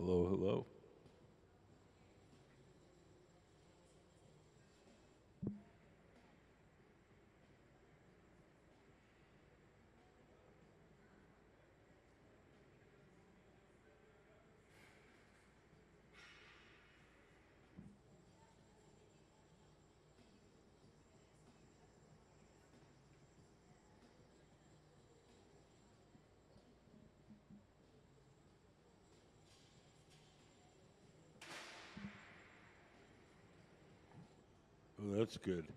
Hello, hello. Oh, that's good.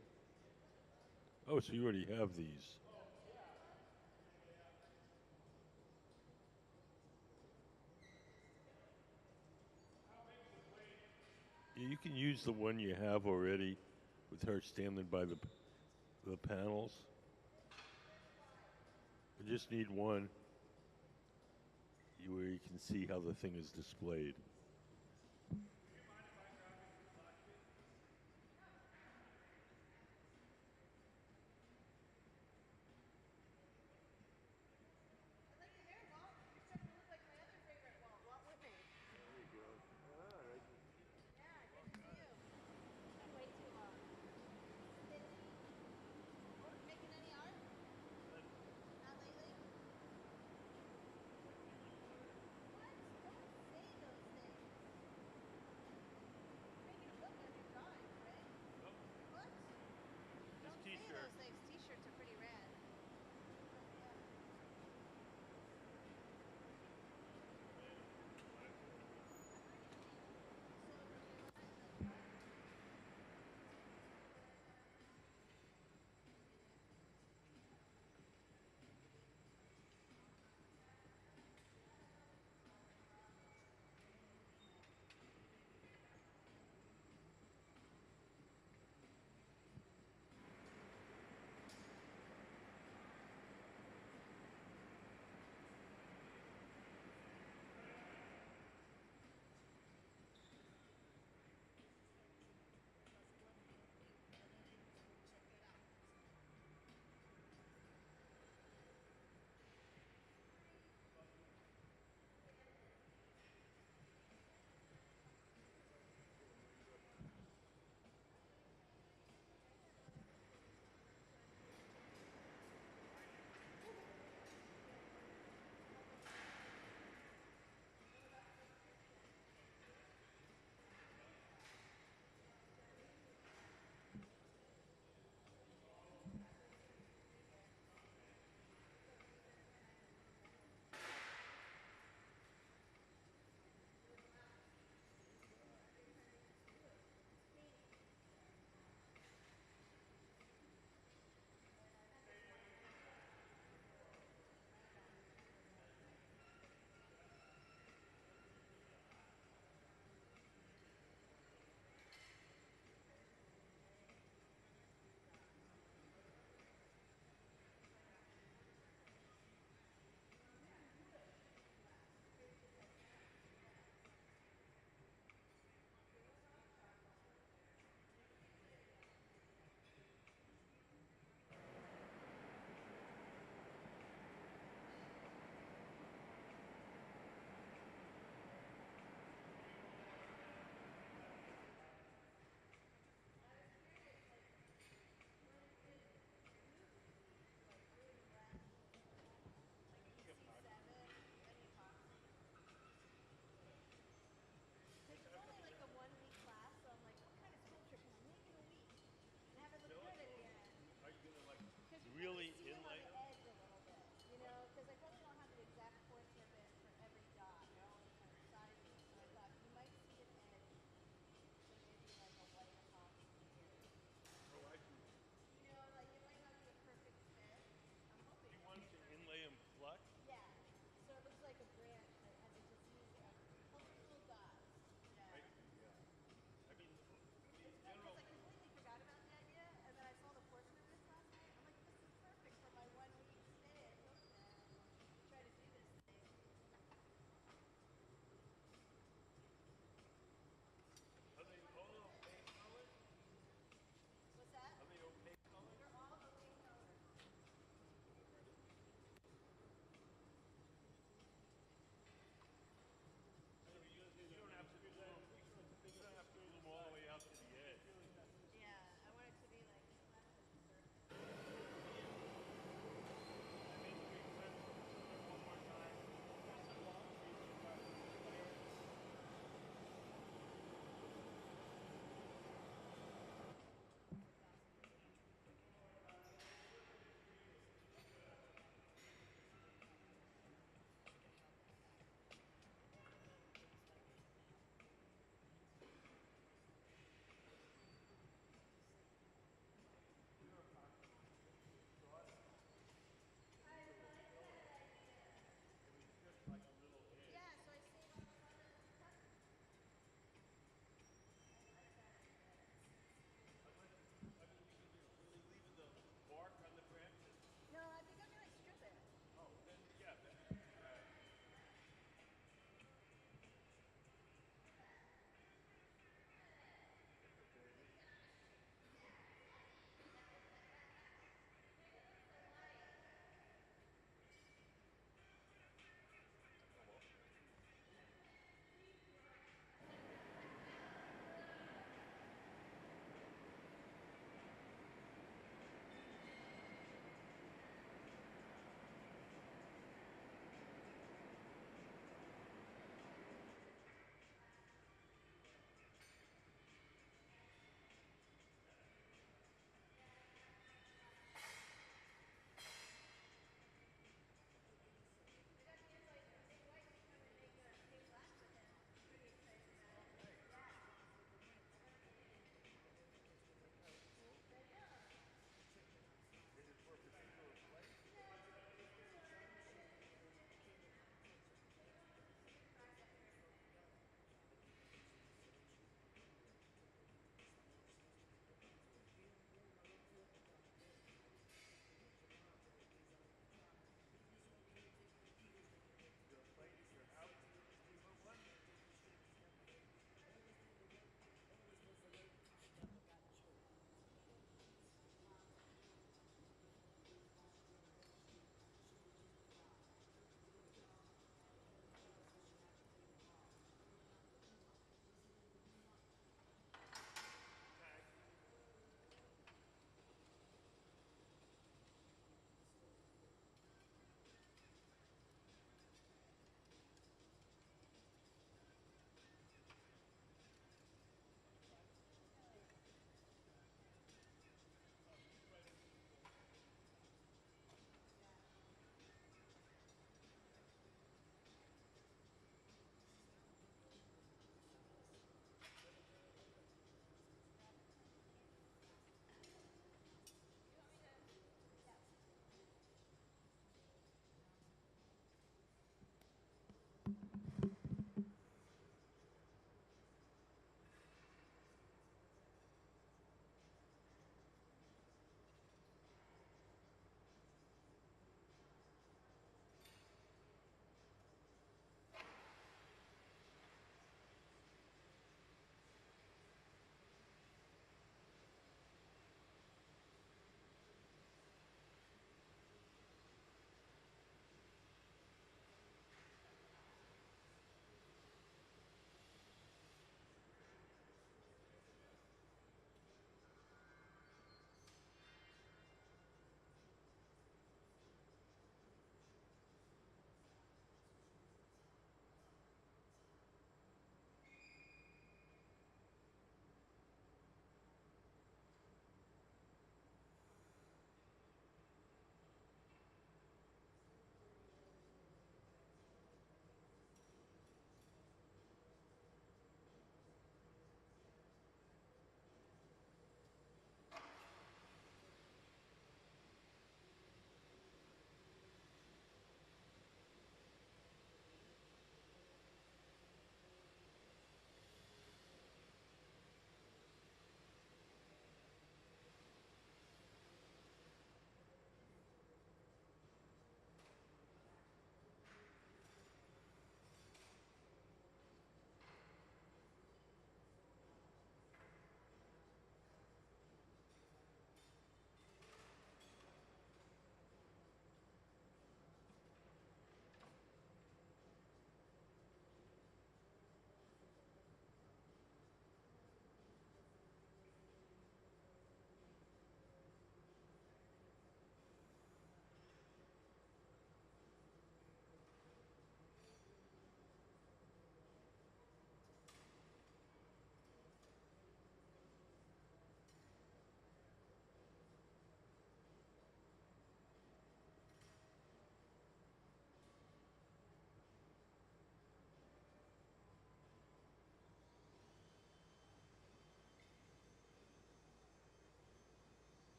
Oh, so you already have these. Yeah, you can use the one you have already with her standing by the panels. You just need one where you can see how the thing is displayed.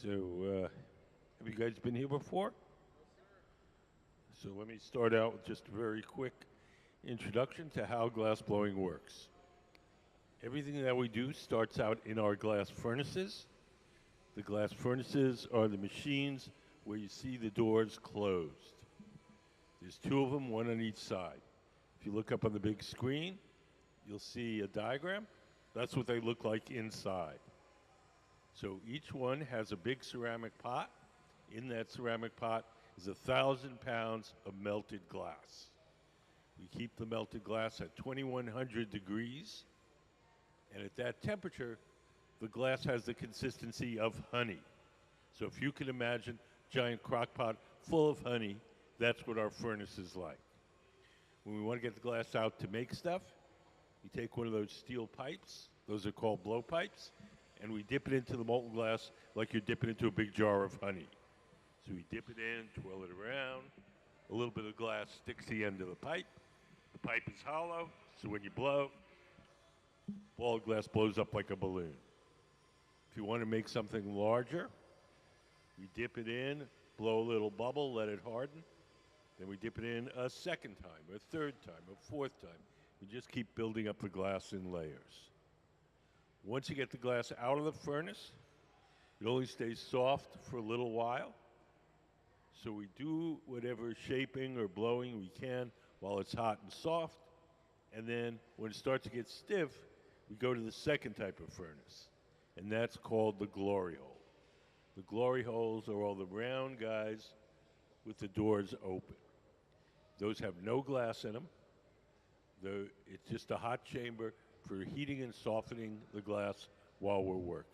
So, have you guys been here before? So let me start out with just a very quick introduction to how glass blowing works. Everything that we do starts out in our glass furnaces. The glass furnaces are the machines where you see the doors closed. There's two of them, one on each side. If you look up on the big screen, you'll see a diagram. That's what they look like inside. So each one has a big ceramic pot. In that ceramic pot is 1,000 pounds of melted glass. We keep the melted glass at 2,100 degrees, and at that temperature, the glass has the consistency of honey. So if you can imagine a giant crock pot full of honey, that's what our furnace is like. When we want to get the glass out to make stuff, we take one of those steel pipes, those are called blow pipes, and we dip it into the molten glass like you're dipping into a big jar of honey. So we dip it in, twirl it around, a little bit of glass sticks to the end of the pipe. The pipe is hollow, so when you blow, ball of glass blows up like a balloon. If you want to make something larger, we dip it in, blow a little bubble, let it harden. Then we dip it in a second time, a third time, a fourth time. We just keep building up the glass in layers. Once you get the glass out of the furnace, it only stays soft for a little while. So we do whatever shaping or blowing we can while it's hot and soft. And then when it starts to get stiff, we go to the second type of furnace. And that's called the glory hole. The glory holes are all the round guys with the doors open. Those have no glass in them. It's just a hot chamber for heating and softening the glass while we're working.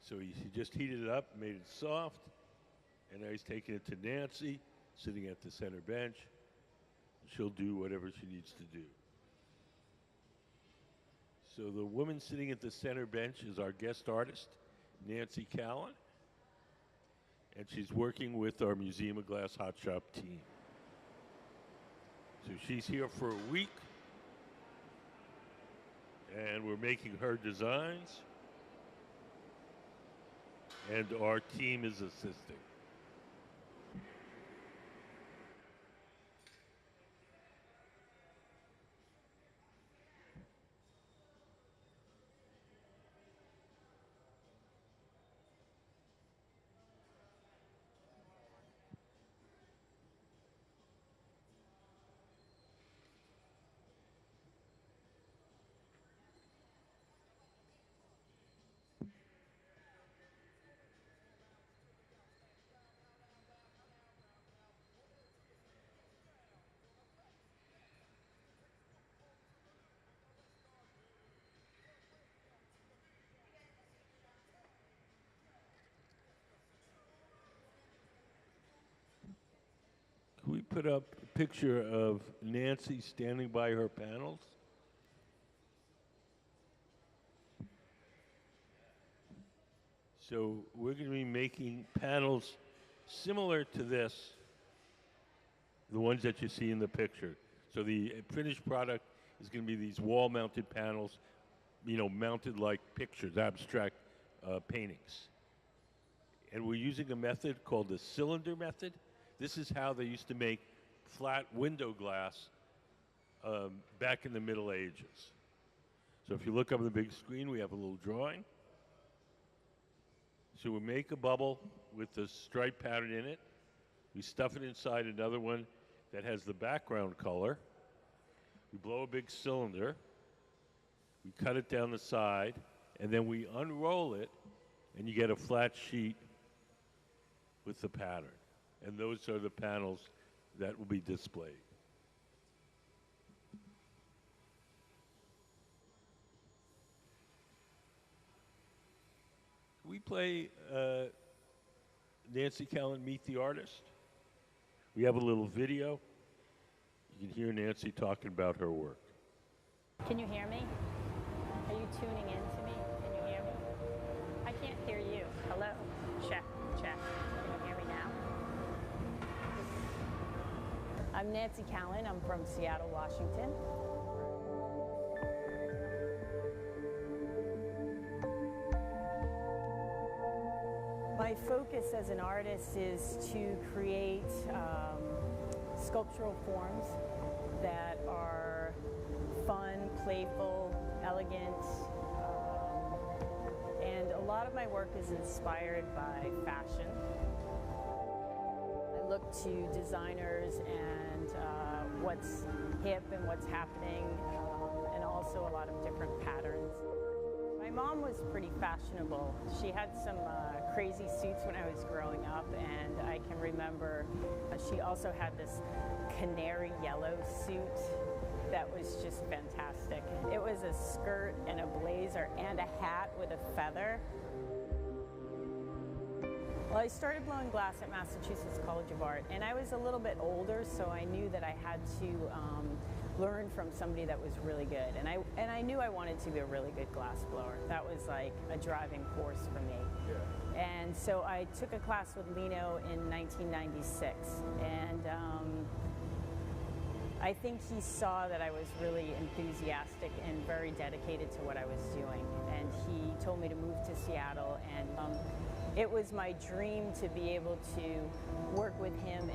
So he just heated it up, made it soft, and now he's taking it to Nancy, sitting at the center bench. She'll do whatever she needs to do. So the woman sitting at the center bench is our guest artist, Nancy Callan, and she's working with our Museum of Glass Hot Shop team. So she's here for a week, and we're making her designs, and our team is assisting. Can we put up a picture of Nancy standing by her panels? So we're going to be making panels similar to this, the ones that you see in the picture. So the finished product is going to be these wall-mounted panels, mounted like pictures, abstract paintings. And we're using a method called the cylinder method. This is how they used to make flat window glass back in the Middle Ages. So if you look up on the big screen, we have a little drawing. So we make a bubble with the stripe pattern in it. We stuff it inside another one that has the background color. We blow a big cylinder. We cut it down the side, and then we unroll it, and you get a flat sheet with the pattern. And those are the panels that will be displayed. We play Nancy Callan Meet the Artist. We have a little video. You can hear Nancy talking about her work. Can you hear me? Are you tuning in to me? Can you hear me? I can't hear you. Hello? Check, check. Can you hear me now? I'm Nancy Callan. I'm from Seattle, Washington. My focus as an artist is to create sculptural forms that are fun, playful, elegant, and a lot of my work is inspired by fashion. I look to designers and what's hip and what's happening, and also a lot of different patterns. My mom was pretty fashionable. She had some crazy suits when I was growing up, and I can remember she also had this canary yellow suit that was just fantastic. It was a skirt and a blazer and a hat with a feather. Well, I started blowing glass at Massachusetts College of Art, and I was a little bit older, so I knew that I had to learn from somebody that was really good. And I knew I wanted to be a really good glass blower. That was like a driving force for me. Yeah. And so I took a class with Lino in 1996, and I think he saw that I was really enthusiastic and very dedicated to what I was doing. And he told me to move to Seattle, and it was my dream to be able to work with him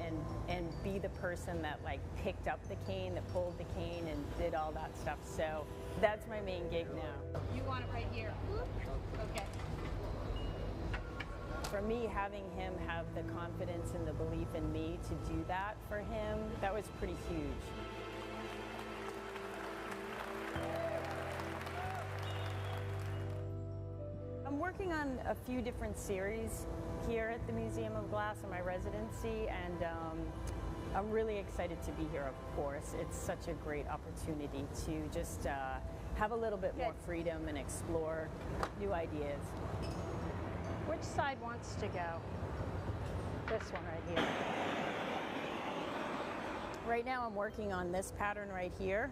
and be the person that like picked up the cane, that pulled the cane and did all that stuff. So that's my main gig now. You want it right here. Okay. For me, having him have the confidence and the belief in me to do that for him, that was pretty huge. I'm working on a few different series here at the Museum of Glass in my residency, and I'm really excited to be here, of course. It's such a great opportunity to just have a little bit more freedom and explore new ideas. Which side wants to go? This one right here. Right now I'm working on this pattern right here,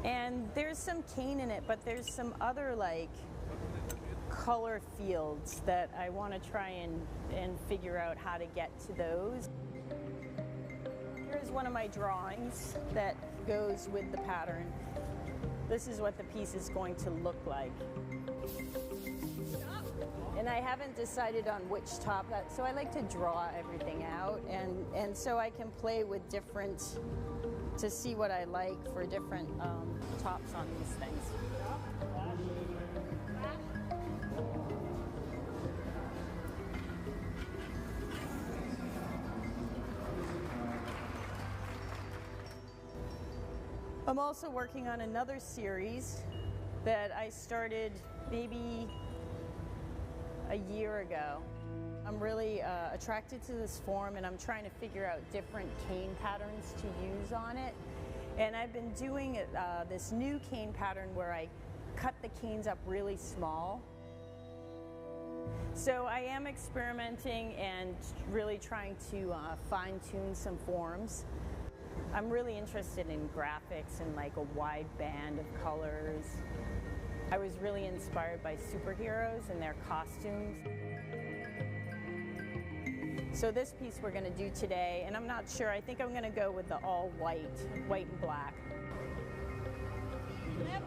and there's some cane in it, but there's some other like color fields that I want to try and figure out how to get to those. Here's one of my drawings that goes with the pattern. This is what the piece is going to look like. And I haven't decided on which top, so I like to draw everything out, and so I can play with different, to see what I like for different tops on these things. I'm also working on another series that I started maybe a year ago. I'm really attracted to this form, and I'm trying to figure out different cane patterns to use on it. And I've been doing this new cane pattern where I cut the canes up really small. So I am experimenting and really trying to fine-tune some forms. I'm really interested in graphics and like a wide band of colors. I was really inspired by superheroes and their costumes. So this piece we're going to do today, and I'm not sure, I think I'm going to go with the all white and black. Yep.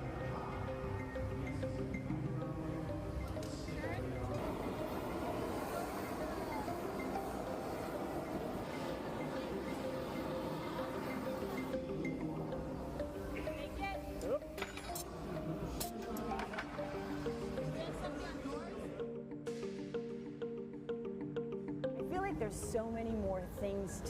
There's so many more things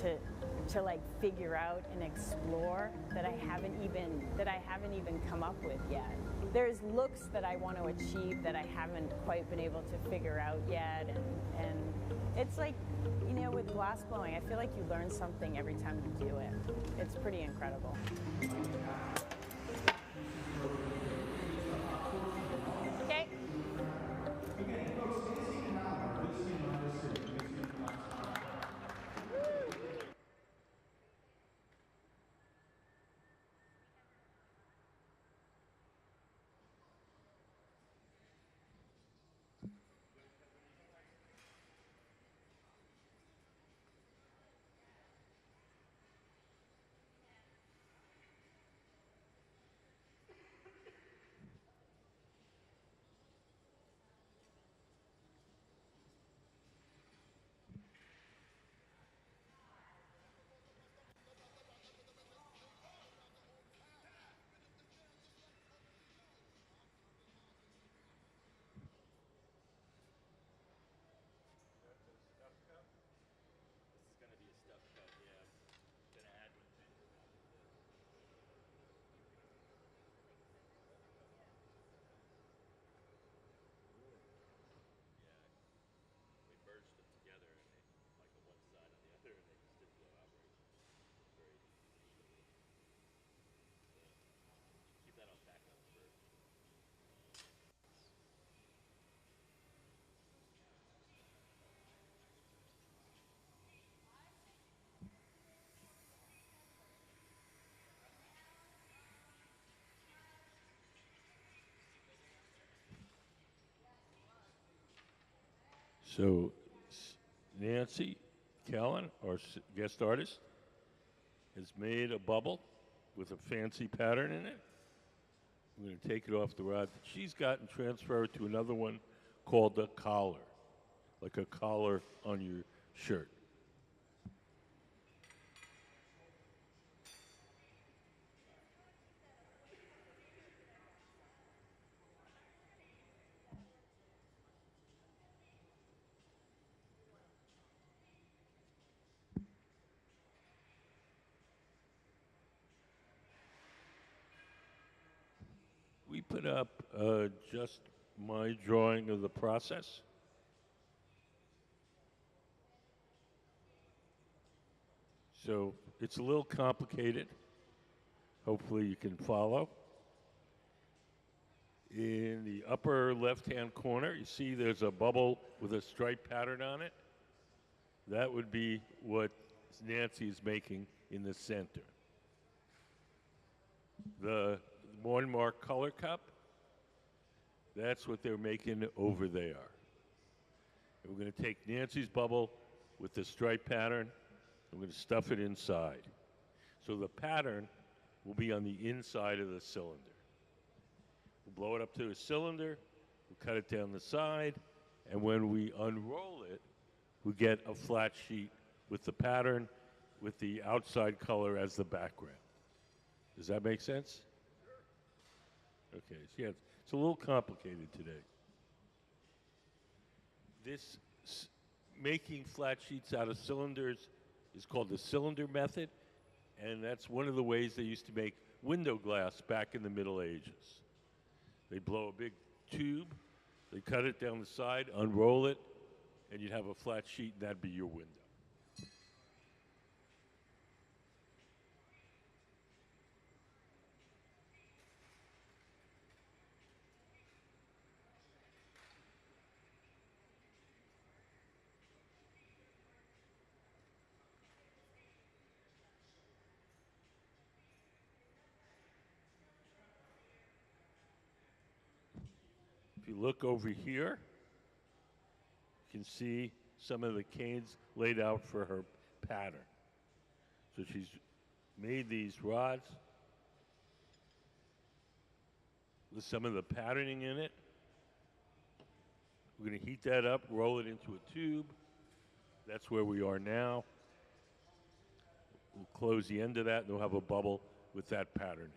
to like figure out and explore that I haven't even come up with yet. There's looks that I want to achieve that I haven't quite been able to figure out yet, and it's like, you know, with glass blowing, I feel like you learn something every time you do it. It's pretty incredible. Okay. So Nancy Callan, our guest artist, has made a bubble with a fancy pattern in it. I'm going to take it off the rod that she's got and transfer it to another one called a collar, like a collar on your shirt. We put up just my drawing of the process. So it's a little complicated. Hopefully you can follow. In the upper left-hand corner, you see there's a bubble with a stripe pattern on it. That would be what Nancy is making in the center. The one marked color cup, that's what they're making over there. And we're going to take Nancy's bubble with the stripe pattern, and we're going to stuff it inside. So the pattern will be on the inside of the cylinder. We'll blow it up to a cylinder, we'll cut it down the side, and when we unroll it, we get a flat sheet with the pattern with the outside color as the background. Does that make sense? Okay, so yeah, it's a little complicated today. This making flat sheets out of cylinders is called the cylinder method, and that's one of the ways they used to make window glass back in the Middle Ages. They blow a big tube, they cut it down the side, unroll it, and you'd have a flat sheet, and that'd be your window. If you look over here, you can see some of the canes laid out for her pattern. So she's made these rods with some of the patterning in it. We're going to heat that up, roll it into a tube. That's where we are now. We'll close the end of that, and we'll have a bubble with that pattern in it.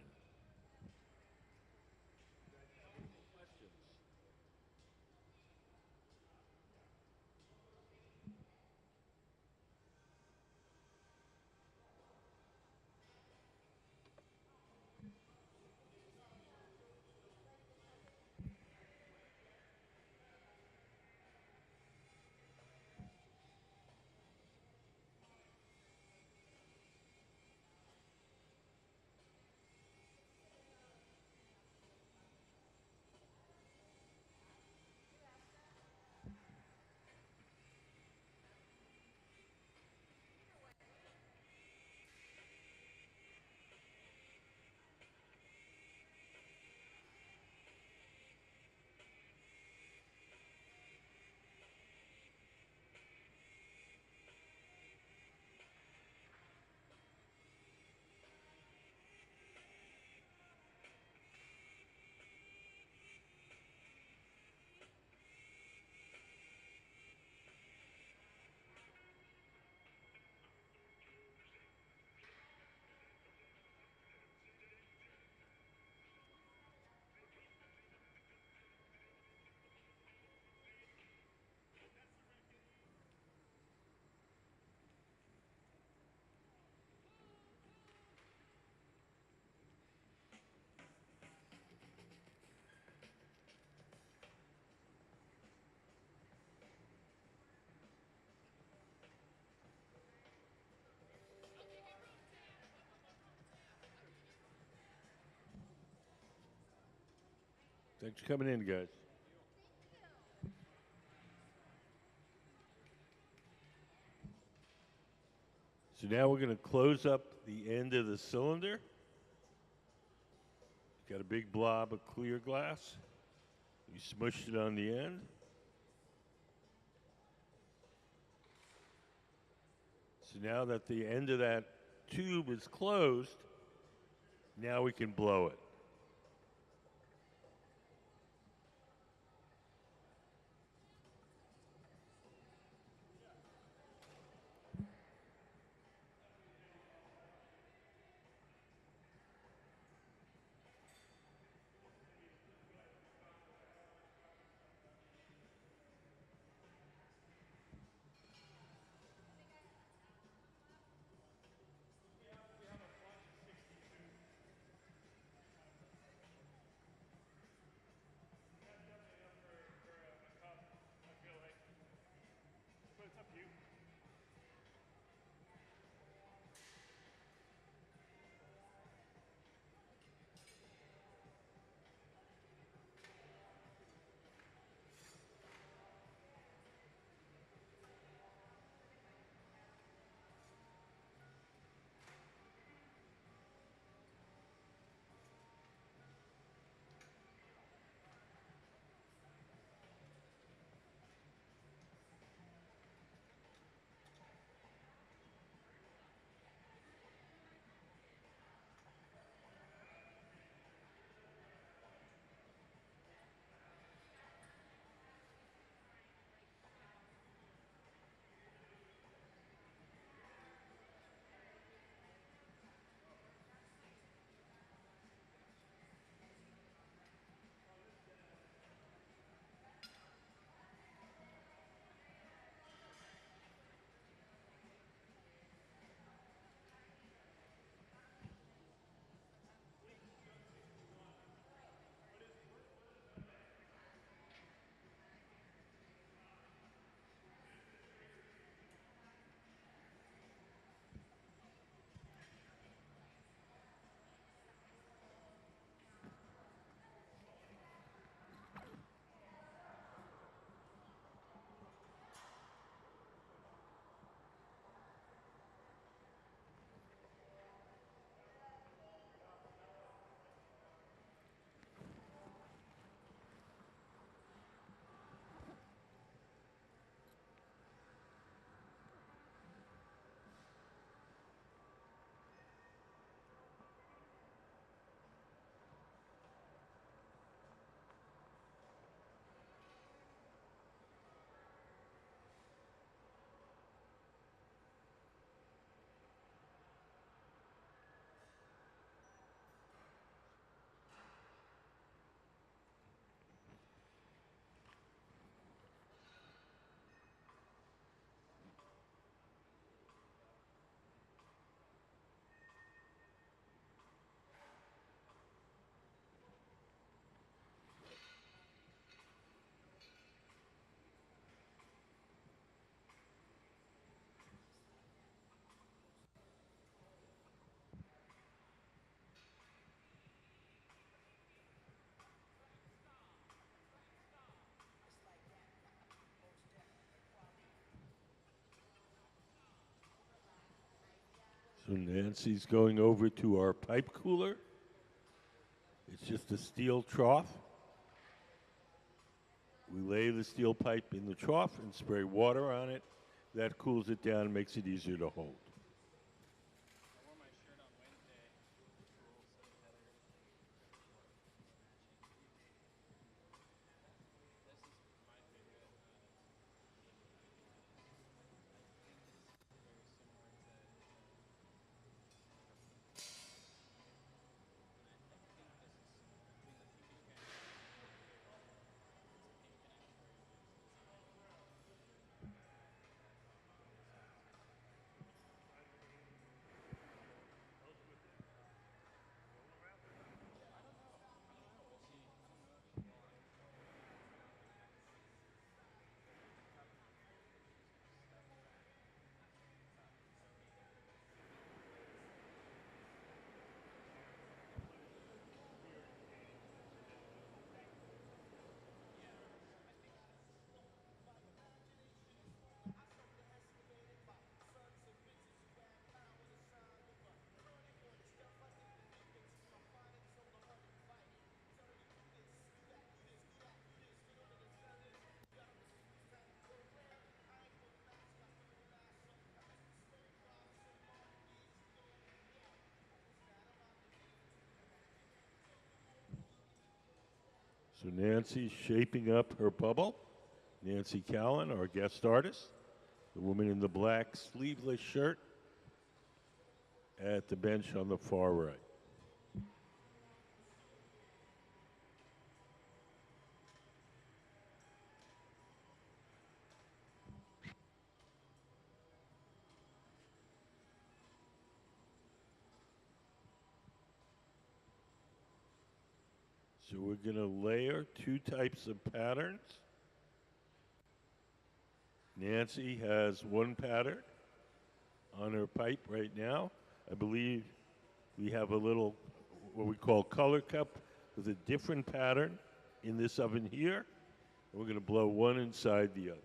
Thanks for coming in, guys. So now we're going to close up the end of the cylinder. Got a big blob of clear glass. We smushed it on the end. So now that the end of that tube is closed, now we can blow it. So Nancy's going over to our pipe cooler. It's just a steel trough. We lay the steel pipe in the trough and spray water on it. That cools it down and makes it easier to hold. So Nancy's shaping up her bubble. Nancy Callan, our guest artist, the woman in the black sleeveless shirt at the bench on the far right. So we're going to layer two types of patterns. Nancy has one pattern on her pipe right now. I believe we have a little, what we call color cup with a different pattern in this oven here. And we're going to blow one inside the other.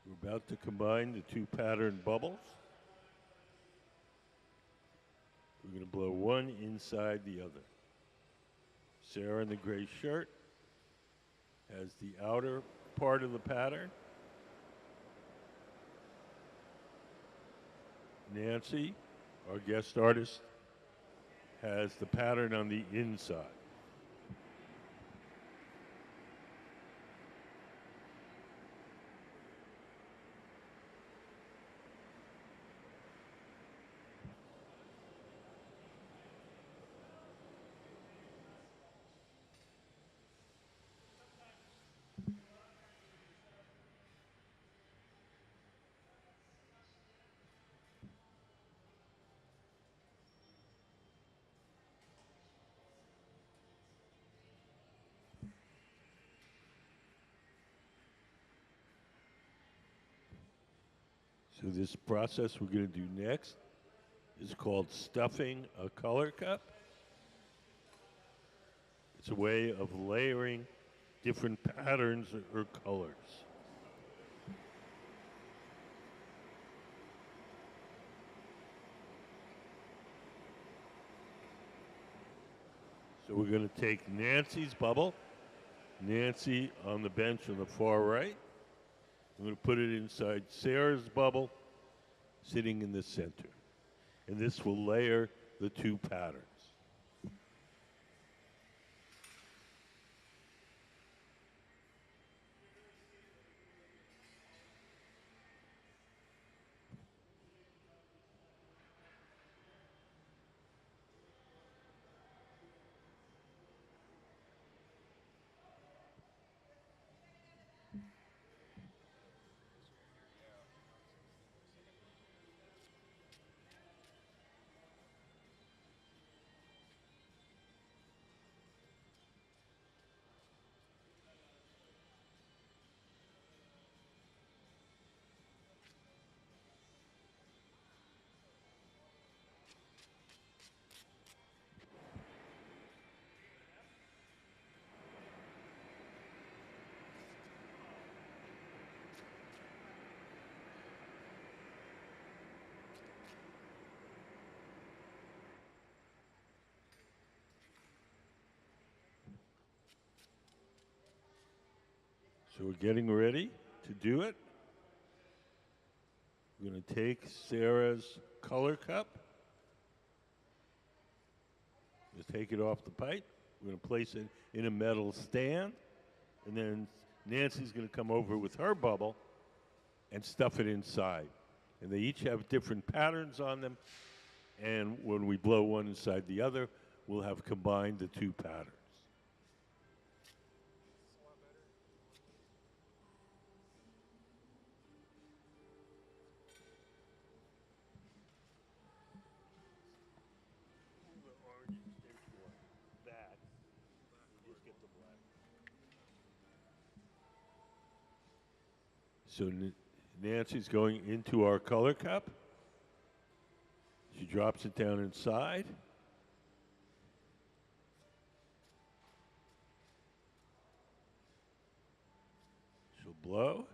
We're about to combine the two pattern bubbles. We're going to blow one inside the other. Sarah in the gray shirt has the outer part of the pattern. Nancy, our guest artist, has the pattern on the inside. So this process we're going to do next is called stuffing a color cup. It's a way of layering different patterns or colors. So we're going to take Nancy's bubble, Nancy on the bench on the far right. I'm going to put it inside Sarah's bubble, sitting in the center. And this will layer the two patterns. So we're getting ready to do it. We're going to take Sarah's color cup. Just take it off the pipe. We're going to place it in a metal stand. And then Nancy's going to come over with her bubble and stuff it inside. And they each have different patterns on them. And when we blow one inside the other, we'll have combined the two patterns. So Nancy's going into our color cup. She drops it down inside. She'll blow.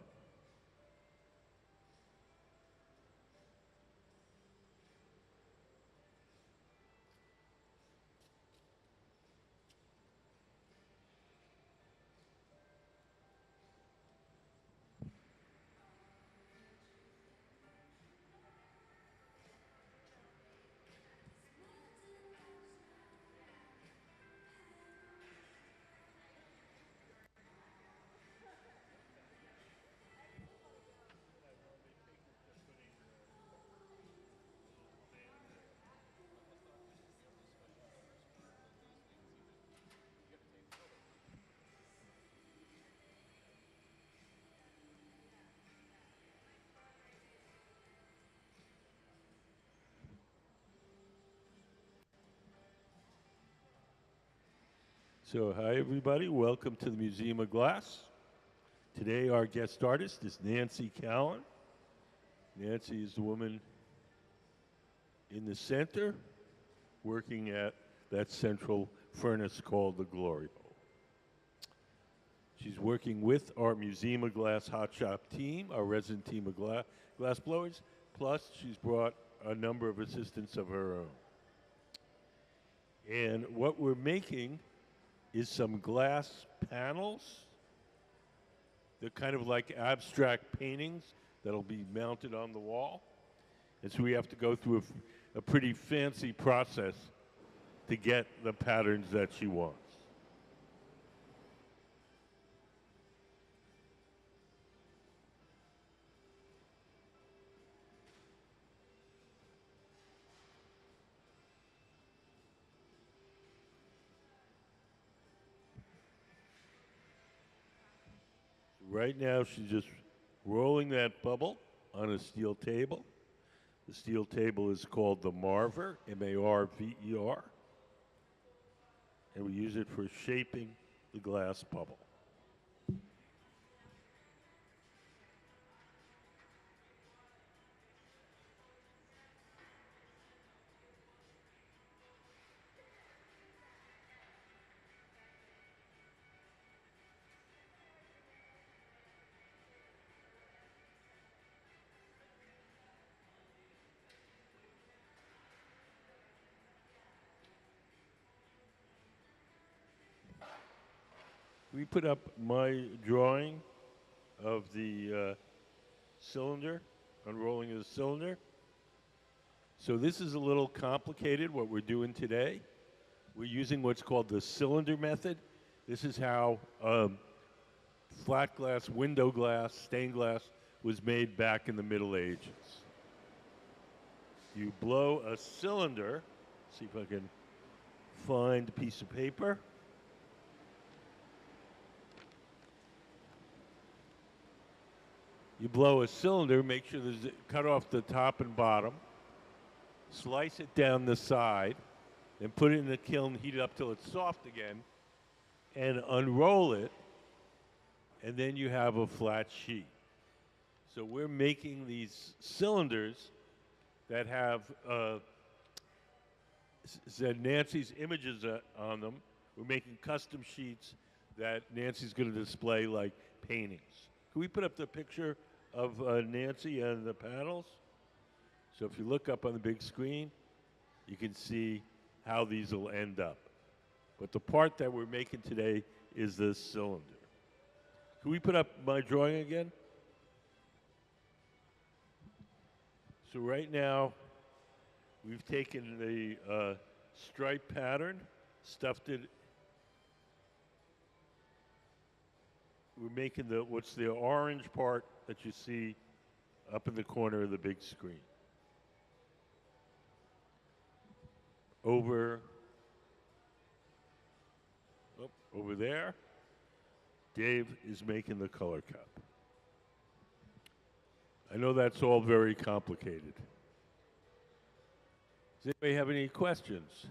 So, hi everybody, welcome to the Museum of Glass. Today our guest artist is Nancy Callan. Nancy is the woman in the center working at that central furnace called the Glory Hole. She's working with our Museum of Glass Hot Shop team, our resident team of glass blowers, plus she's brought a number of assistants of her own. And what we're making is some glass panels. They're kind of like abstract paintings that'll be mounted on the wall. And so we have to go through a pretty fancy process to get the patterns that she wants. Right now, she's just rolling that bubble on a steel table. The steel table is called the Marver, M-A-R-V-E-R. And we use it for shaping the glass bubble. We put up my drawing of the cylinder, unrolling of the cylinder. So this is a little complicated, what we're doing today. We're using what's called the cylinder method. This is how flat glass, window glass, stained glass was made back in the Middle Ages. You blow a cylinder, see if I can find a piece of paper. You blow a cylinder, make sure there's cut off the top and bottom, slice it down the side, then put it in the kiln, heat it up till it's soft again, and unroll it, and then you have a flat sheet. So we're making these cylinders that have Nancy's images on them. We're making custom sheets that Nancy's going to display like paintings. Can we put up the picture of Nancy and the panels? So if you look up on the big screen, you can see how these will end up. But the part that we're making today is this cylinder. Can we put up my drawing again? So right now, we've taken the stripe pattern, stuffed it. We're making what's the orange part that you see up in the corner of the big screen. Over there, Dave is making the color cup. I know that's all very complicated. Does anybody have any questions?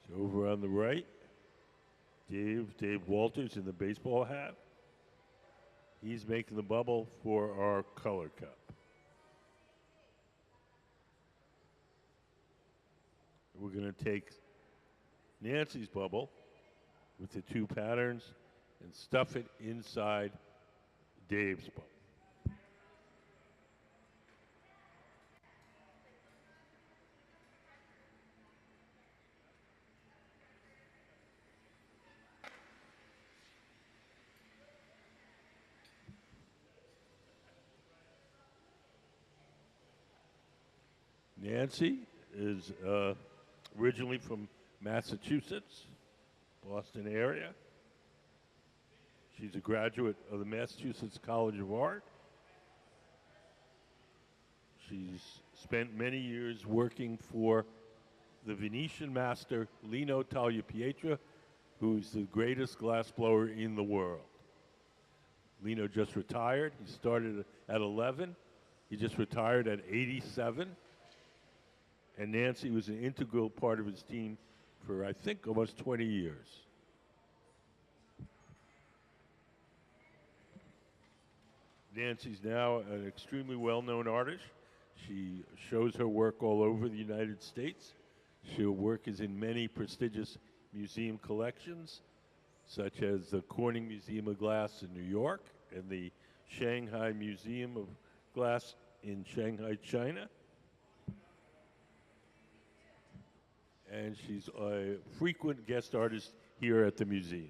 So over on the right, Dave Walters in the baseball hat. He's making the bubble for our color cup. We're going to take Nancy's bubble with the two patterns and stuff it inside Dave's bubble. Nancy is originally from Massachusetts, Boston area. She's a graduate of the Massachusetts College of Art. She's spent many years working for the Venetian master Lino Tagliapietra, who's the greatest glassblower in the world. Lino just retired. He started at 11. He just retired at 87. And Nancy was an integral part of his team for, I think, almost 20 years. Nancy's now an extremely well-known artist. She shows her work all over the United States. Her work is in many prestigious museum collections, such as the Corning Museum of Glass in New York and the Shanghai Museum of Glass in Shanghai, China. And she's a frequent guest artist here at the museum.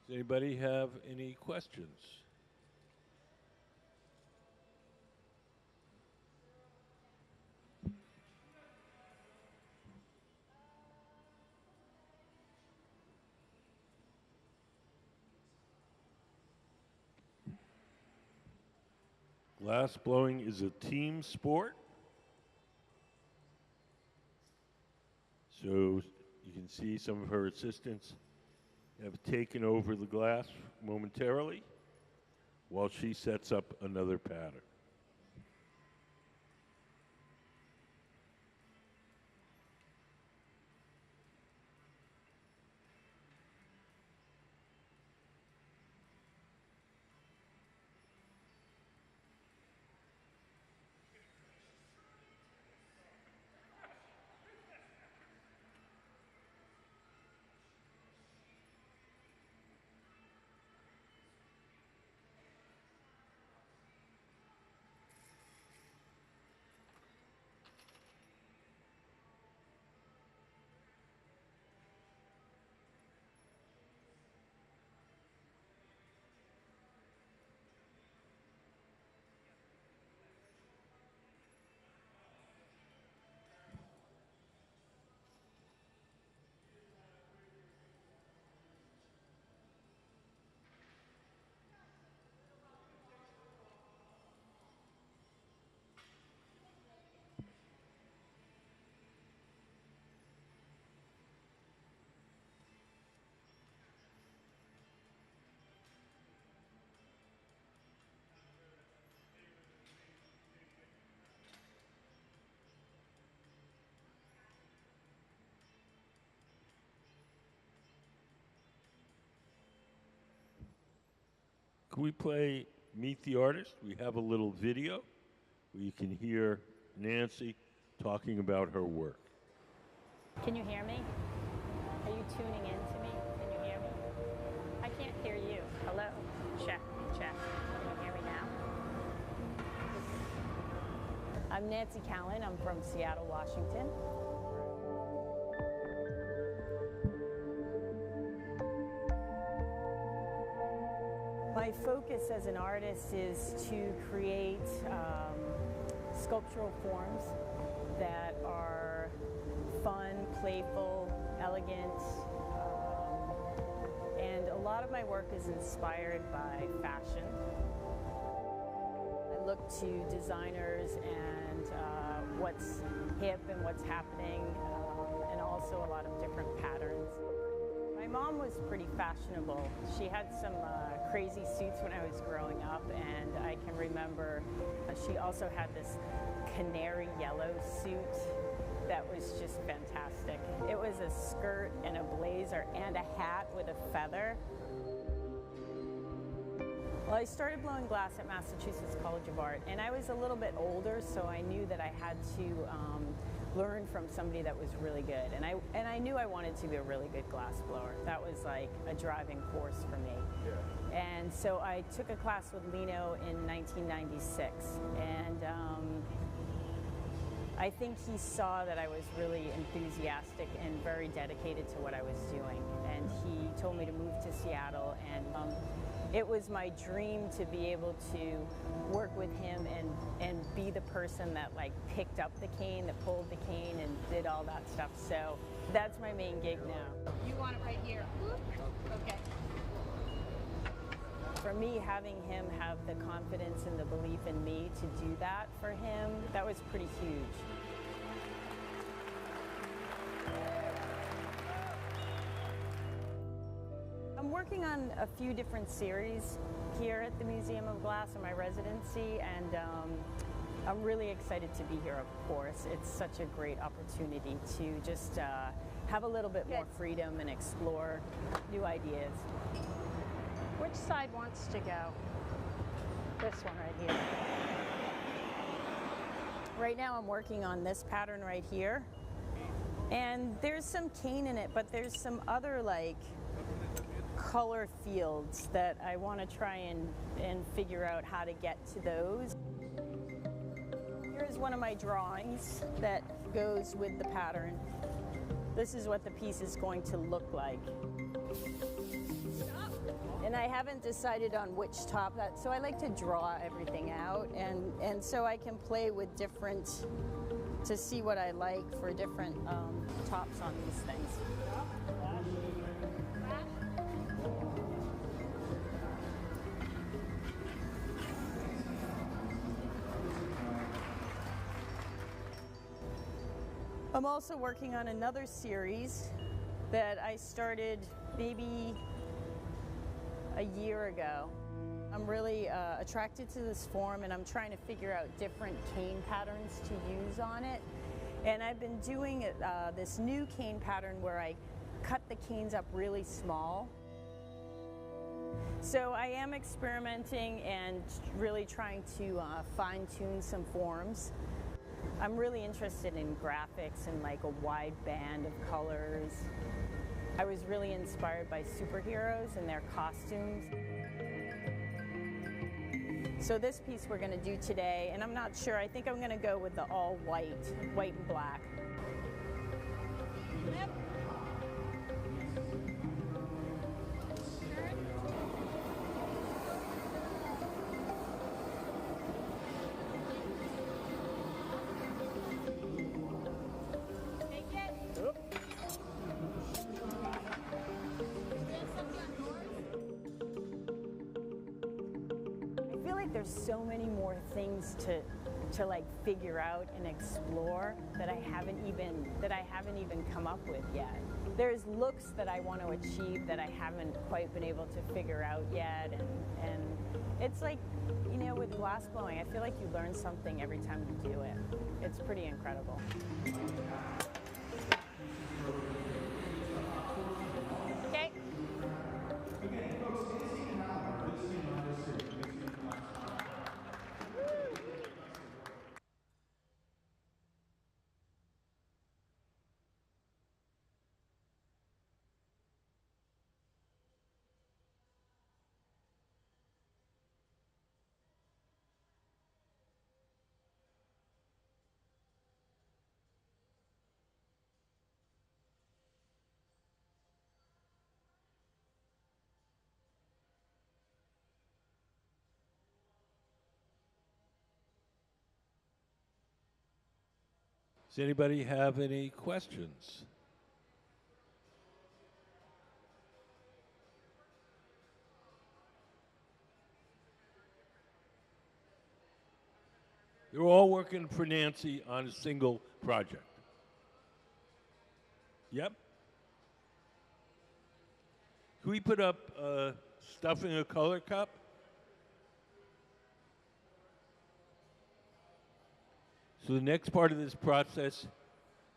Does anybody have any questions? Glass blowing is a team sport. So you can see some of her assistants have taken over the glass momentarily while she sets up another pattern. Can we play Meet the Artist? We have a little video where you can hear Nancy talking about her work. Can you hear me? Are you tuning in to me? Can you hear me? I can't hear you. Hello? Check, check. Can you hear me now? I'm Nancy Callan. I'm from Seattle, Washington. My focus as an artist is to create sculptural forms that are fun, playful, elegant, and a lot of my work is inspired by fashion. I look to designers and what's hip and what's happening, and also a lot of different patterns. My mom was pretty fashionable. She had some crazy suits when I was growing up, and I can remember she also had this canary yellow suit that was just fantastic. It was a skirt and a blazer and a hat with a feather. Well, I started blowing glass at Massachusetts College of Art, and I was a little bit older, so I knew that I had to learn from somebody that was really good. And I knew I wanted to be a really good glass blower. That was like a driving force for me. Yeah. And so I took a class with Lino in 1996, and I think he saw that I was really enthusiastic and very dedicated to what I was doing. And he told me to move to Seattle, and it was my dream to be able to work with him and be the person that like picked up the cane, that pulled the cane and did all that stuff. So that's my main gig now. You want it right here. Okay. For me, having him have the confidence and the belief in me to do that for him, that was pretty huge. I'm working on a few different series here at the Museum of Glass in my residency, and I'm really excited to be here, of course. It's such a great opportunity to just have a little bit more freedom and explore new ideas. Which side wants to go? This one right here. Right now I'm working on this pattern right here, and there's some cane in it, but there's some other like color fields that I want to try and figure out how to get to those. Here's one of my drawings that goes with the pattern. This is what the piece is going to look like. And I haven't decided on which top so I like to draw everything out, and so I can play with different, to see what I like for different tops on these things. I'm also working on another series that I started maybe a year ago. I'm really attracted to this form, and I'm trying to figure out different cane patterns to use on it. And I've been doing this new cane pattern where I cut the canes up really small. So I am experimenting and really trying to fine-tune some forms. I'm really interested in graphics and like a wide band of colors. I was really inspired by superheroes and their costumes. So this piece we're going to do today, and I'm not sure, I think I'm going to go with the all white, white and black. Yep. I feel like there's so many more things to like figure out and explore that I haven't even come up with yet. There's looks that I want to achieve that I haven't quite been able to figure out yet, and it's like, you know, with glass blowing, I feel like you learn something every time you do it. It's pretty incredible. Okay. Does anybody have any questions? You're all working for Nancy on a single project. Yep. Can we put up stuffing a color cup? So the next part of this process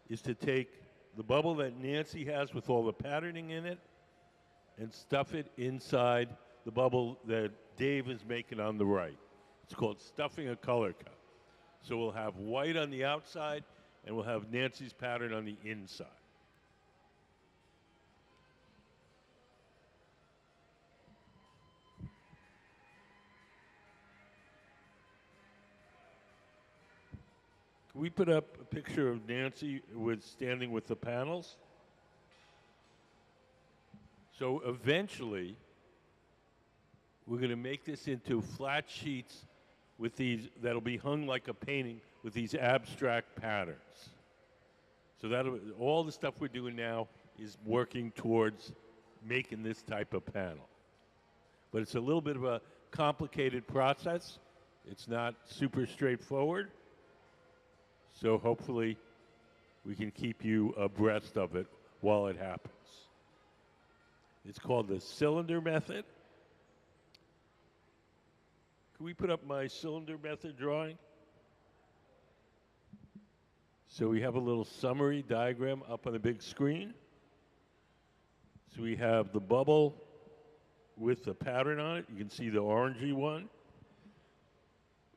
is to take the bubble that Nancy has with all the patterning in it and stuff it inside the bubble that Dave is making on the right. It's called stuffing a color cup. So we'll have white on the outside and we'll have Nancy's pattern on the inside. Can we put up a picture of Nancy standing with the panels? So eventually, we're going to make this into flat sheets with these that'll be hung like a painting with these abstract patterns. So all the stuff we're doing now is working towards making this type of panel. But it's a little bit of a complicated process. It's not super straightforward. So hopefully we can keep you abreast of it while it happens. It's called the cylinder method. Can we put up my cylinder method drawing? So we have a little summary diagram up on the big screen. So we have the bubble with the pattern on it. You can see the orangey one.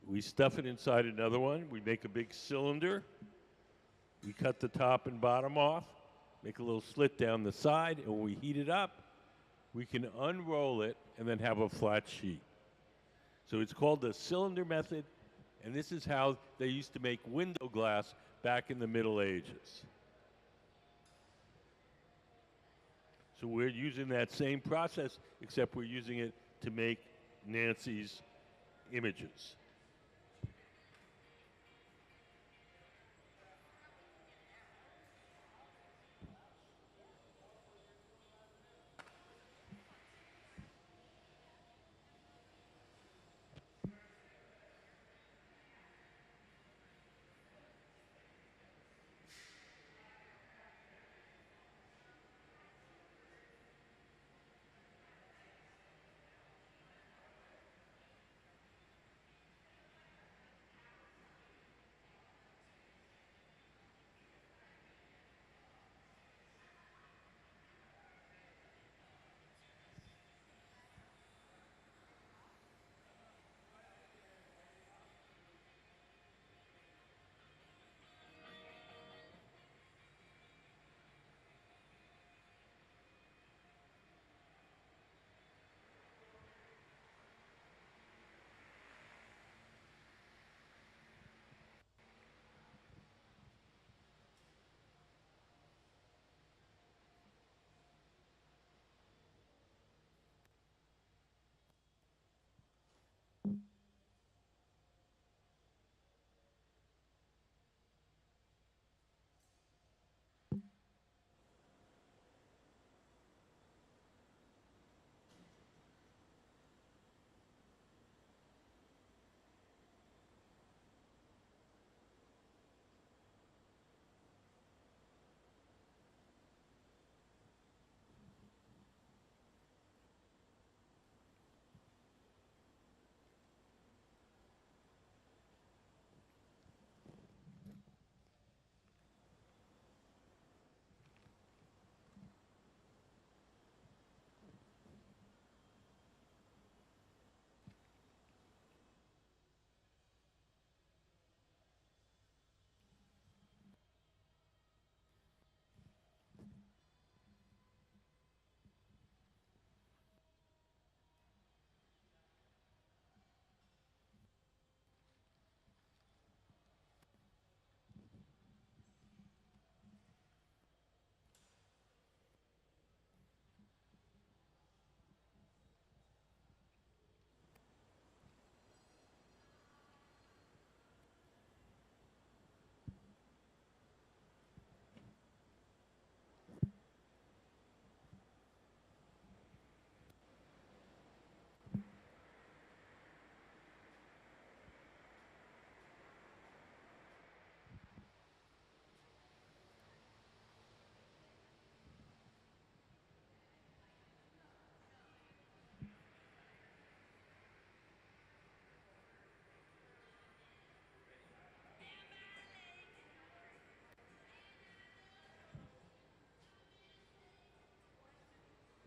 We stuff it inside another one. We make a big cylinder. We cut the top and bottom off, make a little slit down the side, and when we heat it up, we can unroll it and then have a flat sheet. So it's called the cylinder method, and this is how they used to make window glass back in the Middle Ages. So we're using that same process, except we're using it to make Nancy's images.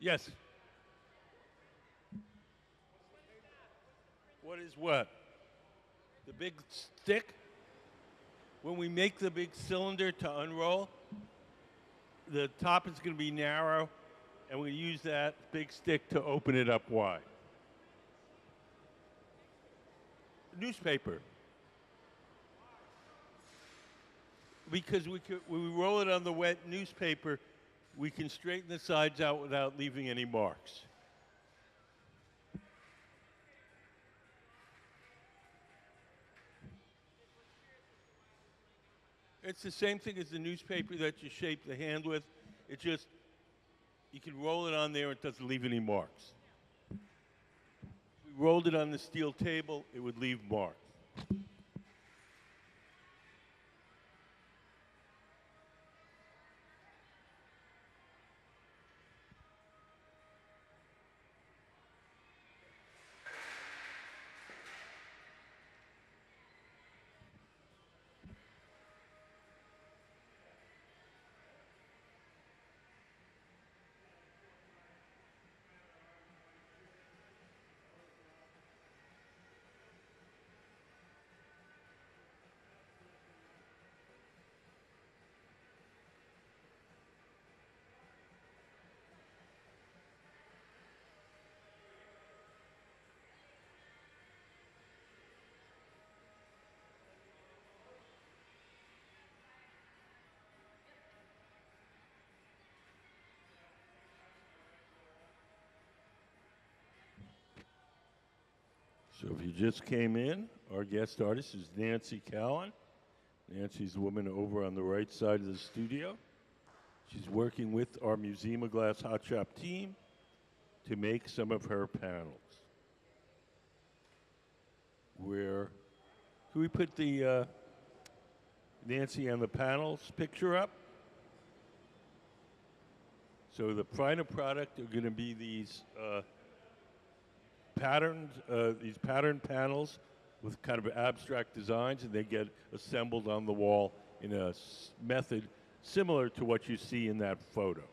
Yes. What is what? The big stick? When we make the big cylinder to unroll, the top is going to be narrow, and we use that big stick to open it up wide. Newspaper. Because when we roll it on the wet newspaper, we can straighten the sides out without leaving any marks. It's the same thing as the newspaper that you shape the hand with. It just, you can roll it on there, it doesn't leave any marks. If we rolled it on the steel table, it would leave marks. So if you just came in, our guest artist is Nancy Callan. Nancy's the woman over on the right side of the studio. She's working with our Museum of Glass Hot Shop team to make some of her panels. Can we put the Nancy on the panels picture up? So the final product are going to be these these pattern panels with kind of abstract designs, and they get assembled on the wall in a method similar to what you see in that photo.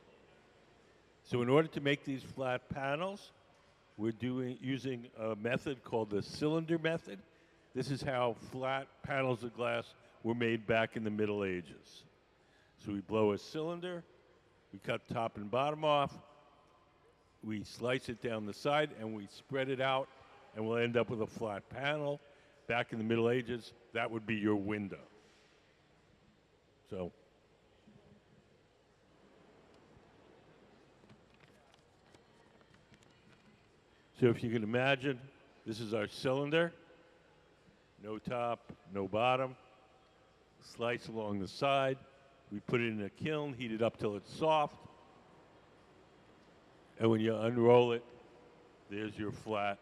So in order to make these flat panels, we're using a method called the cylinder method. This is how flat panels of glass were made back in the Middle Ages. So we blow a cylinder, we cut top and bottom off, we slice it down the side, and we spread it out, and we'll end up with a flat panel. Back in the Middle Ages, that would be your window. So if you can imagine, this is our cylinder. No top, no bottom. Slice along the side. We put it in a kiln, heat it up till it's soft. And when you unroll it, there's your flat.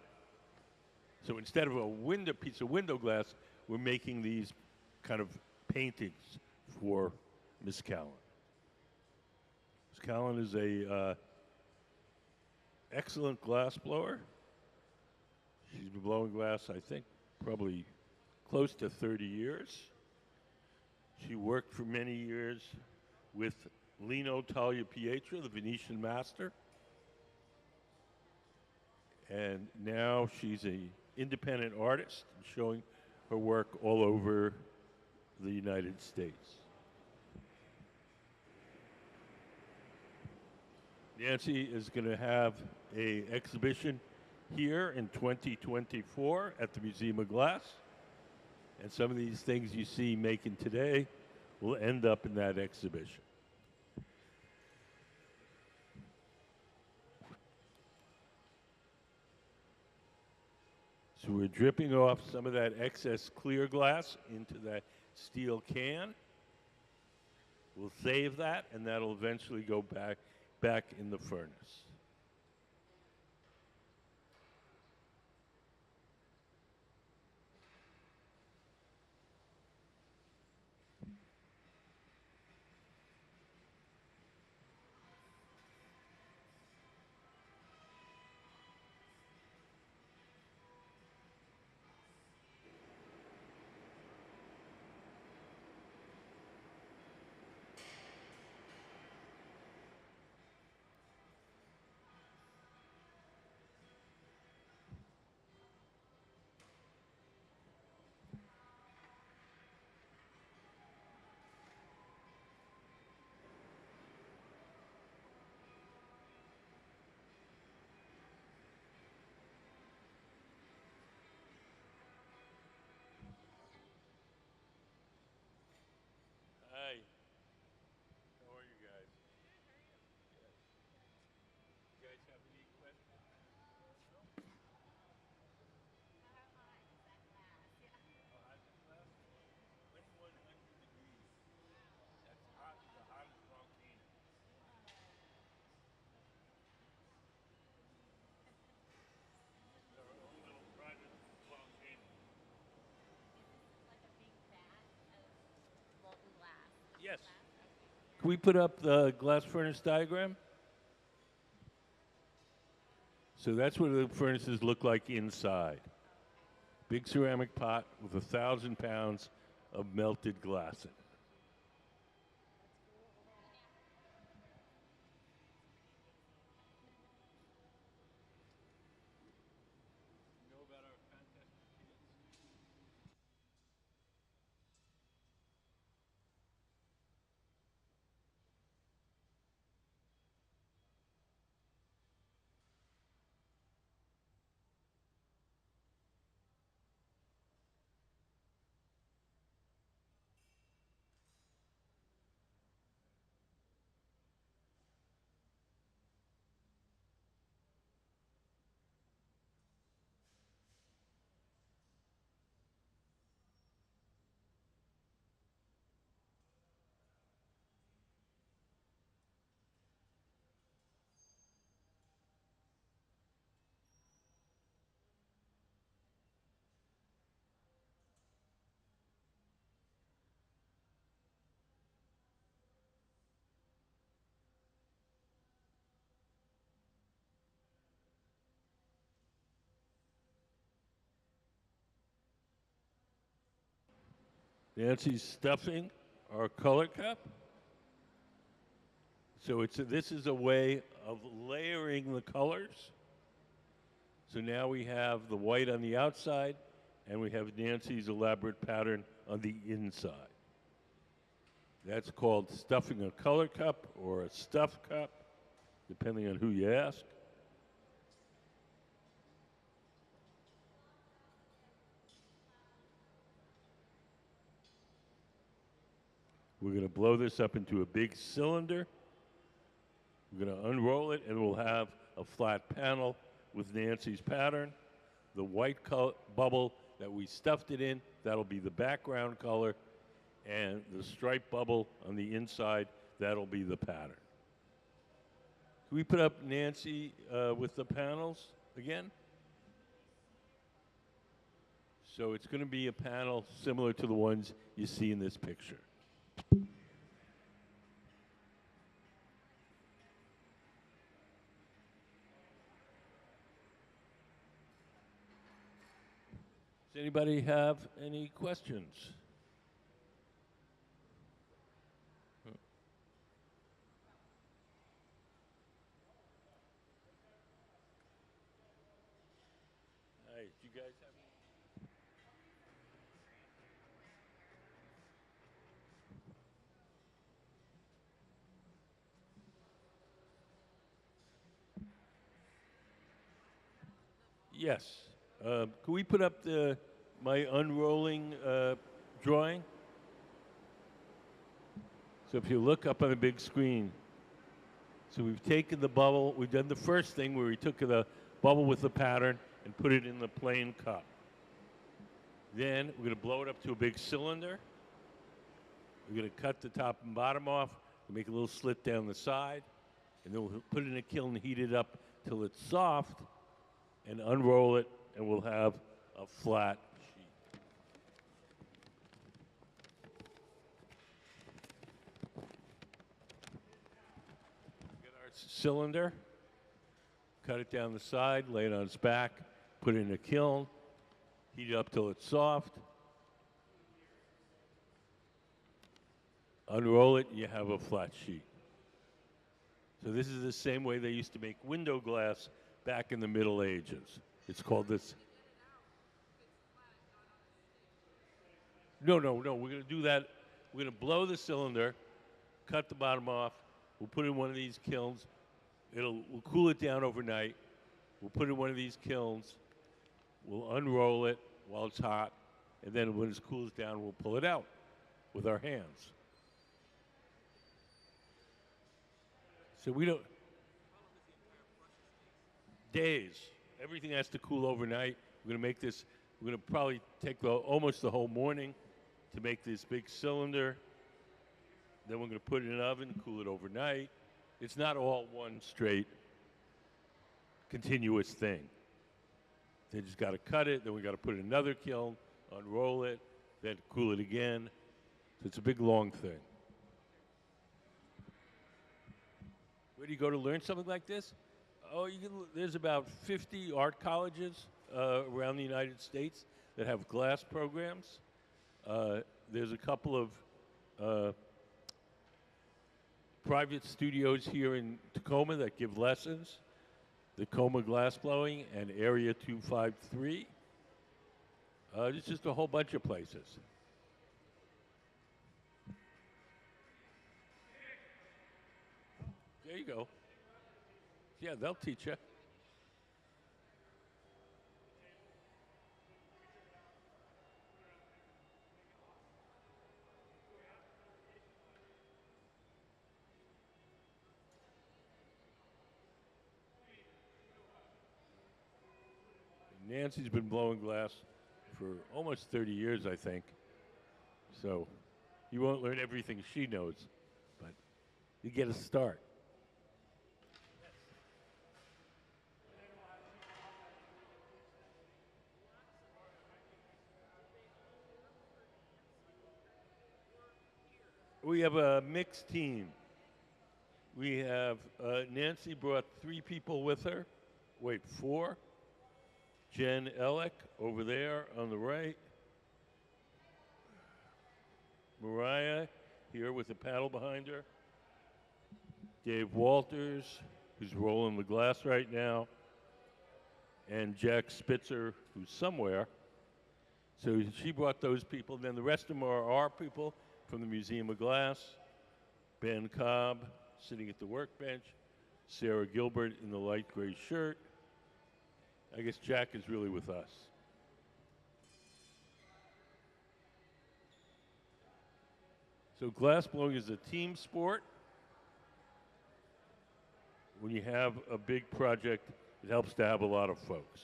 So instead of a piece of window glass, we're making these kind of paintings for Miss Callan. Miss Callan is a excellent glass blower. She's been blowing glass, I think, probably close to 30 years. She worked for many years with Lino Tagliapietro, the Venetian master. And now she's an independent artist showing her work all over the United States. Nancy is going to have an exhibition here in 2024 at the Museum of Glass. And some of these things you see making today will end up in that exhibition. So we're dripping off some of that excess clear glass into that steel can. We'll save that, and that'll eventually go back in the furnace. Yes. Can we put up the glass furnace diagram? So that's what the furnaces look like inside. Big ceramic pot with 1,000 pounds of melted glass in it. Nancy's stuffing our color cup. So this is a way of layering the colors. So now we have the white on the outside, and we have Nancy's elaborate pattern on the inside. That's called stuffing a color cup or a stuff cup, depending on who you ask. We're going to blow this up into a big cylinder. We're going to unroll it, and we'll have a flat panel with Nancy's pattern. The white bubble that we stuffed it in, that'll be the background color, and the stripe bubble on the inside, that'll be the pattern. Can we put up Nancy with the panels again? So it's going to be a panel similar to the ones you see in this picture. Does anybody have any questions? Hey, do you guys have? Yes. Can we put up my unrolling drawing? So if you look up on the big screen, so we've taken the bubble, we've done the first thing where we took the bubble with the pattern and put it in the plain cup. Then we're going to blow it up to a big cylinder. We're going to cut the top and bottom off, make a little slit down the side, and then we'll put it in a kiln and heat it up till it's soft, and unroll it, and we'll have a flat sheet. Get our cylinder, cut it down the side, lay it on its back, put it in a kiln, heat it up till it's soft, unroll it, and you have a flat sheet. So this is the same way they used to make window glass back in the Middle Ages. It's called this. No, we're going to do that. We're going to blow the cylinder, cut the bottom off. We'll put it in one of these kilns. We'll cool it down overnight. We'll put it in one of these kilns. We'll unroll it while it's hot, and then when it cools down, we'll pull it out with our hands. So we don't. Days. Everything has to cool overnight. We're going to make this. We're going to probably take almost the whole morning to make this big cylinder. Then we're going to put it in an oven, cool it overnight. It's not all one straight, continuous thing. They just got to cut it. Then we got to put it in another kiln, unroll it, then cool it again. So it's a big long thing. Where do you go to learn something like this? Oh, there's about 50 art colleges around the United States that have glass programs. There's a couple of private studios here in Tacoma that give lessons. Tacoma Glassblowing and Area 253. There's just a whole bunch of places. There you go. Yeah, they'll teach you. Nancy's been blowing glass for almost 30 years, I think. So you won't learn everything she knows, but you get a start. We have a mixed team. We have Nancy brought 3 people with her. Wait, 4. Jen Ellick over there on the right. Mariah here with the paddle behind her. Dave Walters, who's rolling the glass right now. And Jack Spitzer, who's somewhere. So she brought those people. Then the rest of them are our people from the Museum of Glass. Ben Cobb sitting at the workbench. Sarah Gilbert in the light gray shirt. I guess Jack is really with us. So glass blowing is a team sport. When you have a big project, it helps to have a lot of folks.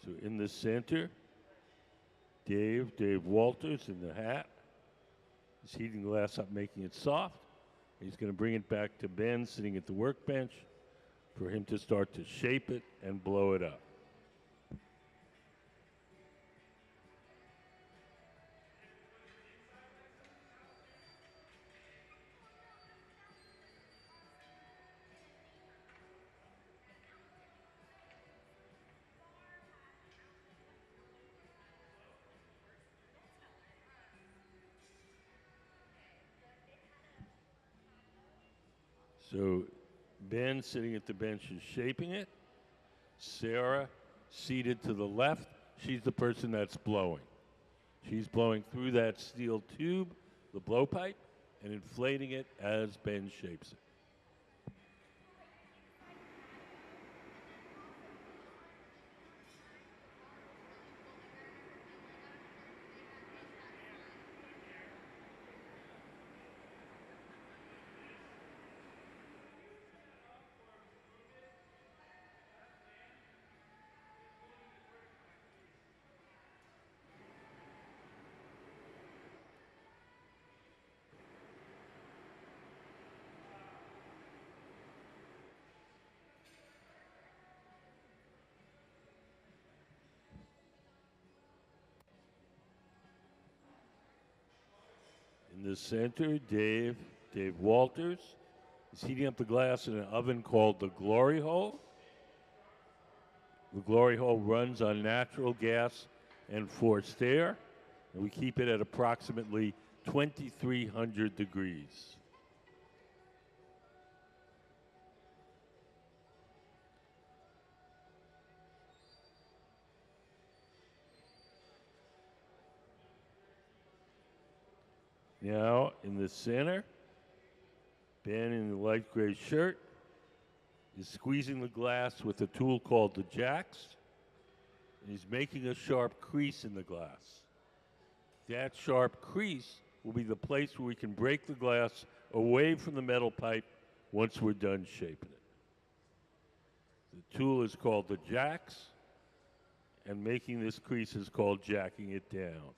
So in the center, Dave Walters in the hat. He's heating the glass up, making it soft. He's going to bring it back to Ben sitting at the workbench for him to start to shape it and blow it up. So Ben sitting at the bench is shaping it. Sarah seated to the left, she's the person that's blowing. She's blowing through that steel tube, the blowpipe, and inflating it as Ben shapes it. In the center, Dave Walters is heating up the glass in an oven called the Glory Hole. The Glory Hole runs on natural gas and forced air, and we keep it at approximately 2,300 degrees. Now, in the center, Ben in the light gray shirt is squeezing the glass with a tool called the jacks. He's making a sharp crease in the glass. That sharp crease will be the place where we can break the glass away from the metal pipe once we're done shaping it. The tool is called the jacks, and making this crease is called jacking it down.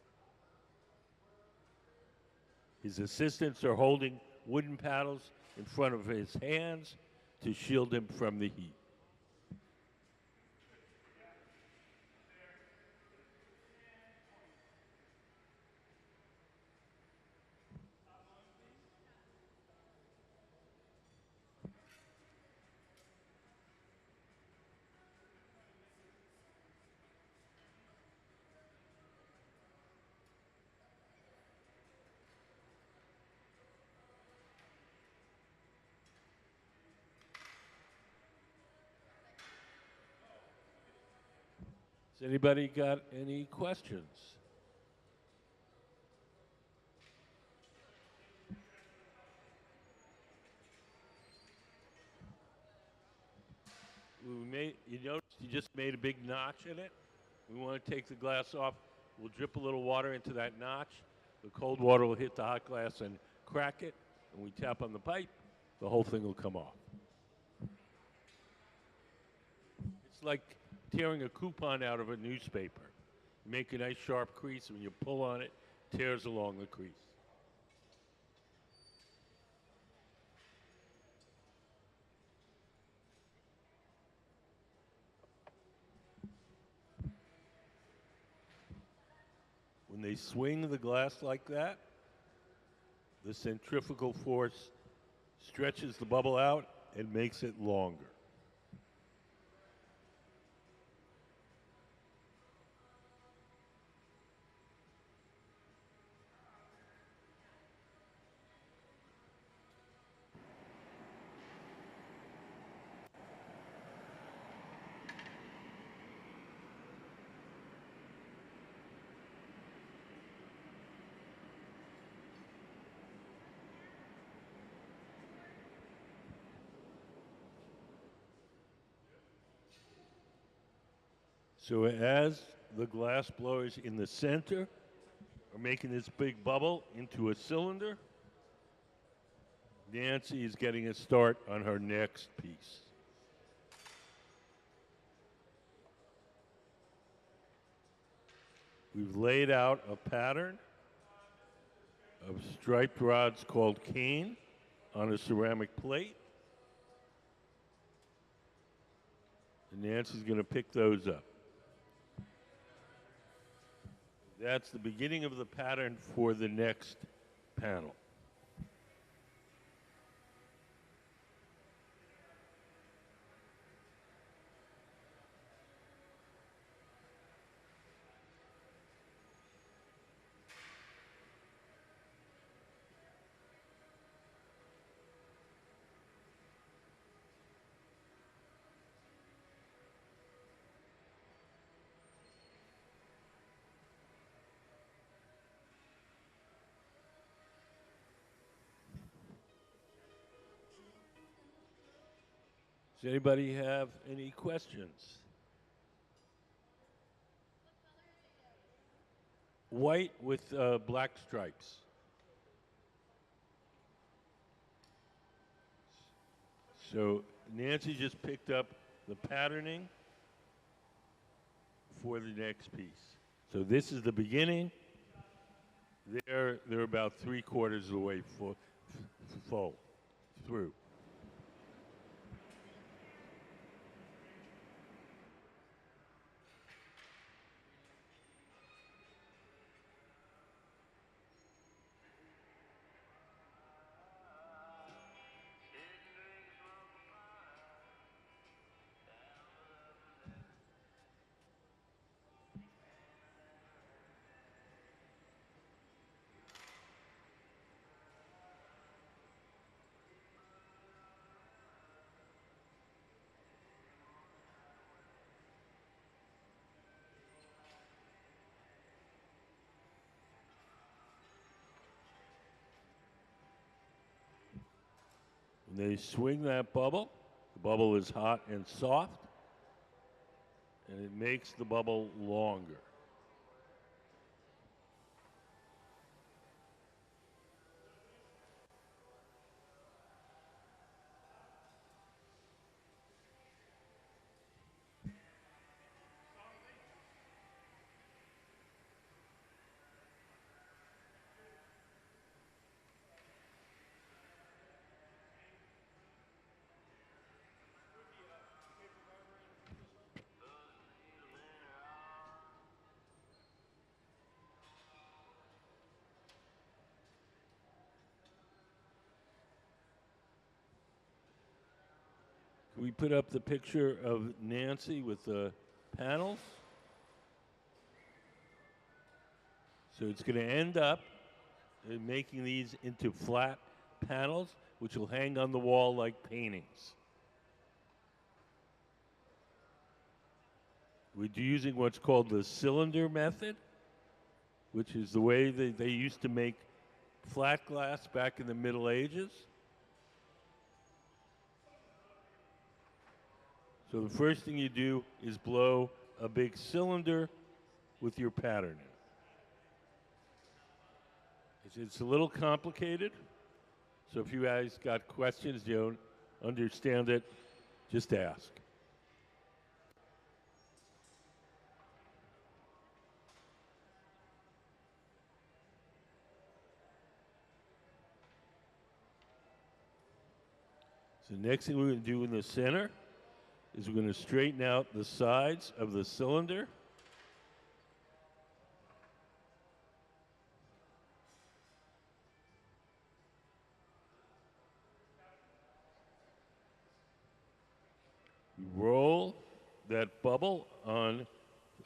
His assistants are holding wooden paddles in front of his hands to shield him from the heat. Has anybody got any questions? You noticed you just made a big notch in it? We want to take the glass off. We'll drip a little water into that notch. The cold water will hit the hot glass and crack it. And we tap on the pipe, the whole thing will come off. It's like tearing a coupon out of a newspaper. You make a nice sharp crease, and when you pull on it, tears along the crease. When they swing the glass like that, the centrifugal force stretches the bubble out and makes it longer. So as the glass blowers in the center are making this big bubble into a cylinder, Nancy is getting a start on her next piece. We've laid out a pattern of striped rods called cane on a ceramic plate. And Nancy's going to pick those up. That's the beginning of the pattern for the next panel. Does anybody have any questions? White with black stripes. So Nancy just picked up the patterning for the next piece. So this is the beginning. They're about 3/4 of the way full through. When they swing that bubble, the bubble is hot and soft, and it makes the bubble longer. Can we put up the picture of Nancy with the panels? So it's going to end up making these into flat panels, which will hang on the wall like paintings. We're using what's called the cylinder method, which is the way they used to make flat glass back in the Middle Ages. So the first thing you do is blow a big cylinder with your pattern in. It's a little complicated, so if you guys got questions, you don't understand it, just ask. So next thing we're going to do in the center is we're going to straighten out the sides of the cylinder. You roll that bubble on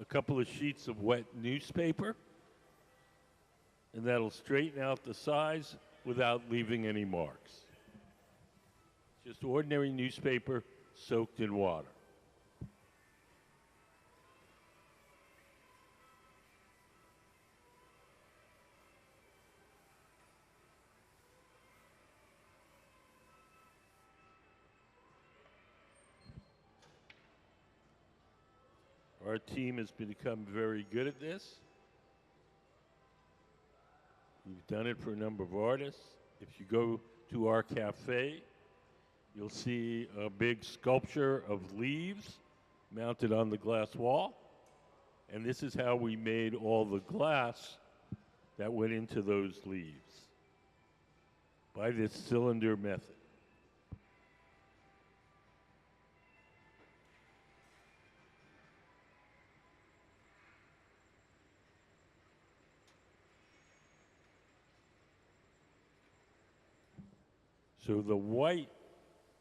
a couple of sheets of wet newspaper, and that'll straighten out the sides without leaving any marks. Just ordinary newspaper soaked in water. Our team has become very good at this. We've done it for a number of artists. If you go to our cafe, you'll see a big sculpture of leaves mounted on the glass wall. And this is how we made all the glass that went into those leaves by this cylinder method. So the white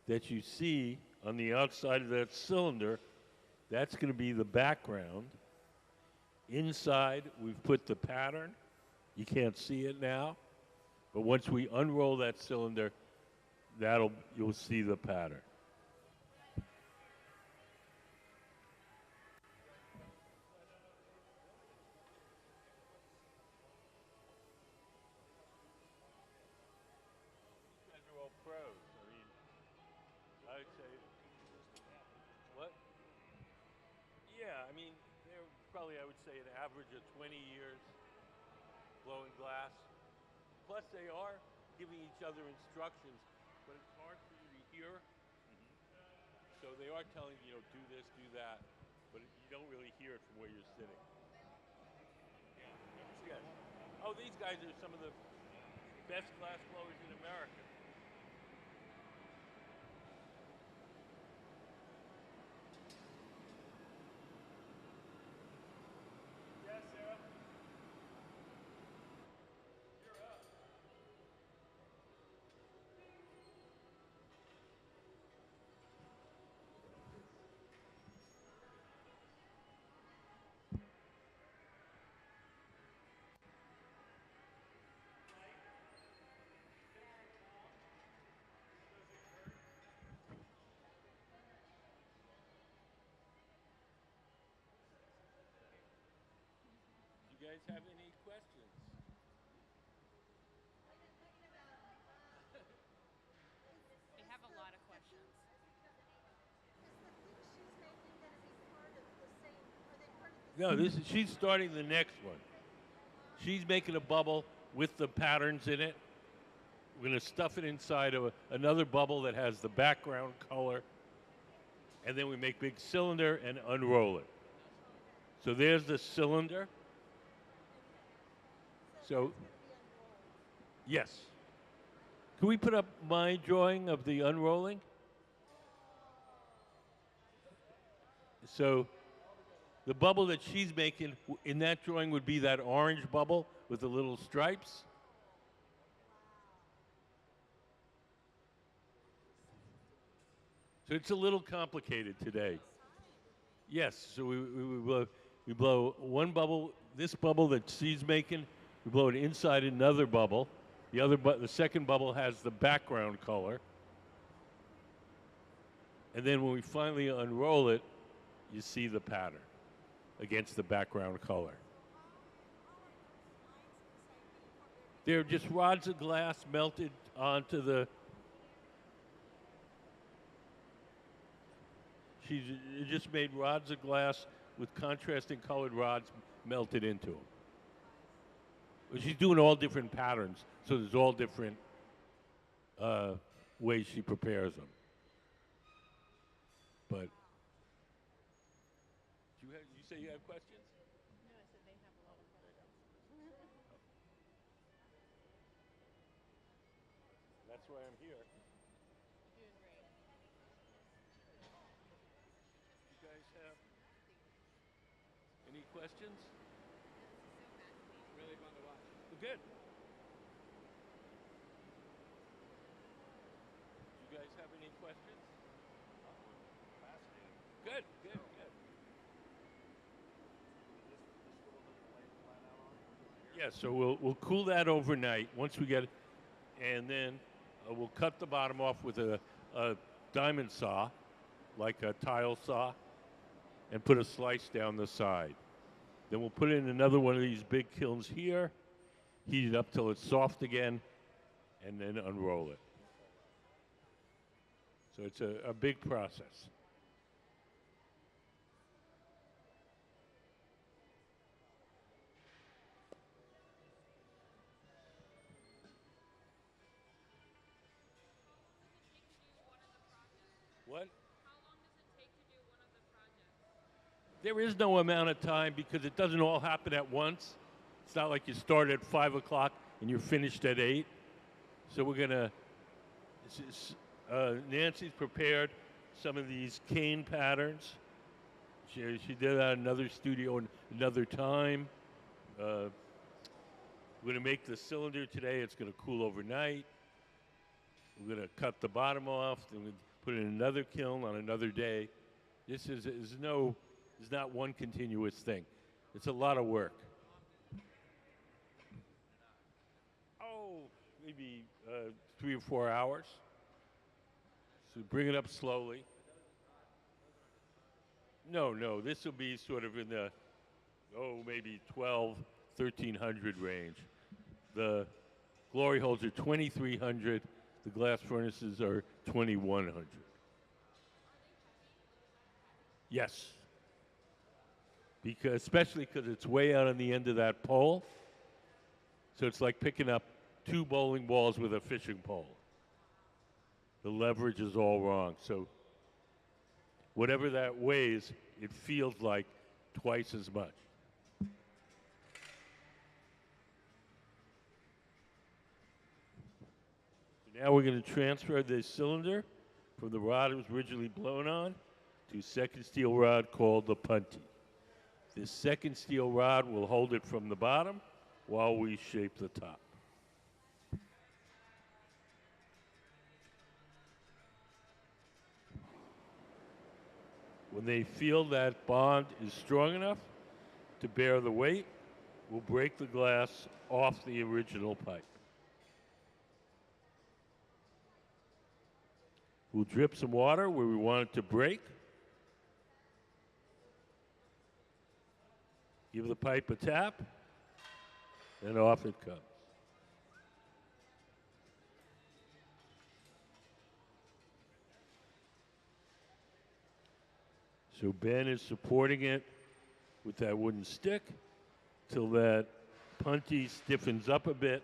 that you see on the outside of that cylinder, that's going to be the background. Inside, we've put the pattern. You can't see it now, but once we unroll that cylinder, you'll see the pattern. These guys are all pros. I mean, I'd say, what? Yeah, I mean, they're probably, I would say, an average of 20 years blowing glass. Plus, they are giving each other instructions, but it's hard for you to hear. So they are telling you, do this, do that, but you don't really hear it from where you're sitting. Yeah. Oh, these guys are some of the best glass blowers in America. Yes, Sarah. You're up. Do you guys have any questions? We have a lot of questions. Is the thing she's making going to be part of the same No, this is she's starting the next one. She's making a bubble with the patterns in it. We're going to stuff it inside of another bubble that has the background color, and then we make big cylinder and unroll it. So there's the cylinder. So, yes. Can we put up my drawing of the unrolling? So the bubble that she's making in that drawing would be that orange bubble with the little stripes. So it's a little complicated today. Yes, so we blow one bubble, this bubble that she's making, we blow it inside another bubble. The second bubble has the background color. And then when we finally unroll it, you see the pattern against the background color. They're just rods of glass melted onto the. She just made rods of glass with contrasting colored rods melted into them. She's doing all different patterns, so there's all different ways she prepares them. But you say you have questions? No, I said they have a lot of questions. That's why I'm here. Doing great. You guys have any questions? Really fun to watch. Good. You guys have any questions? Fascinating. Good. Yeah, so we'll cool that overnight once we get it, and then we'll cut the bottom off with a diamond saw, like a tile saw, and put a slice down the side. Then we'll put it in another one of these big kilns here, heat it up till it's soft again, and then unroll it. So it's a big process. What? There is no amount of time because it doesn't all happen at once. It's not like you start at 5 o'clock and you're finished at 8. So we're going to, Nancy's prepared some of these cane patterns. She did that at another studio another time. We're going to make the cylinder today. It's going to cool overnight. We're going to cut the bottom off. Then we put it in another kiln on another day. This is not one continuous thing. It's a lot of work. Oh, maybe 3 or 4 hours. So bring it up slowly. No, this will be sort of in the, maybe 1,300 range. The glory holes are 2,300. The glass furnaces are 2,100. Yes. Especially because it's way out on the end of that pole. So it's like picking up 2 bowling balls with a fishing pole. The leverage is all wrong. So whatever that weighs, it feels like twice as much. Now we're going to transfer this cylinder from the rod it was originally blown on to a second steel rod called the punty. This second steel rod will hold it from the bottom while we shape the top. When they feel that bond is strong enough to bear the weight, we'll break the glass off the original pipe. We'll drip some water where we want it to break. Give the pipe a tap, and off it comes. So Ben is supporting it with that wooden stick till that puntee stiffens up a bit.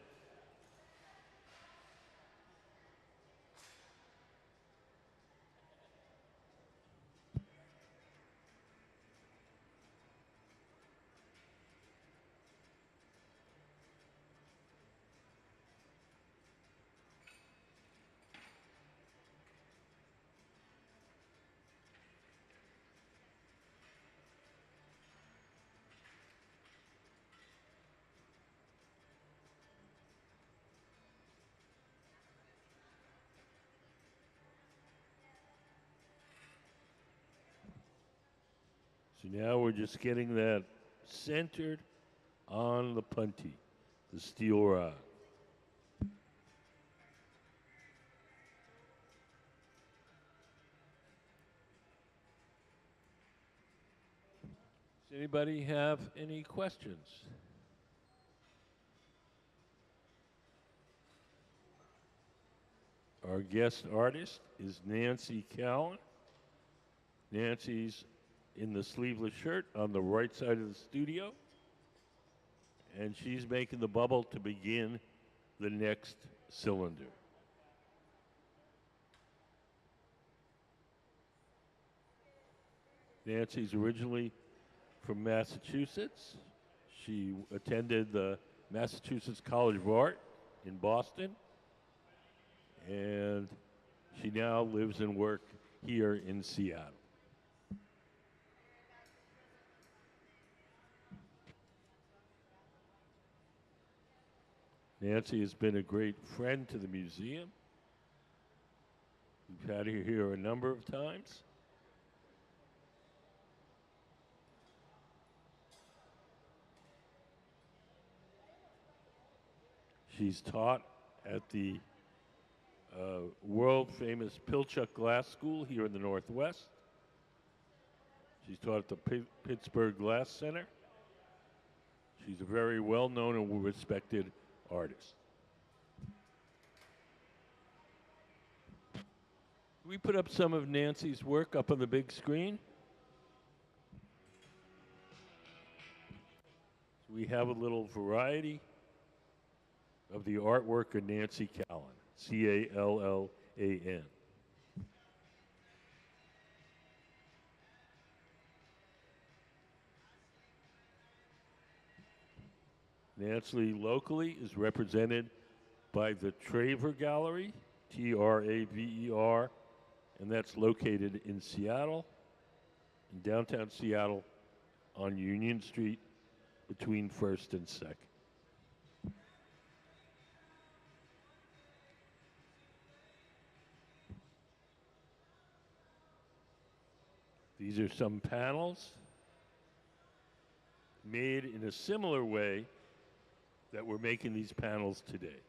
So now we're just getting that centered on the puntee, the steel rod. Does anybody have any questions? Our guest artist is Nancy Callan. Nancy's in the sleeveless shirt on the right side of the studio, and she's making the bubble to begin the next cylinder. Nancy's originally from Massachusetts. She attended the Massachusetts College of Art in Boston, and she now lives and works here in Seattle. Nancy has been a great friend to the museum. We've had her here a number of times. She's taught at the world-famous Pilchuck Glass School here in the Northwest. She's taught at the Pittsburgh Glass Center. She's a very well-known and respected artist. We put up some of Nancy's work up on the big screen. So we have a little variety of the artwork of Nancy Callan, C-A-L-L-A-N. Nancy locally is represented by the Traver Gallery, T-R-A-V-E-R, and that's located in Seattle, in downtown Seattle, on Union Street between 1st and 2nd. These are some panels made in a similar way that we're making these panels today.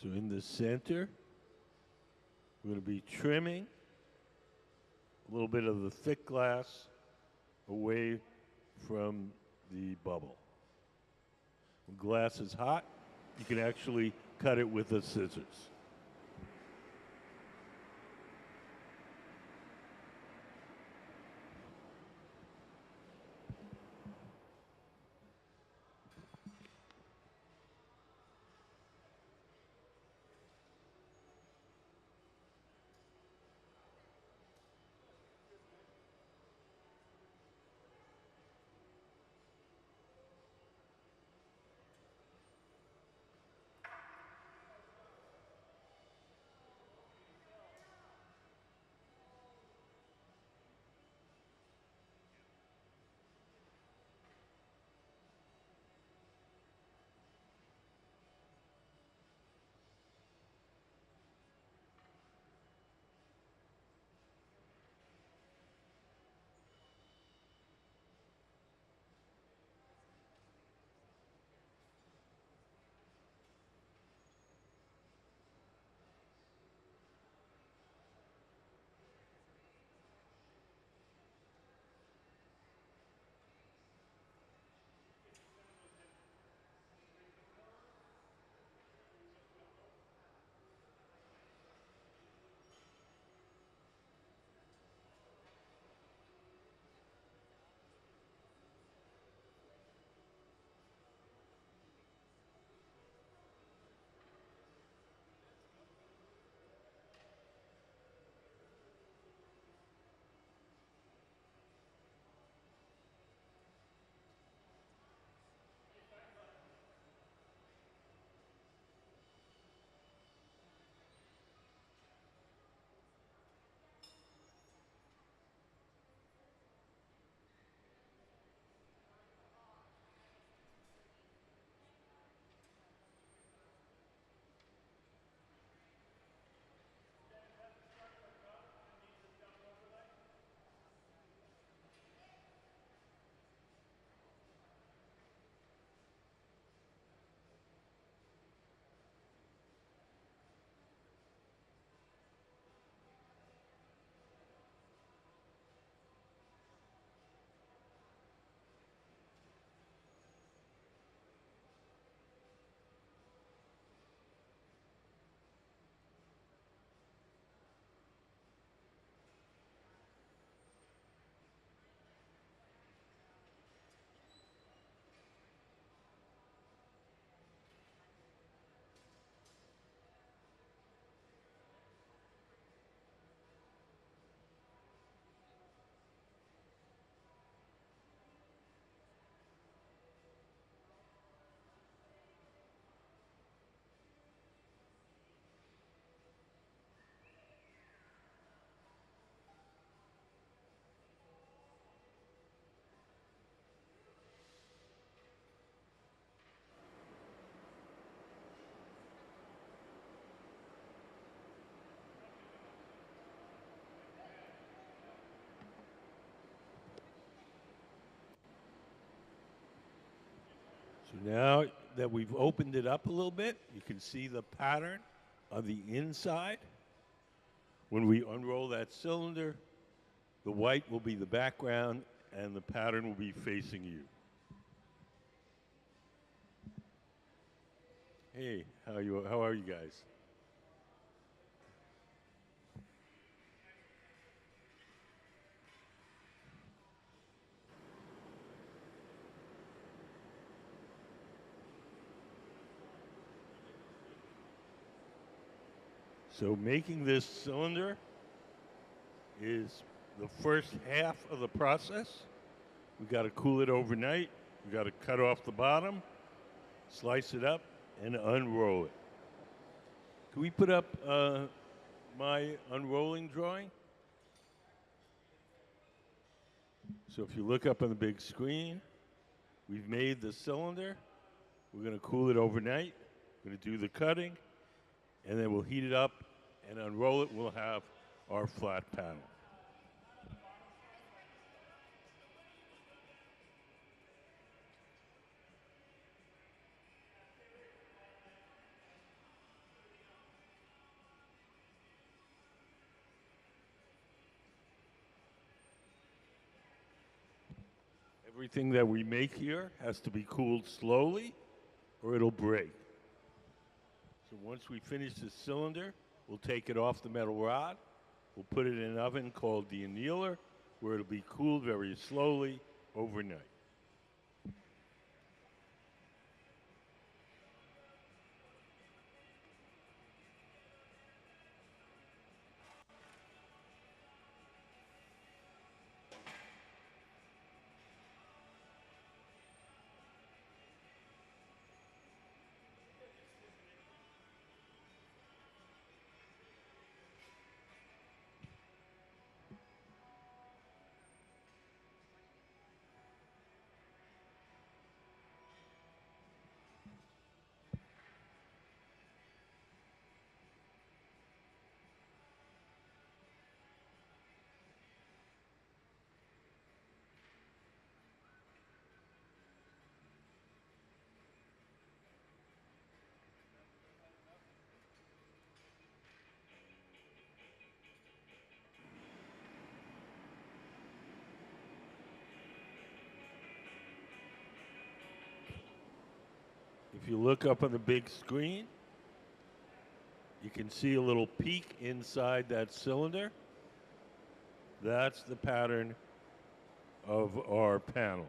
So in the center, we're going to be trimming a little bit of the thick glass away from the bubble. When glass is hot, you can actually cut it with the scissors. So now that we've opened it up a little bit, you can see the pattern on the inside. When we unroll that cylinder, the white will be the background and the pattern will be facing you. Hey, how are you guys? So making this cylinder is the first half of the process. We got to cool it overnight. We got to cut off the bottom, slice it up, and unroll it. Can we put up my unrolling drawing? So if you look up on the big screen, we've made the cylinder. We're going to cool it overnight. We're going to do the cutting, and then we'll heat it up and unroll it. We'll have our flat panel. Everything that we make here has to be cooled slowly or it'll break. So once we finish the cylinder, we'll take it off the metal rod. We'll put it in an oven called the annealer, where it'll be cooled very slowly overnight. If you look up on the big screen, you can see a little peak inside that cylinder. That's the pattern of our panel.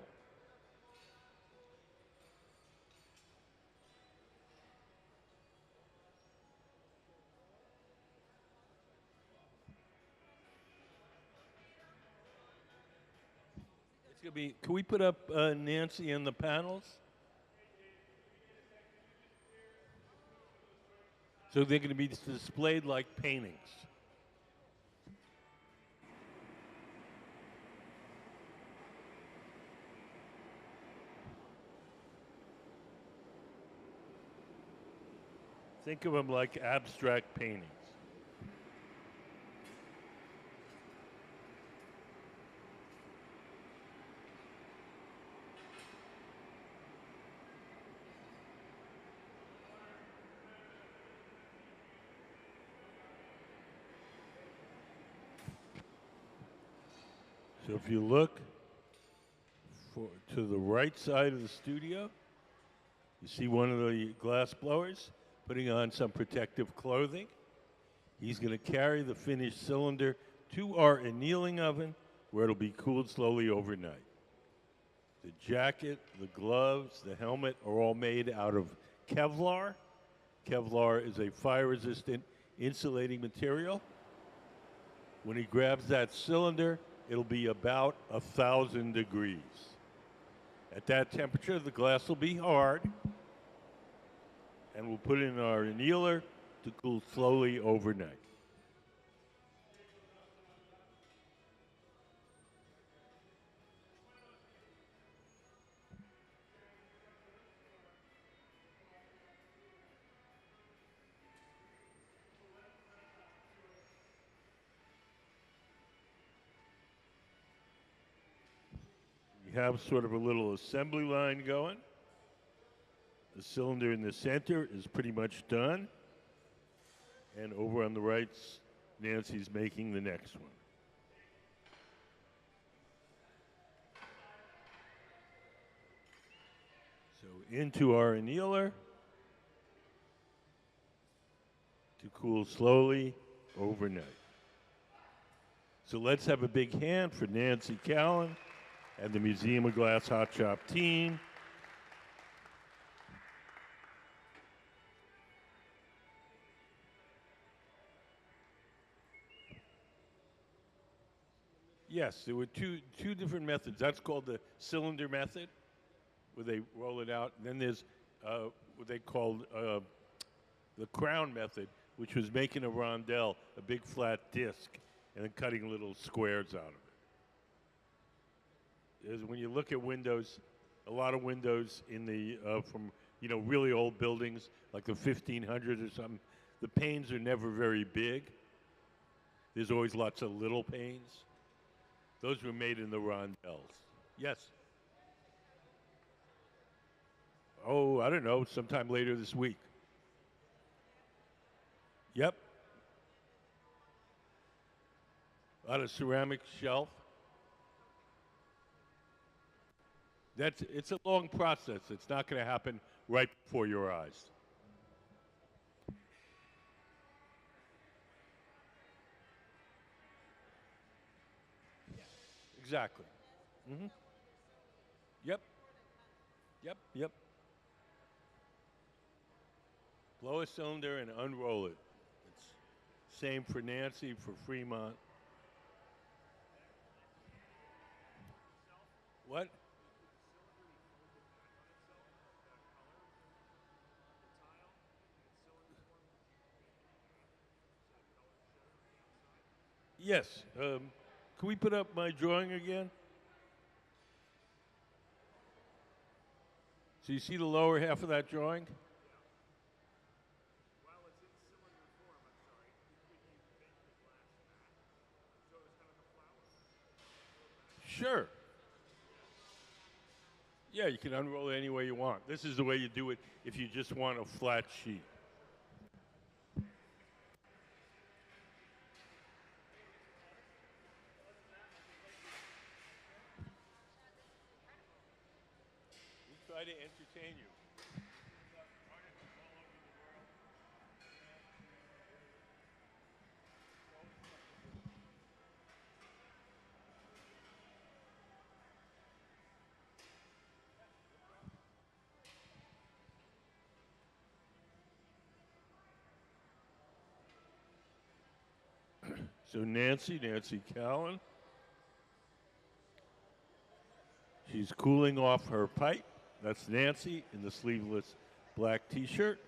It's gonna be. Can we put up Nancy and the panels? So they're going to be displayed like paintings. Think of them like abstract paintings. So if you look to the right side of the studio, you see one of the glass blowers putting on some protective clothing. He's going to carry the finished cylinder to our annealing oven where it'll be cooled slowly overnight. The jacket, the gloves, the helmet are all made out of Kevlar. Kevlar is a fire-resistant insulating material. When he grabs that cylinder, it'll be about 1,000 degrees. At that temperature, the glass will be hard, and we'll put it in our annealer to cool slowly overnight. We have sort of a little assembly line going. The cylinder in the center is pretty much done. And over on the right, Nancy's making the next one. So into our annealer to cool slowly overnight. So let's have a big hand for Nancy Callan and the Museum of Glass Hot Shop team. Yes, there were two different methods. That's called the cylinder method, where they roll it out. And then there's what they called the crown method, which was making a rondelle, a big flat disc, and then cutting little squares out of it. When you look at windows, a lot of windows in the from really old buildings like the 1500s or something, the panes are never very big. There's always lots of little panes. Those were made in the rondelles. Yes. Oh, I don't know, sometime later this week. Yep. On a ceramic shelf. It's a long process. It's not going to happen right before your eyes. Exactly. Mm-hmm. Yep. Yep. Blow a cylinder and unroll it. It's same for Nancy, for Fremont. What? Yes. Can we put up my drawing again? So you see the lower half of that drawing? Sure. Yeah, you can unroll it any way you want. This is the way you do it if you just want a flat sheet. We try to entertain you. So Nancy Callan, she's cooling off her pipe. That's Nancy in the sleeveless black t-shirt.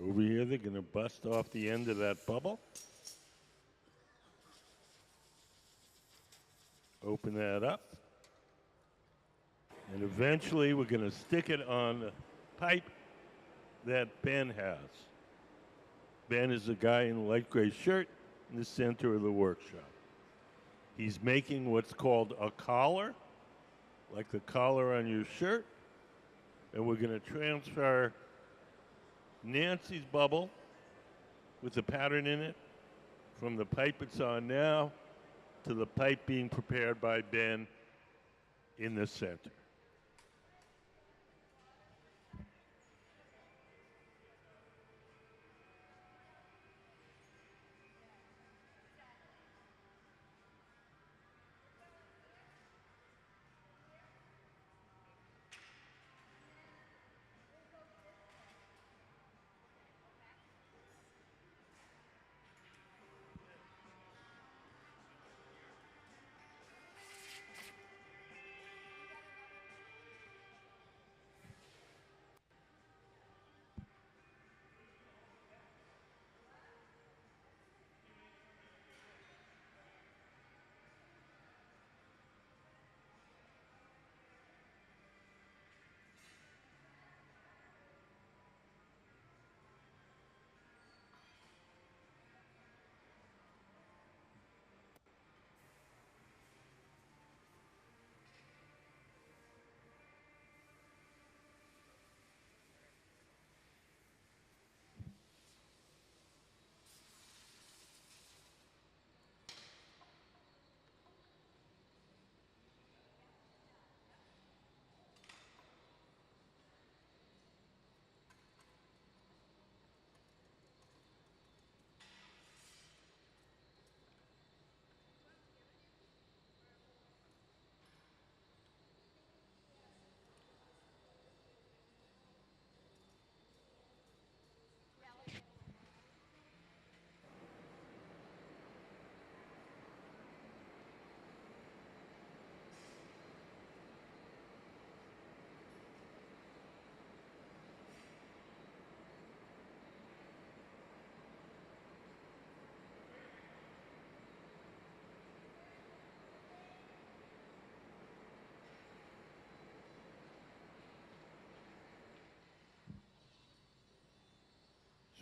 Over here, they're going to bust off the end of that bubble. Open that up. And eventually, we're going to stick it on the pipe that Ben has. Ben is a guy in a light gray shirt in the center of the workshop. He's making what's called a collar, like the collar on your shirt. And we're going to transfer Nancy's bubble with the pattern in it from the pipe it's on now to the pipe being prepared by Ben in the center.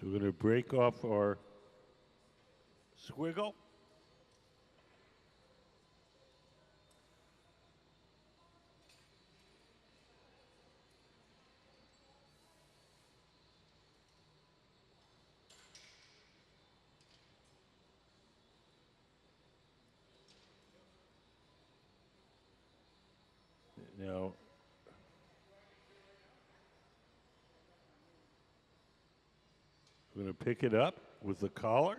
So we're going to break off our squiggle. Now, we're going to pick it up with the collar.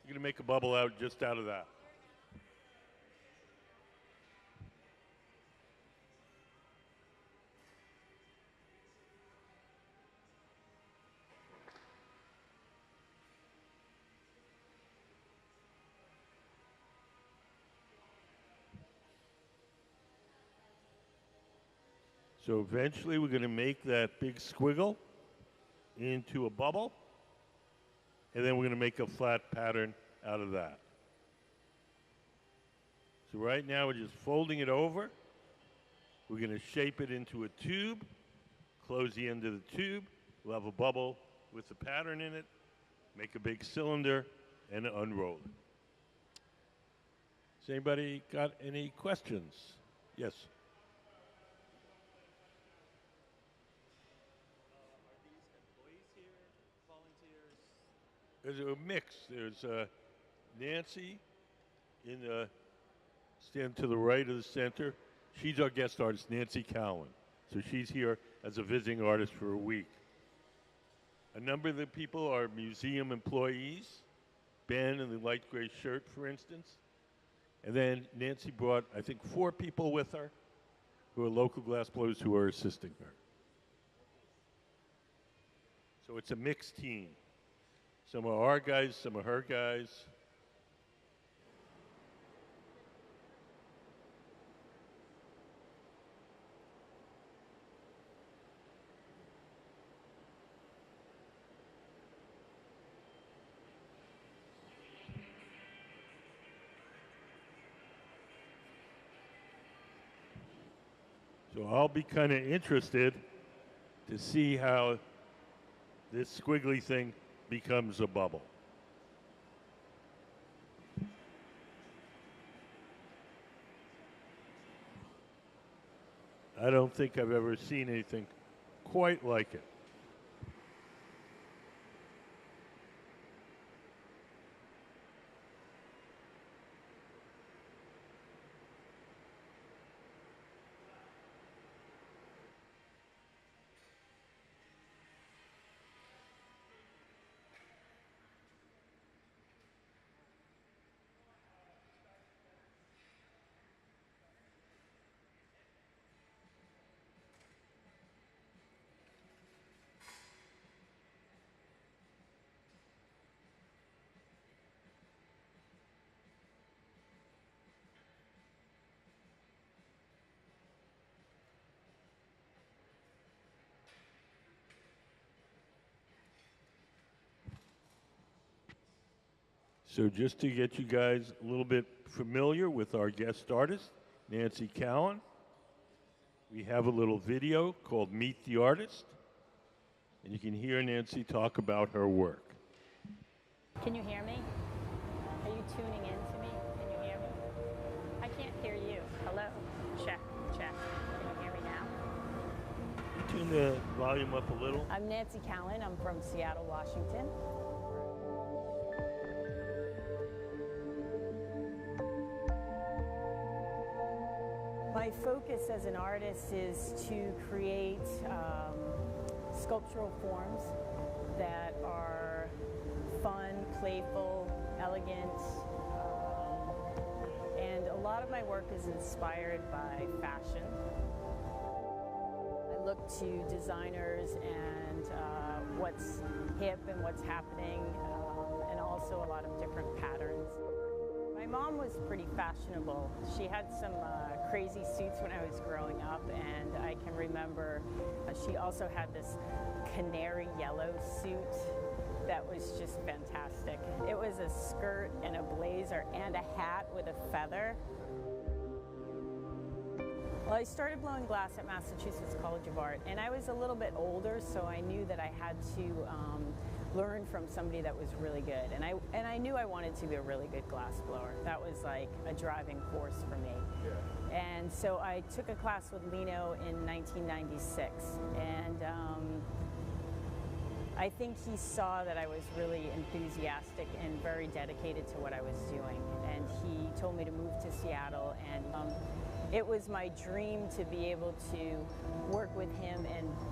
You're going to make a bubble out just out of that. So eventually we're going to make that big squiggle into a bubble, and then we're going to make a flat pattern out of that. So right now we're just folding it over. We're going to shape it into a tube, close the end of the tube. We'll have a bubble with the pattern in it, make a big cylinder, and unroll it. Has anybody got any questions? Yes. There's a mix. There's Nancy in the stand to the right of the center. She's our guest artist, Nancy Callan. So she's here as a visiting artist for a week. A number of the people are museum employees. Ben in the light gray shirt, for instance. And then Nancy brought, I think, 4 people with her who are local glassblowers who are assisting her. So it's a mixed team. Some are our guys, some are her guys. So I'll be kind of interested to see how this squiggly thing becomes a bubble. I don't think I've ever seen anything quite like it. So just to get you guys a little bit familiar with our guest artist, Nancy Callan, we have a little video called Meet the Artist, and you can hear Nancy talk about her work. Can you hear me? Are you tuning in to me? Can you hear me? I can't hear you. Hello? Check, check. Can you hear me now? Tune the volume up a little. I'm Nancy Callan. I'm from Seattle, Washington. My focus as an artist is to create sculptural forms that are fun, playful, elegant, and a lot of my work is inspired by fashion. I look to designers and what's hip and what's happening, and also a lot of different patterns. My mom was pretty fashionable. She had some crazy suits when I was growing up, and I can remember she also had this canary yellow suit that was just fantastic. It was a skirt and a blazer and a hat with a feather. Well, I started blowing glass at Massachusetts College of Art, and I was a little bit older, so I knew that I had to learn from somebody that was really good. And I knew I wanted to be a really good glass blower. That was like a driving force for me. Yeah. And so I took a class with Lino in 1996, and I think he saw that I was really enthusiastic and very dedicated to what I was doing, and he told me to move to Seattle, and it was my dream to be able to work with him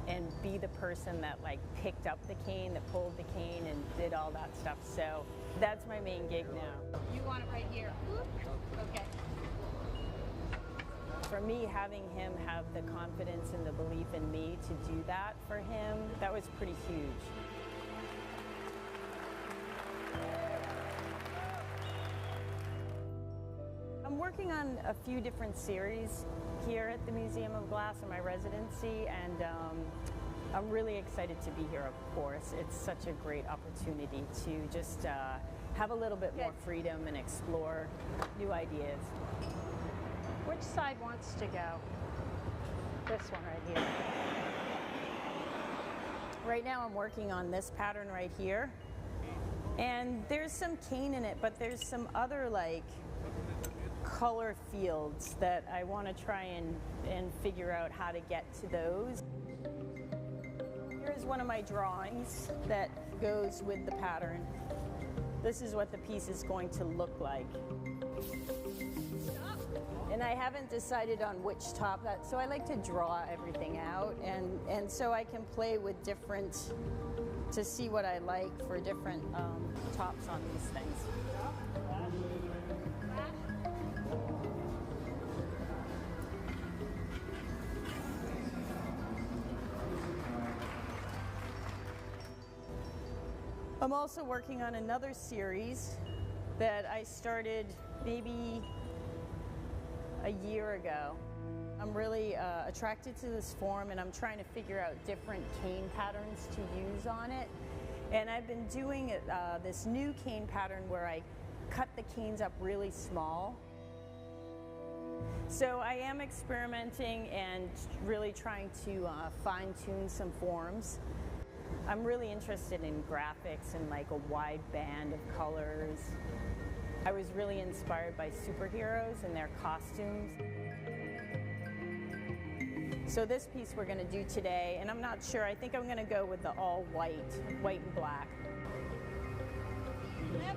and be the person that like picked up the cane, that pulled the cane and did did all that stuff. So that's my main gig now. You want it right here. Okay. For me, having him have the confidence and the belief in me to do that for him, that was pretty huge. I'm working on a few different series here at the Museum of Glass in my residency, and I'm really excited to be here, of course. It's such a great opportunity to just have a little bit more freedom and explore new ideas. Which side wants to go? This one right here. Right now I'm working on this pattern right here, and there's some cane in it, but there's some other like color fields that I want to try and figure out how to get to those. Here's one of my drawings that goes with the pattern. This is what the piece is going to look like. And I haven't decided on which top so I like to draw everything out, and so I can play with different, to see what I like for different tops on these things. I'm also working on another series that I started maybe a year ago. I'm really attracted to this form, and I'm trying to figure out different cane patterns to use on it. And I've been doing this new cane pattern where I cut the canes up really small. So I am experimenting and really trying to fine-tune some forms. I'm really interested in graphics and like a wide band of colors. I was really inspired by superheroes and their costumes. So this piece we're going to do today, and I'm not sure, I think I'm going to go with the all white and black. Yep.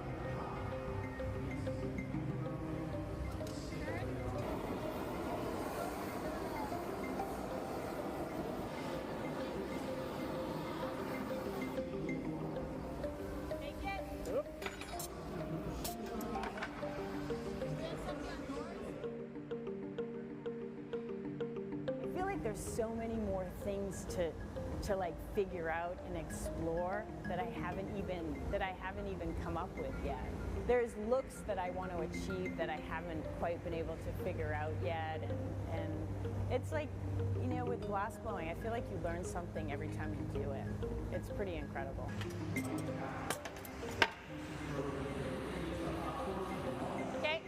There's so many more things to like figure out and explore that I haven't even come up with yet. There's looks that I want to achieve that I haven't quite been able to figure out yet, and it's like, you know, with glass blowing, I feel like you learn something every time you do it. It's pretty incredible. Okay.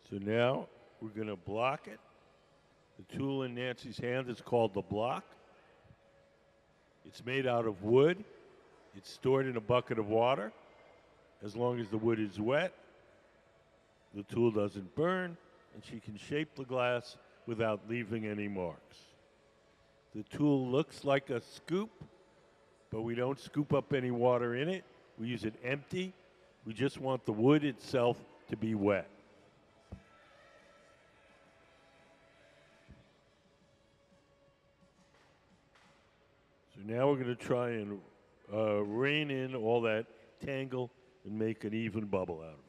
So now we're going to block it. The tool in Nancy's hand is called the block. It's made out of wood. It's stored in a bucket of water. As long as the wood is wet, the tool doesn't burn, and she can shape the glass without leaving any marks. The tool looks like a scoop, but we don't scoop up any water in it. We use it empty. We just want the wood itself to be wet. So now we're going to try and rein in all that tangle and make an even bubble out of it.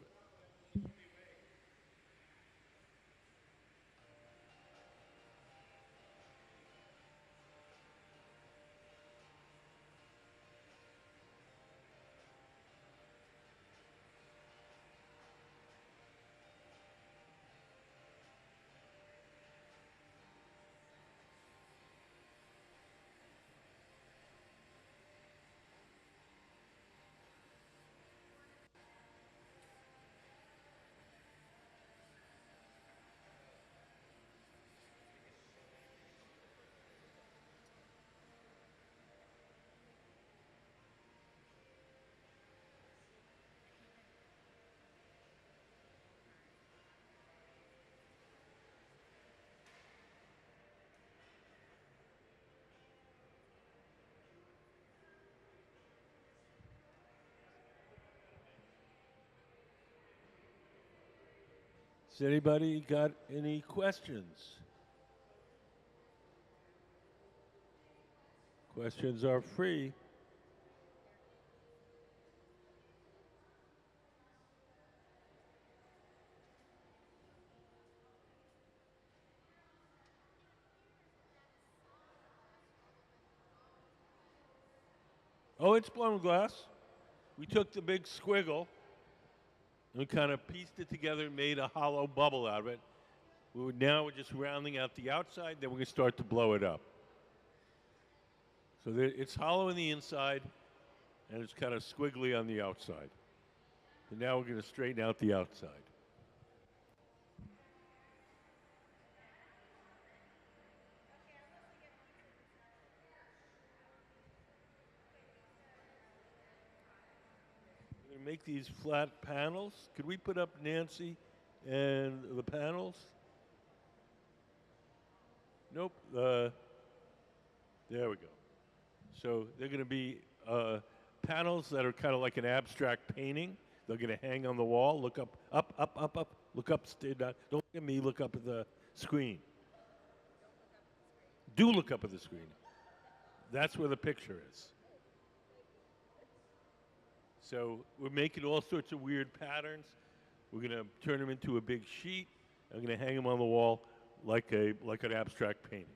Has anybody got any questions? Questions are free. Oh, it's blown glass. We took the big squiggle and we kind of pieced it together and made a hollow bubble out of it. Now we're just rounding out the outside, then we're going to start to blow it up. So it's hollow on the inside and it's kind of squiggly on the outside. And now we're going to straighten out the outside. We're going to make these flat panels. Could we put up Nancy and the panels? Nope. There we go. So they're going to be panels that are kind of like an abstract painting. They're going to hang on the wall. Look up, up, up, up, up. Look up. Don't look at me. Look up at the screen. Do look up at the screen. That's where the picture is. So we're making all sorts of weird patterns. We're going to turn them into a big sheet. I'm going to hang them on the wall like an abstract painting.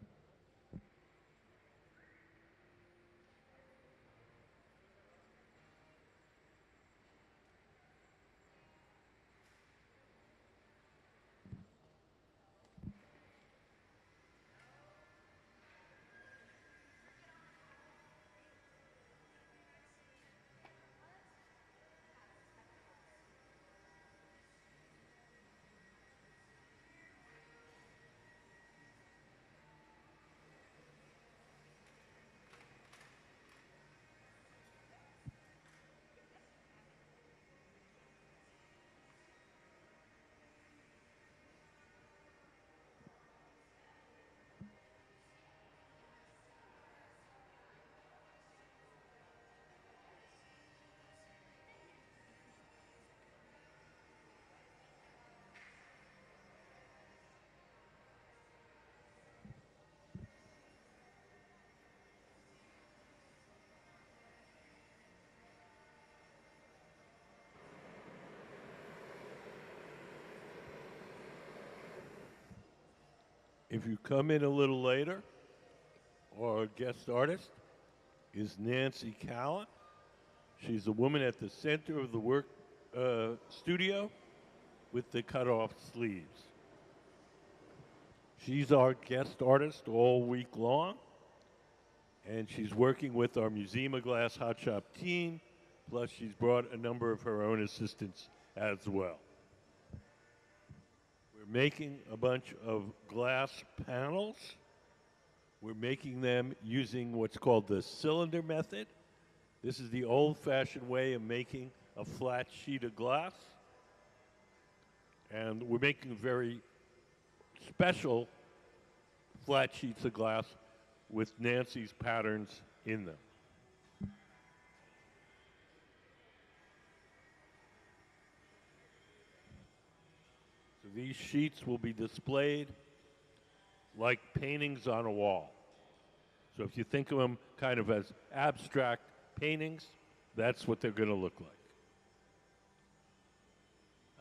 If you come in a little later, our guest artist is Nancy Callan. She's the woman at the center of the work studio with the cut-off sleeves. She's our guest artist all week long, and she's working with our Museum of Glass Hot Shop team, plus she's brought a number of her own assistants as well. We're making a bunch of glass panels. We're making them using what's called the cylinder method. This is the old-fashioned way of making a flat sheet of glass. And we're making very special flat sheets of glass with Nancy's patterns in them. So these sheets will be displayed like paintings on a wall. So if you think of them kind of as abstract paintings, that's what they're going to look like.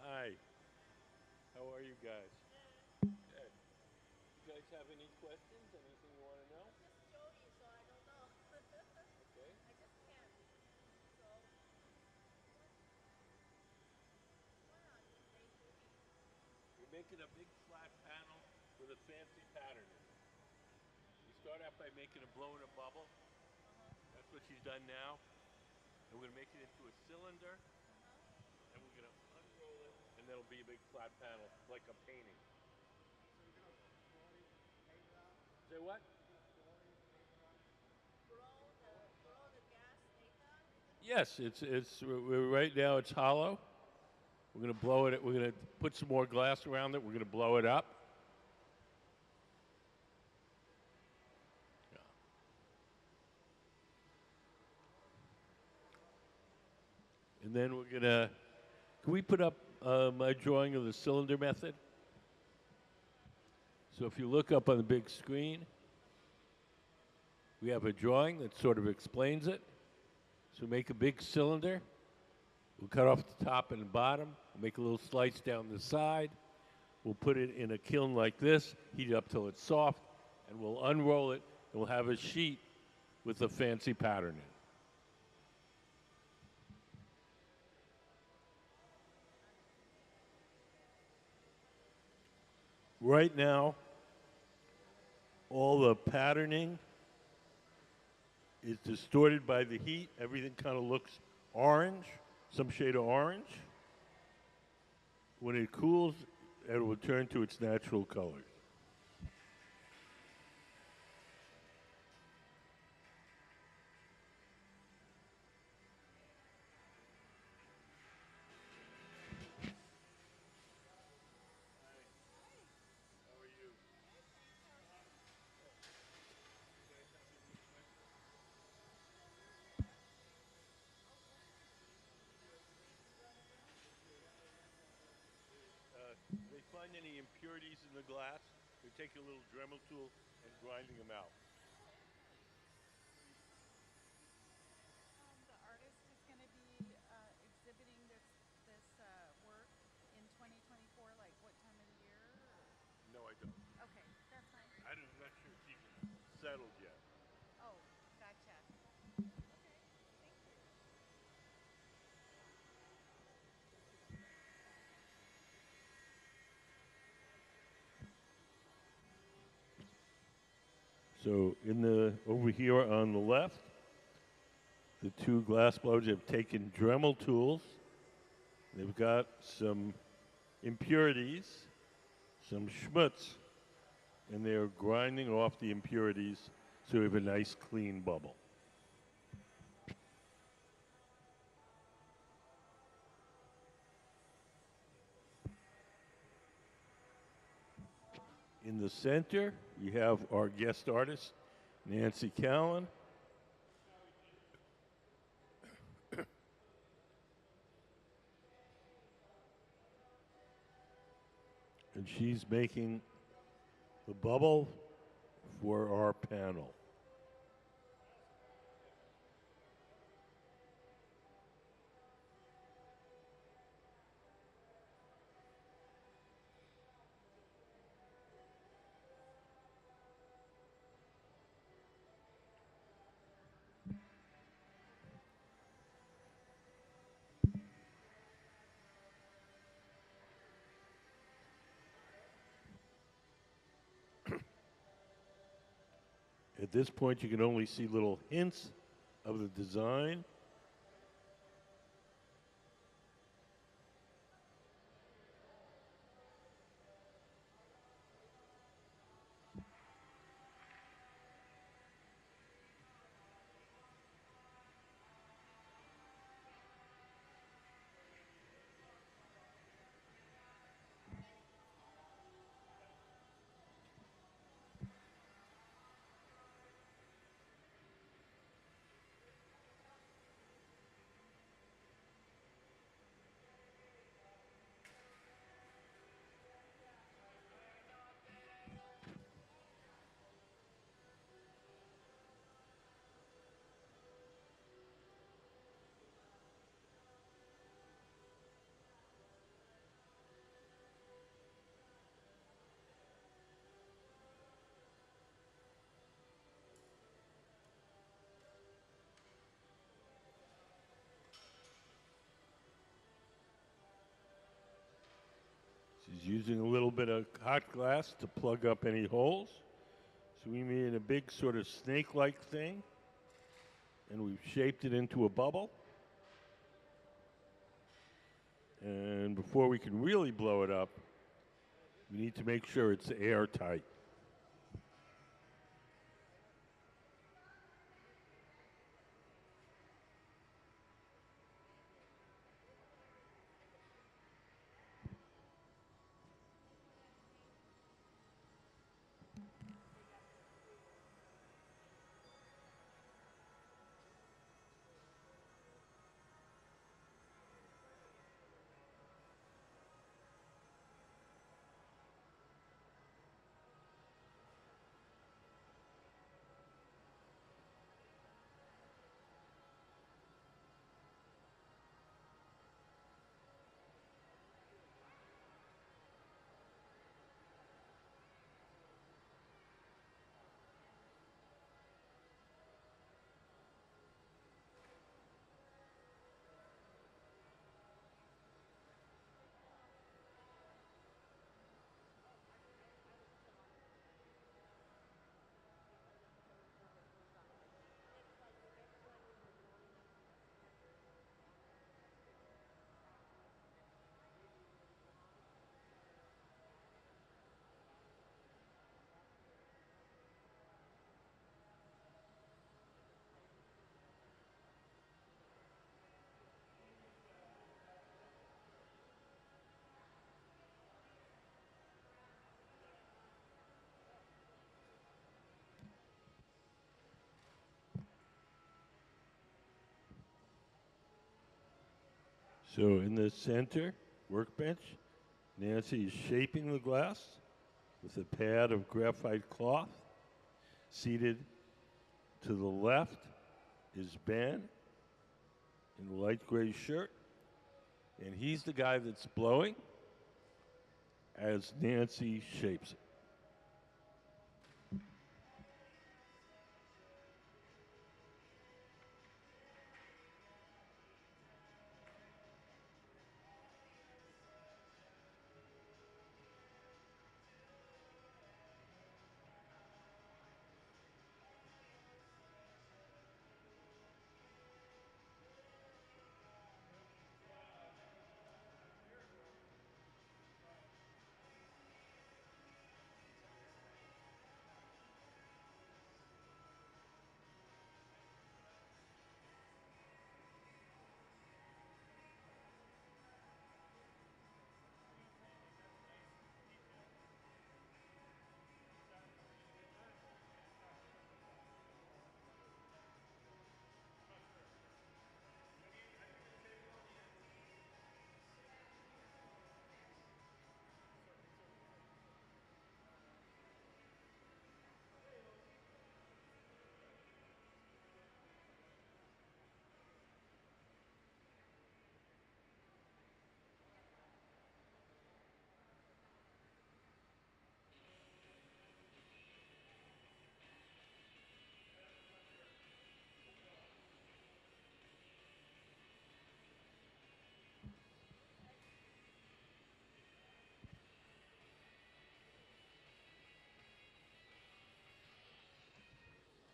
Hi. How are you guys? Good. You guys have any questions? Anything you want to know? Just Jody, so I don't know. Okay. I just can't. So, why not just say Jody? We're making a big flat panel with a fancy pattern in it. You start out by blowing a bubble. That's what she's done now. And we're going to make it into a cylinder. And we're going to unroll it, and that'll be a big flat panel, like a painting. Say what? Blow the gas data? Yes, right now it's hollow. We're going to blow it. We're going to put some more glass around it. We're going to blow it up. And then we're going to, can we put up my drawing of the cylinder method? So if you look up on the big screen, we have a drawing that sort of explains it. So make a big cylinder. We'll cut off the top and the bottom. We'll make a little slice down the side. We'll put it in a kiln like this, heat it up till it's soft, and we'll unroll it, and we'll have a sheet with a fancy pattern in it. Right now, all the patterning is distorted by the heat. Everything kind of looks orange, some shade of orange. When it cools, it will turn to its natural colors. They find any impurities in the glass, they take a little Dremel tool and grinding them out. The artist is going to be exhibiting this work in 2024, like what time of the year? Or? No, I don't. Okay, that's fine. I'm not sure it's even settled yet. Oh, gotcha. So over here on the left, the two glass blowers have taken Dremel tools. They've got some impurities, some schmutz, and they're grinding off the impurities so we have a nice clean bubble. In the center, you have our guest artist, Nancy Callan. And she's making the bubble for our panel. At this point, you can only see little hints of the design. He's using a little bit of hot glass to plug up any holes. So we made a big sort of snake-like thing, and we've shaped it into a bubble. And before we can really blow it up, we need to make sure it's airtight. So in the center workbench, Nancy is shaping the glass with a pad of graphite cloth. Seated to the left is Ben in the light gray shirt, and he's the guy that's blowing as Nancy shapes it.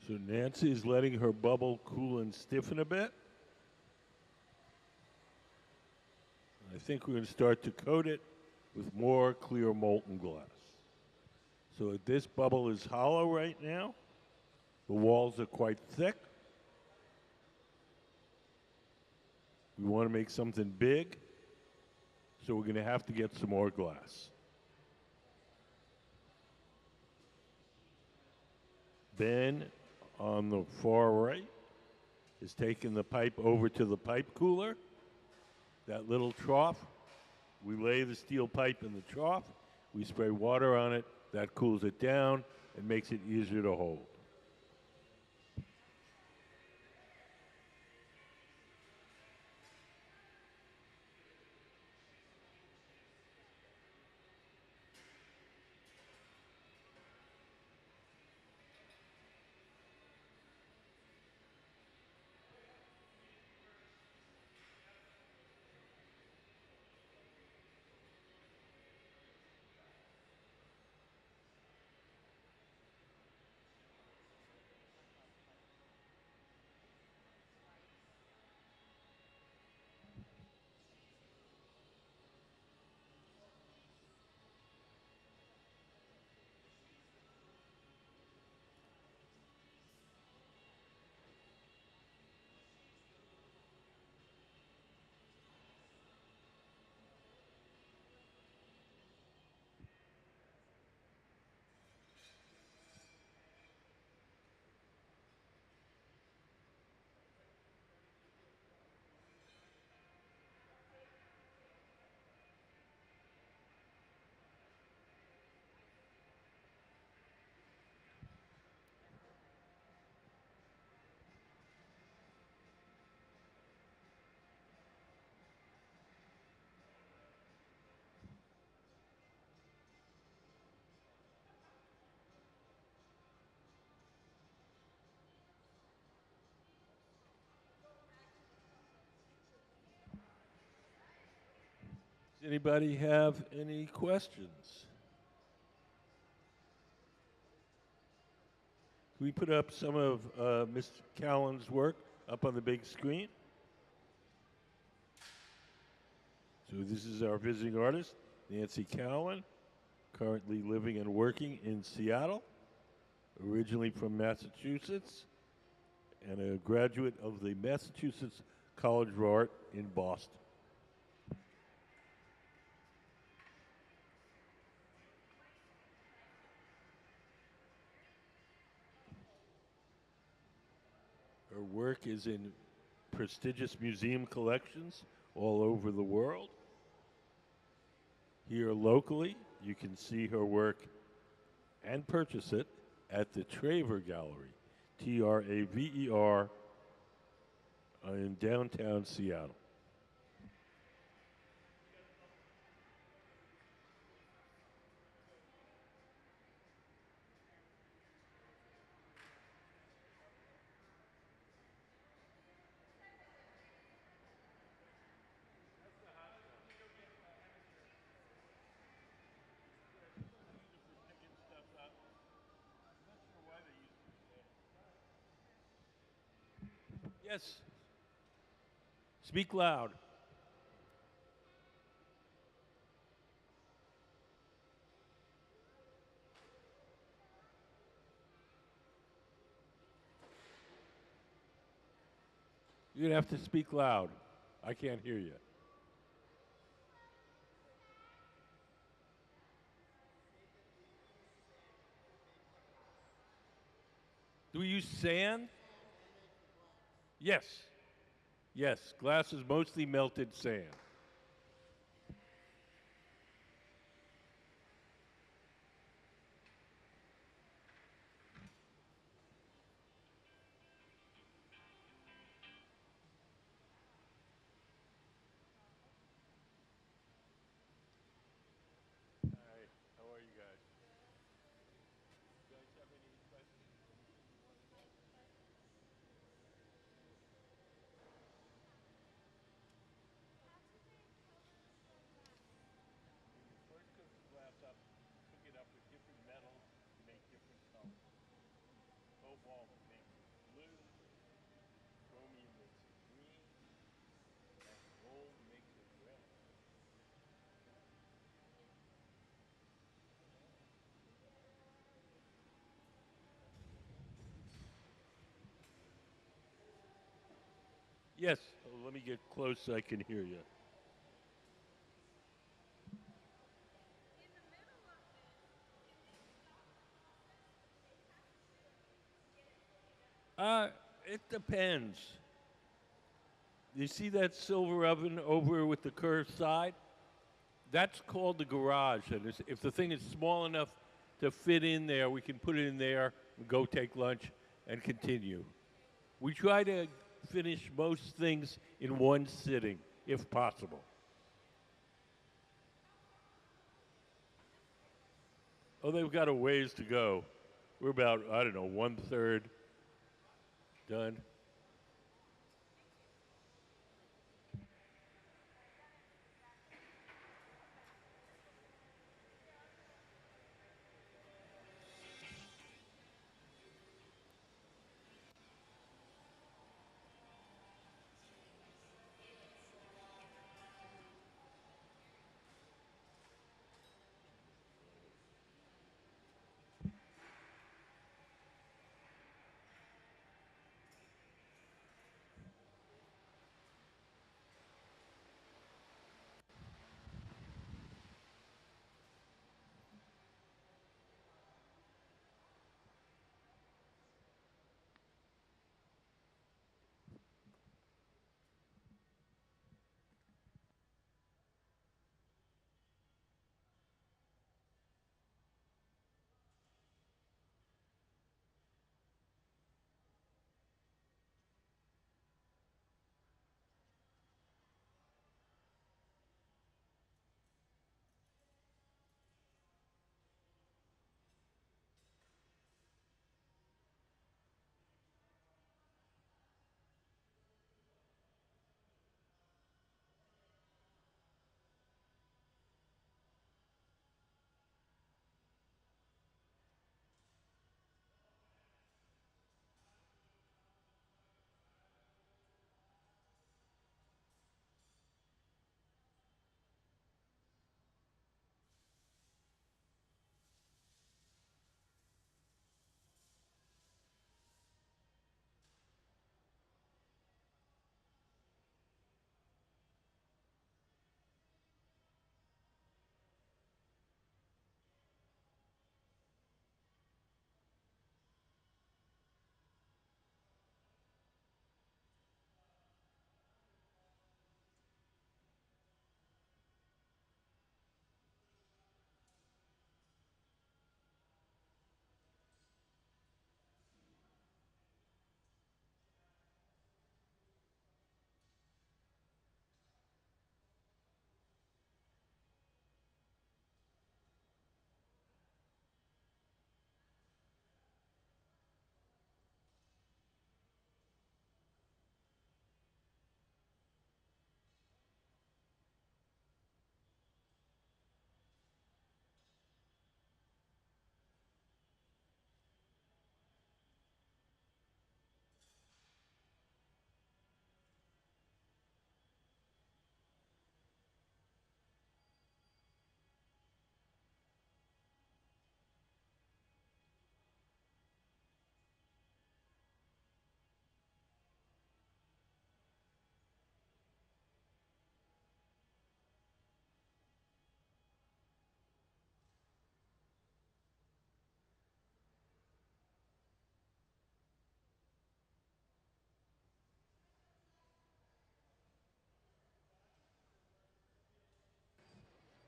So Nancy is letting her bubble cool and stiffen a bit. I think we're going to start to coat it with more clear molten glass. So this bubble is hollow right now. The walls are quite thick. We want to make something big, so we're going to have to get some more glass. Ben, on the far right, is taking the pipe over to the pipe cooler. That little trough, we lay the steel pipe in the trough, we spray water on it, that cools it down and makes it easier to hold. Anybody have any questions? Can we put up some of Ms. Callan's work up on the big screen? So this is our visiting artist, Nancy Callan, currently living and working in Seattle, originally from Massachusetts, and a graduate of the Massachusetts College of Art in Boston. Her work is in prestigious museum collections all over the world. Here locally, you can see her work and purchase it at the Traver Gallery, Traver, in downtown Seattle. Yes. Speak loud. You're going to have to speak loud. I can't hear you. Do we use sand? Yes. Yes. Glass is mostly melted sand. Hi. How are you guys? You guys have any questions? When you first cook the glass up, cook it up with different metals to make different colors. Cobalt makes it blue, chromium makes it green, and gold makes it red. Yes. Oh, let me get close so I can hear you. Uh, it depends. You see that silver oven over with the curved side? That's called the garage. And if the thing is small enough to fit in there, we can put it in there and go take lunch and continue. We try to finish most things in one sitting, if possible. Oh, they've got a ways to go. We're about, I don't know, one third done.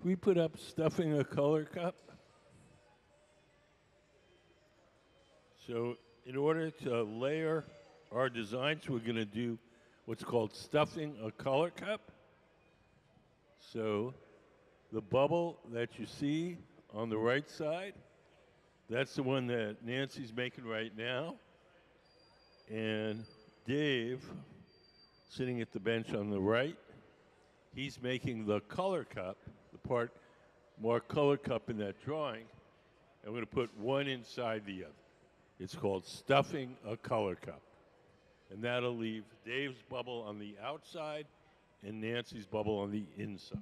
we put up stuffing a color cup? So in order to layer our designs, we're going to do what's called stuffing a color cup. So the bubble that you see on the right side, that's the one that Nancy's making right now. And Dave, sitting at the bench on the right, he's making the color cup, the part more color cup in that drawing. I'm going to put one inside the other. It's called stuffing a color cup. And that'll leave Dave's bubble on the outside and Nancy's bubble on the inside.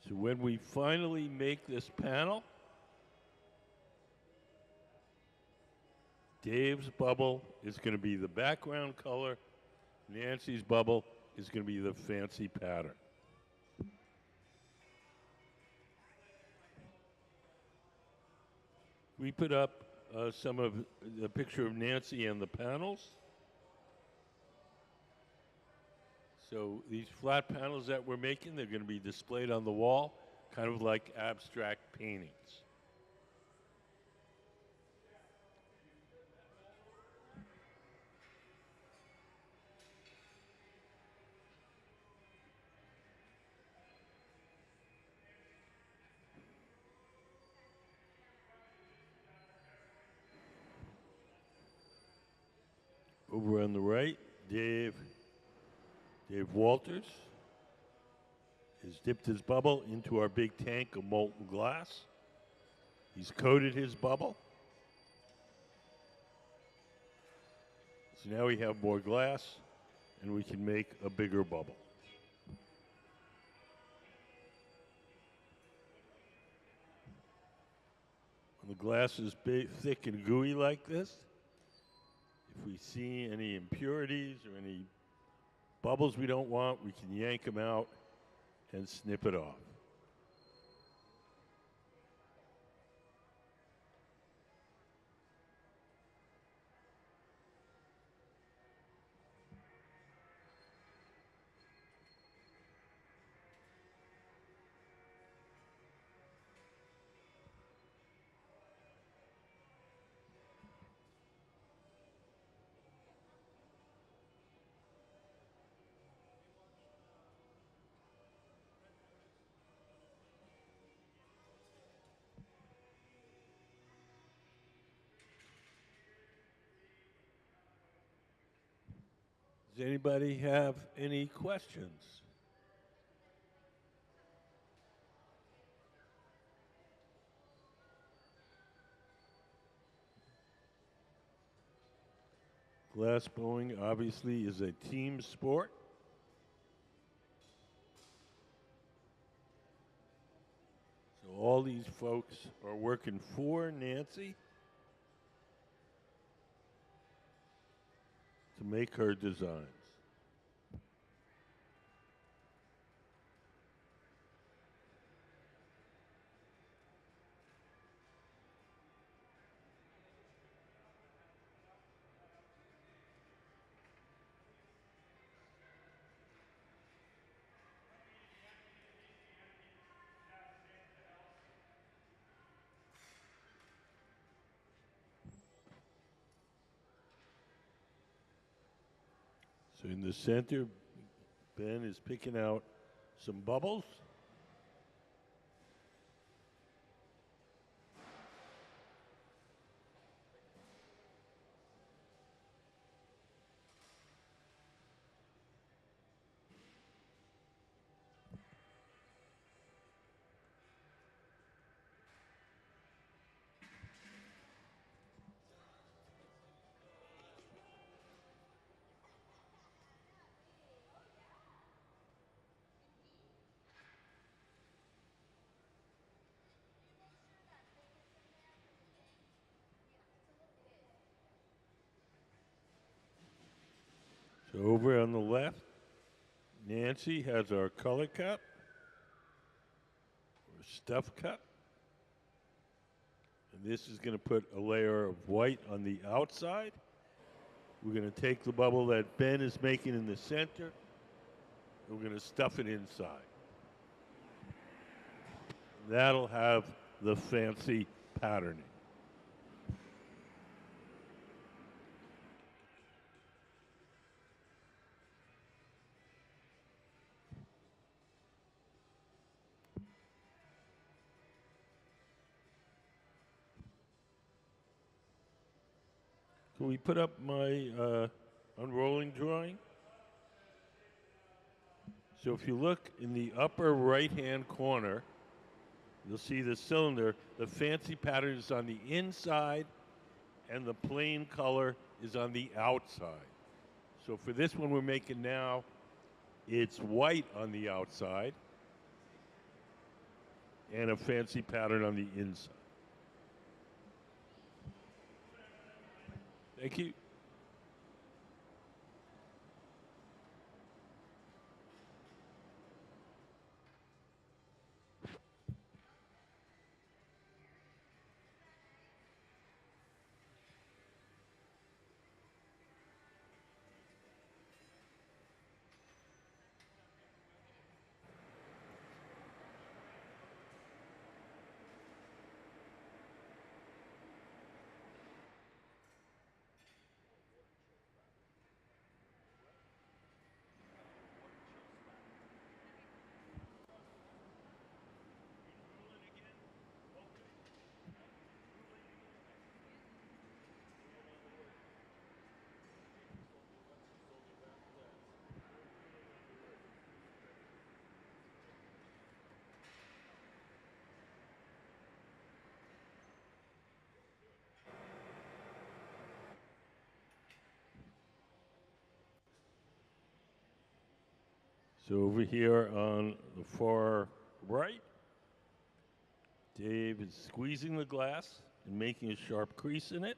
So when we finally make this panel, Dave's bubble is going to be the background color. Nancy's bubble is going to be the fancy pattern. We put up some of the picture of Nancy and the panels. So these flat panels that we're making, they're going to be displayed on the wall, kind of like abstract paintings. Over on the right, Dave Walters has dipped his bubble into our big tank of molten glass. He's coated his bubble. So now we have more glass and we can make a bigger bubble. When the glass is big, thick and gooey like this, if we see any impurities or any bubbles we don't want, we can yank them out and snip it off. Does anybody have any questions? Glassblowing obviously is a team sport. So all these folks are working for Nancy to make her designs. So in the center, Ben is picking out some bubbles. So over on the left, Nancy has our color cup, or stuff cup. And this is going to put a layer of white on the outside. We're going to take the bubble that Ben is making in the center, and we're going to stuff it inside. That'll have the fancy patterning. Can we put up my unrolling drawing? So if you look in the upper right-hand corner, you'll see the cylinder. The fancy pattern is on the inside, and the plain color is on the outside. So for this one we're making now, it's white on the outside and a fancy pattern on the inside. Thank you. So over here on the far right, Dave is squeezing the glass and making a sharp crease in it.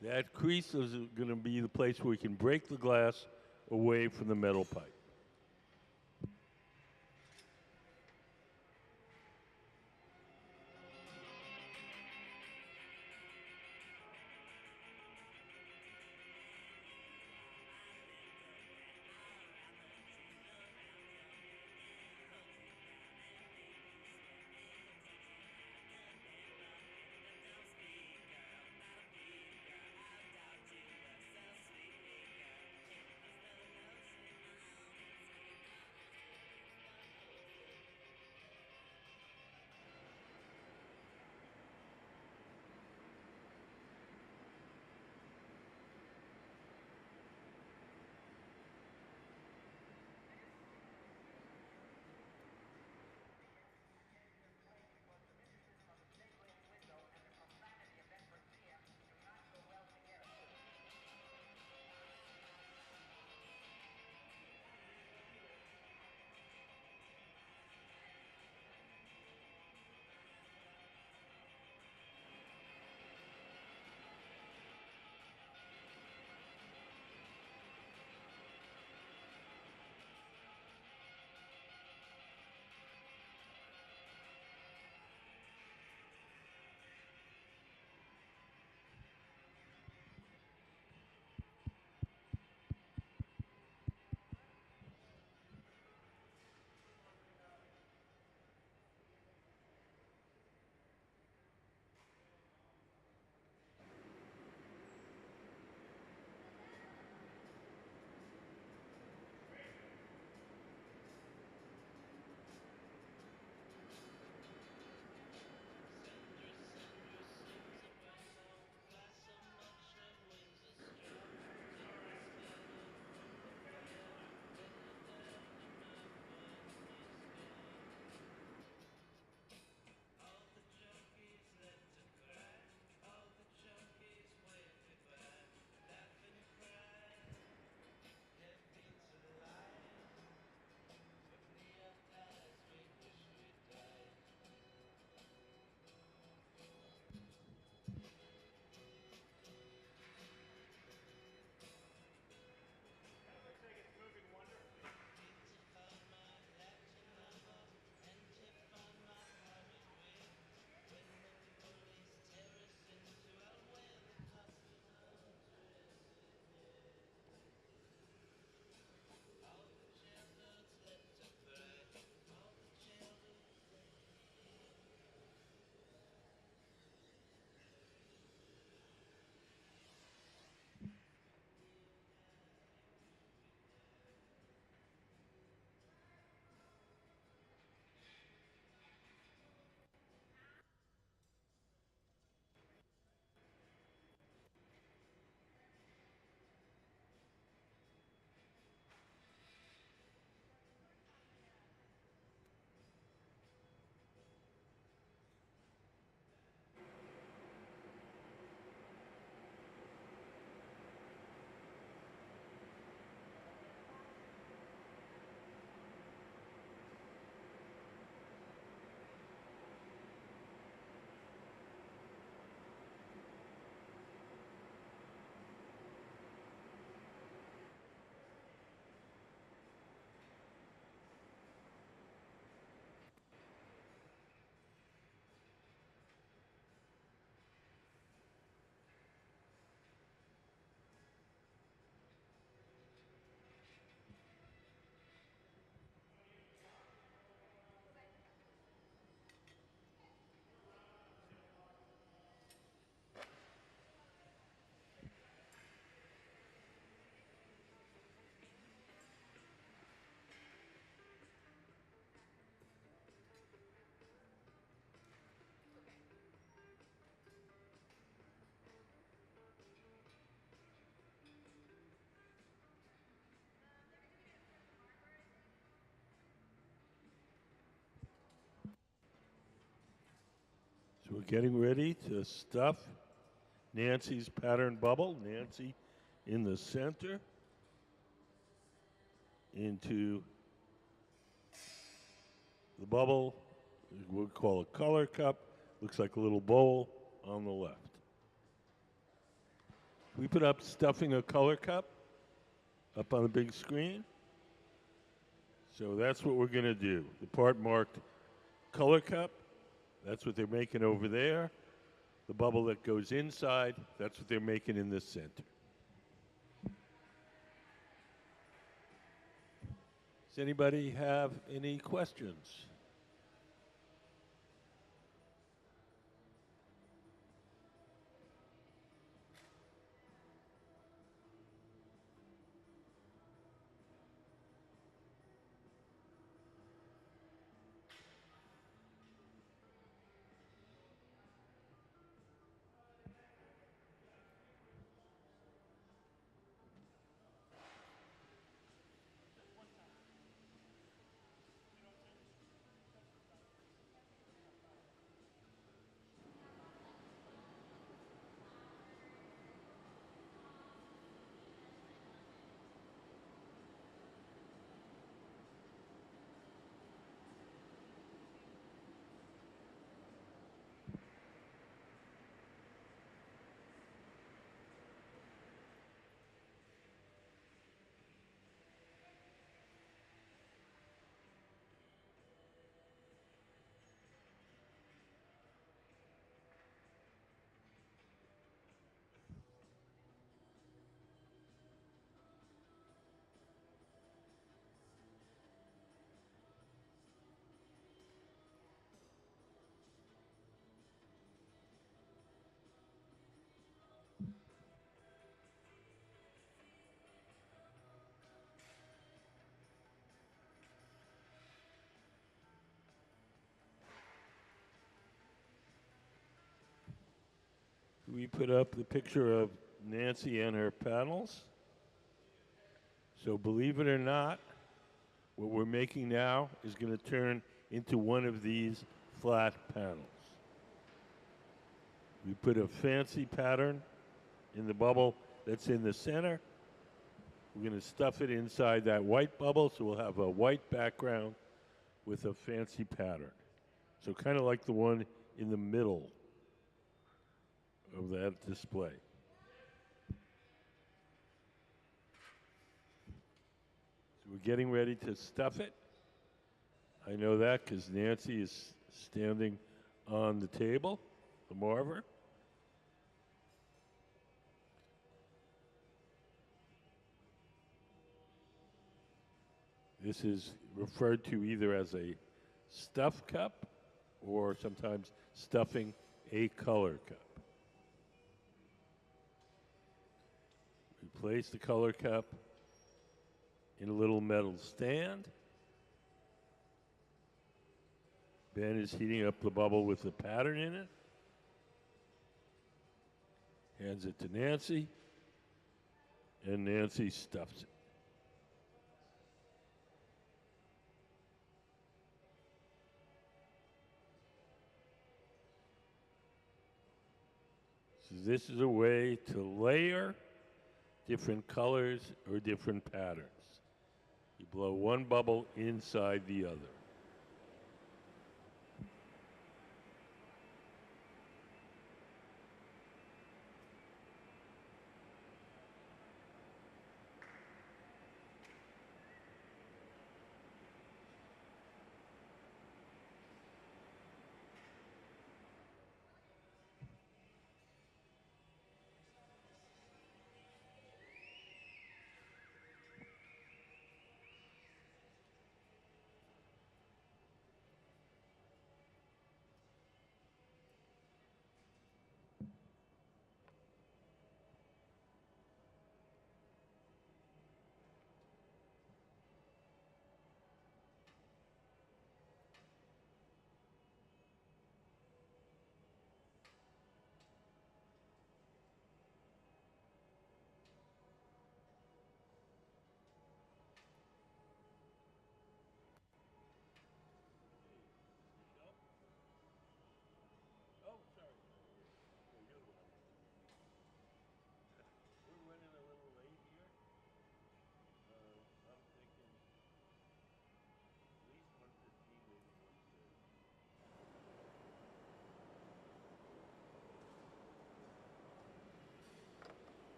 That crease is going to be the place where we can break the glass away from the metal pipe. So we're getting ready to stuff Nancy's pattern bubble. Nancy in the center into the bubble. We'll call a color cup. Looks like a little bowl on the left. We put up stuffing a color cup up on the big screen. So that's what we're going to do. The part marked color cup, that's what they're making over there. The bubble that goes inside, that's what they're making in the center. Does anybody have any questions? We put up the picture of Nancy and her panels. So believe it or not, what we're making now is going to turn into one of these flat panels. We put a fancy pattern in the bubble that's in the center. We're going to stuff it inside that white bubble, so we'll have a white background with a fancy pattern. So kind of like the one in the middle of that display. So we're getting ready to stuff it. I know that because Nancy is standing on the table, the marver. This is referred to either as a stuff cup or sometimes stuffing a color cup. We place the color cup in a little metal stand. Ben is heating up the bubble with the pattern in it. Hands it to Nancy, and Nancy stuffs it. So this is a way to layer different colors or different patterns. You blow one bubble inside the other.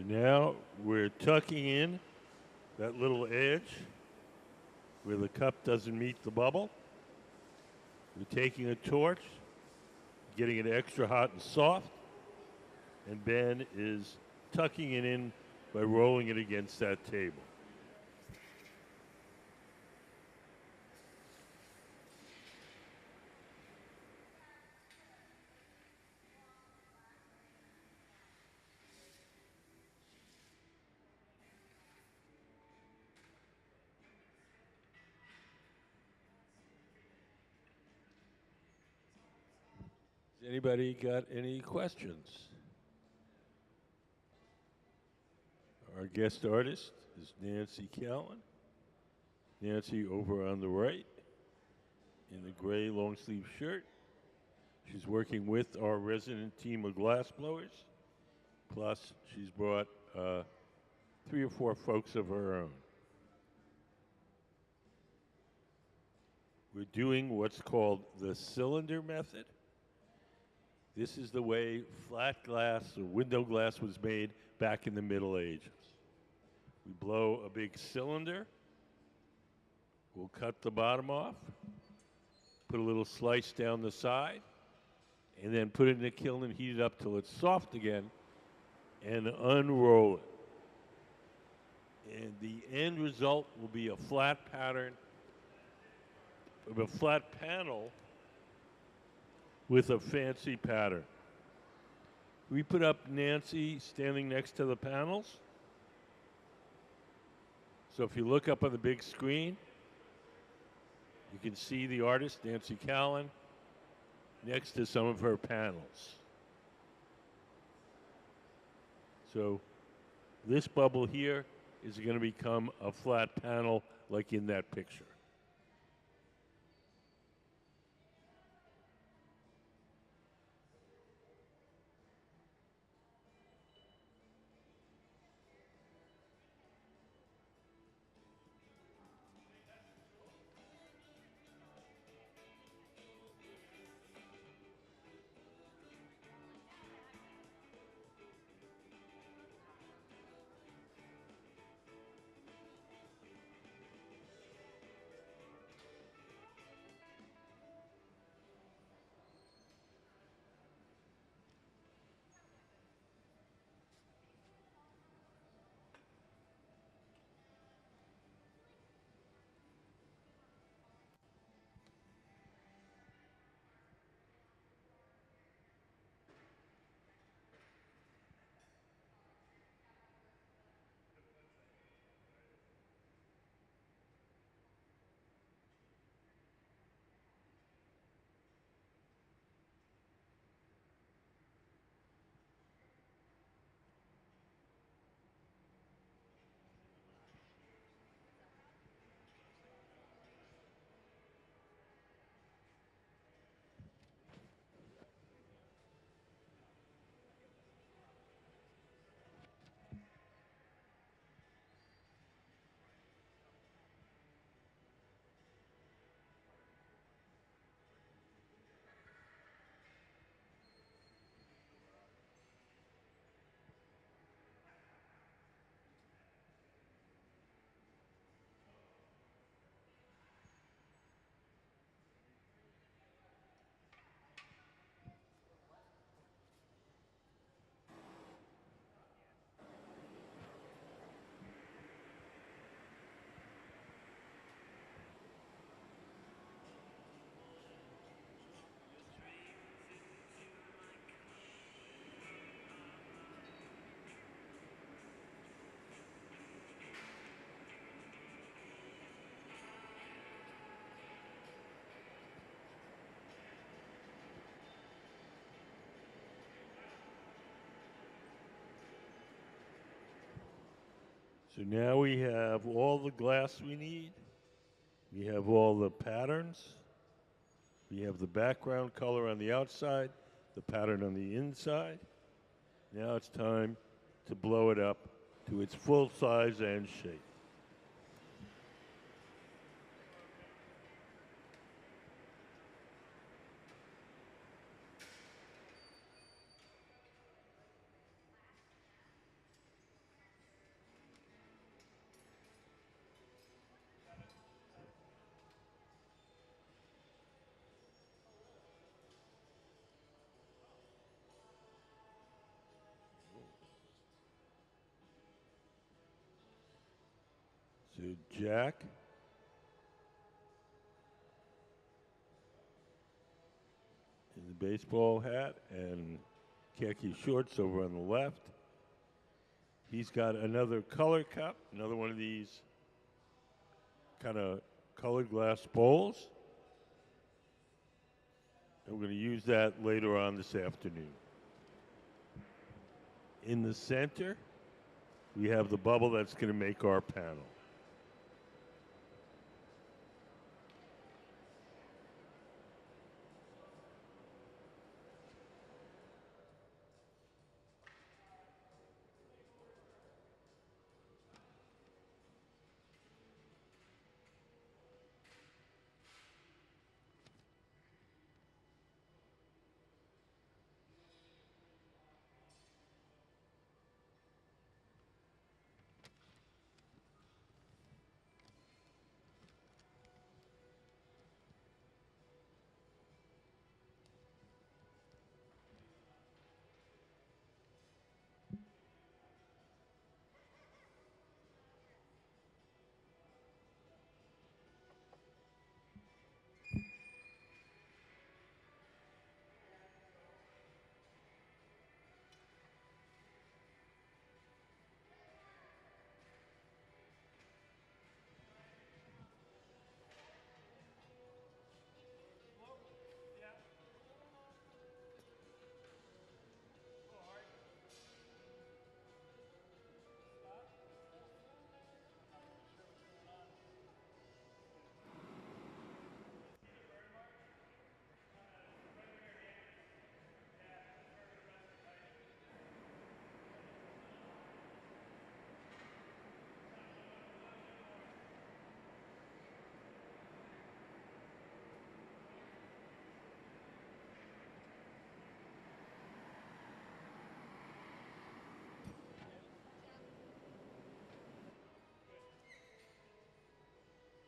Now we're tucking in that little edge where the cup doesn't meet the bubble. We're taking a torch, getting it extra hot and soft, and Ben is tucking it in by rolling it against that table. Has anybody got any questions? Our guest artist is Nancy Callan. Nancy over on the right in the gray long sleeve shirt. She's working with our resident team of glassblowers. Plus, she's brought 3 or 4 folks of her own. We're doing what's called the cylinder method. This is the way flat glass or window glass was made back in the Middle Ages. We blow a big cylinder. We'll cut the bottom off, put a little slice down the side, and then put it in the kiln and heat it up till it's soft again, and unroll it. And the end result will be a flat pattern, a flat panel with a fancy pattern. We put up Nancy standing next to the panels. So if you look up on the big screen, you can see the artist, Nancy Callan, next to some of her panels. So this bubble here is going to become a flat panel like in that picture. So now we have all the glass we need. We have all the patterns. We have the background color on the outside, the pattern on the inside. Now it's time to blow it up to its full size and shape. The jack. And the baseball hat and khaki shorts over on the left. He's got another color cup, another one of these kind of colored glass bowls. And we're going to use that later on this afternoon. In the center, we have the bubble that's going to make our panel.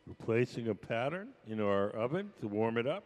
We're placing a pattern in our oven to warm it up.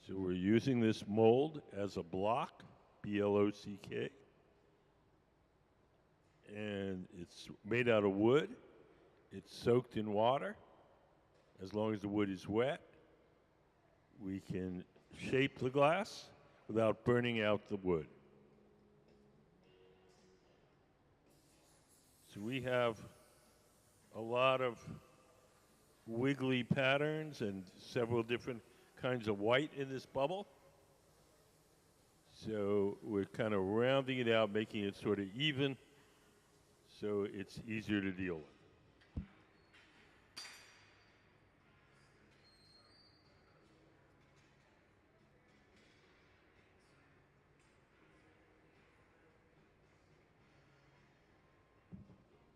So we're using this mold as a block, B-L-O-C-K. And it's made out of wood. It's soaked in water. As long as the wood is wet, we can shape the glass without burning out the wood. So we have a lot of wiggly patterns and several different kinds of white in this bubble. So we're kind of rounding it out, making it sort of even so it's easier to deal with.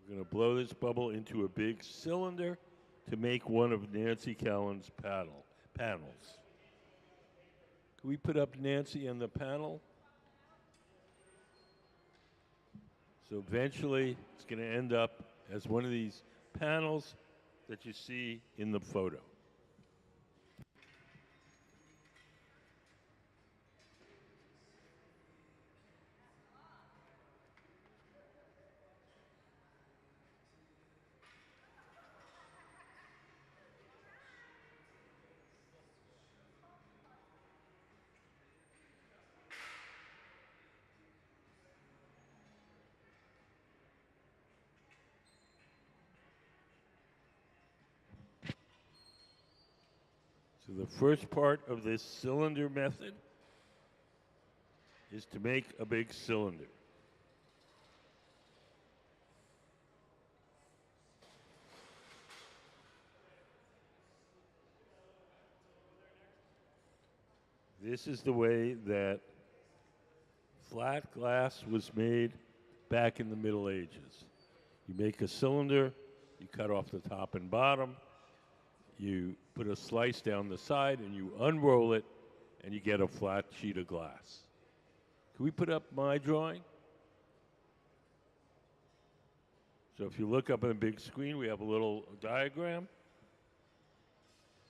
We're going to blow this bubble into a big cylinder to make one of Nancy Callan's panels. Can we put up Nancy on the panel? So eventually it's going to end up as one of these panels that you see in the photo. So the first part of this cylinder method is to make a big cylinder. This is the way that flat glass was made back in the Middle Ages. You make a cylinder, you cut off the top and bottom, you put a slice down the side, and you unroll it, and you get a flat sheet of glass. Can we put up my drawing? So if you look up on the big screen, we have a little diagram.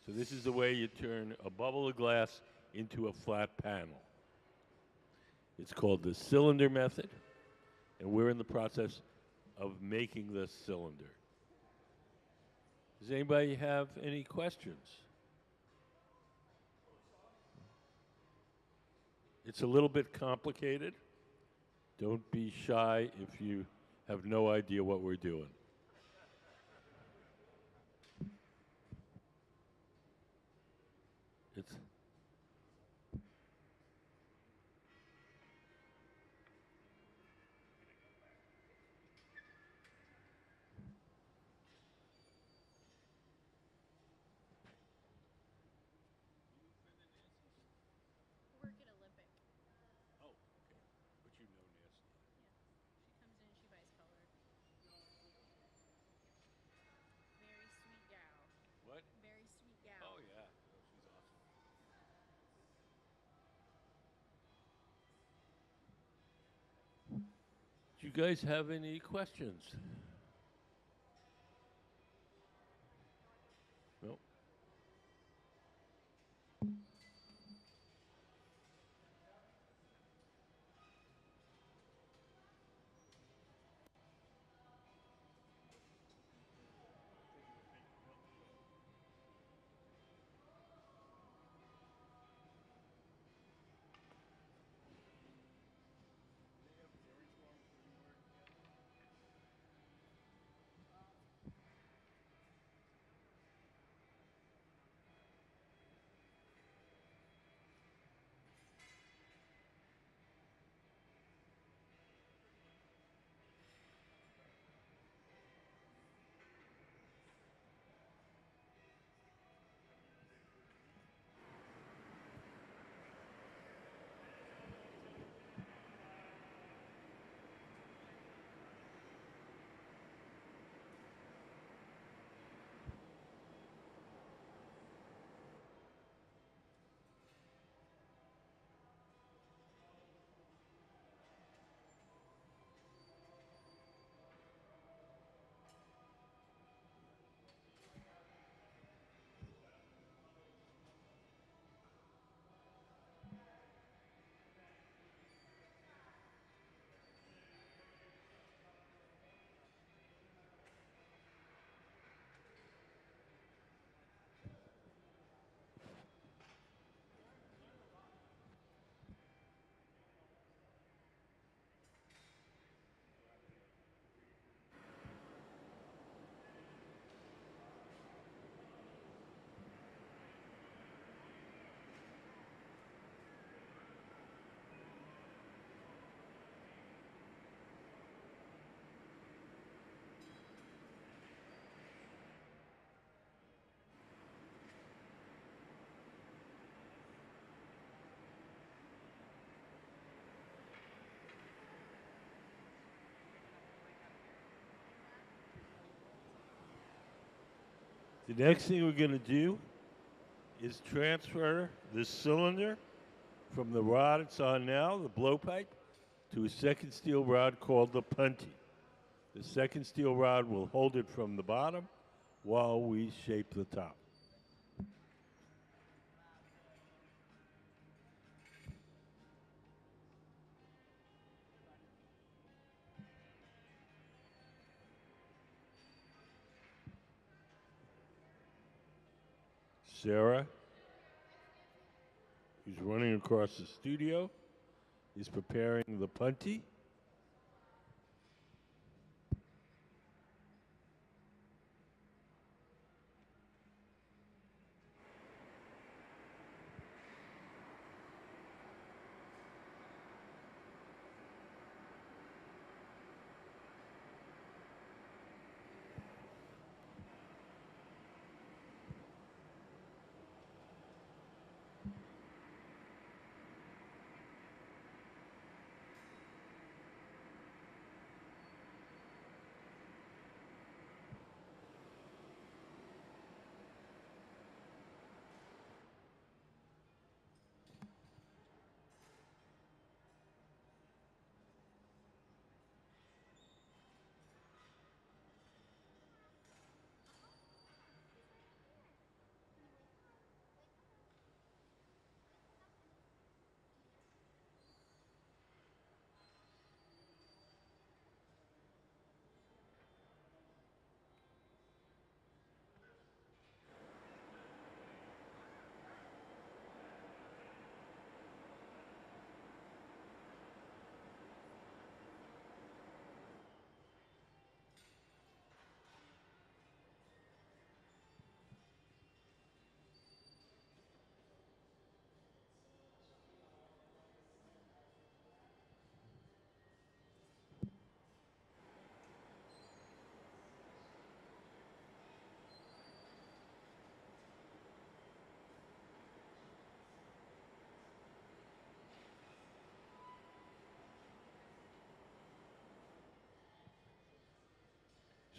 So this is the way you turn a bubble of glass into a flat panel. It's called the cylinder method, and we're in the process of making this cylinder. Does anybody have any questions? It's a little bit complicated. Don't be shy if you have no idea what we're doing. It's Work at Olympic. oh, okay. But you know Nancy. She comes in, she buys color. Very sweet gal. What? Very sweet gal. Oh yeah, oh, she's awesome. Do you guys have any questions? No. The next thing we're going to do is transfer this cylinder from the rod it's on now, the blowpipe, to a second steel rod called the punty. The second steel rod will hold it from the bottom while we shape the top. Sarah, who's running across the studio, is preparing the punty.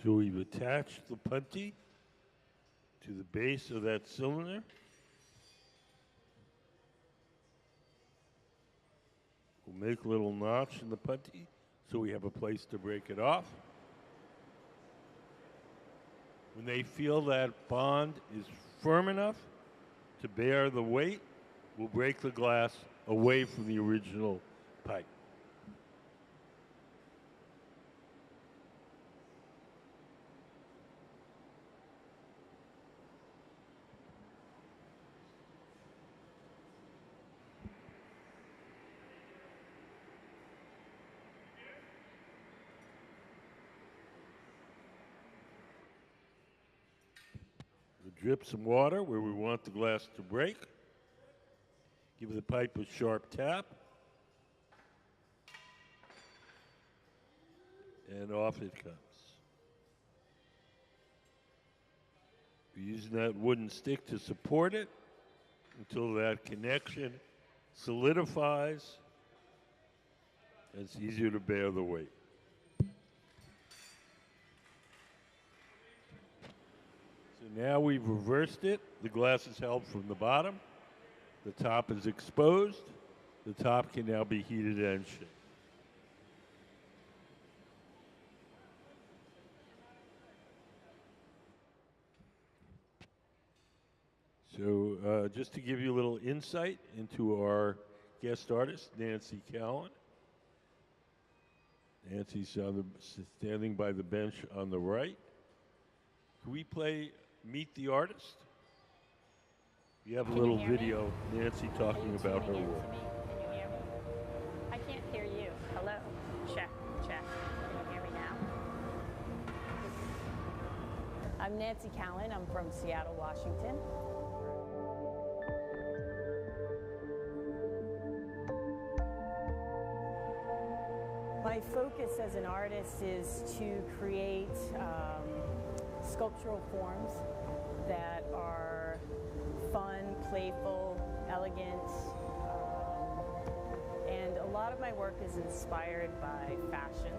So we've attached the putty to the base of that cylinder. We'll make a little notch in the putty so we have a place to break it off. When they feel that bond is firm enough to bear the weight, we'll break the glass away from the original pipe. We'll drip some water where we want the glass to break. Give the pipe a sharp tap. And off it comes. We're using that wooden stick to support it until that connection solidifies. It's easier to bear the weight. So now we've reversed it. The glass is held from the bottom. The top is exposed. The top can now be heated and shaped. So just to give you a little insight into our guest artist, Nancy Callan. Nancy's standing by the bench on the right. Can we play Meet the Artist? We have a little video, Nancy talking about her work. Can you hear me? I can't hear you. Hello? Check, check. Can you hear me now? I'm Nancy Callan. I'm from Seattle, Washington. My focus as an artist is to create sculptural forms that are fun, playful, elegant, and a lot of my work is inspired by fashion.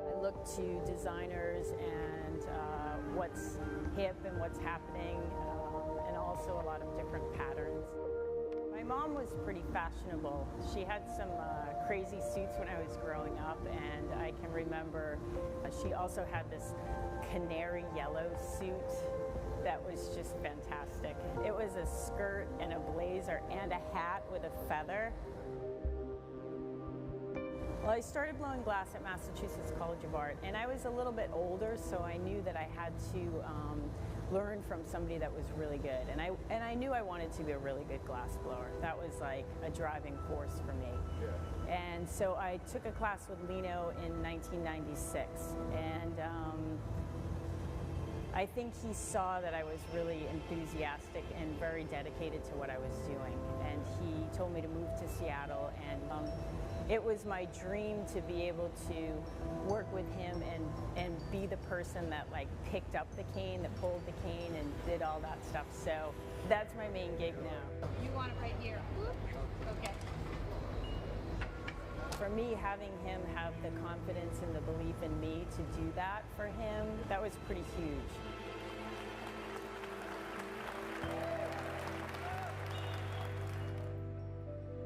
I look to designers and what's hip and what's happening, and also a lot of different patterns. My mom was pretty fashionable. She had some crazy suits when I was growing up, and I can remember she also had this canary yellow suit that was just fantastic. It was a skirt and a blazer and a hat with a feather. Well, I started blowing glass at Massachusetts College of Art, and I was a little bit older, so I knew that I had to learn from somebody that was really good. And I knew I wanted to be a really good glass blower. That was like a driving force for me. Yeah. And so I took a class with Lino in 1996, and I think he saw that I was really enthusiastic and very dedicated to what I was doing. And he told me to move to Seattle, and it was my dream to be able to work with him and be the person that like picked up the cane, that pulled the cane and did all that stuff. So that's my main gig now. You want it right here. Whoop. Okay. For me, having him have the confidence and the belief in me to do that for him, that was pretty huge.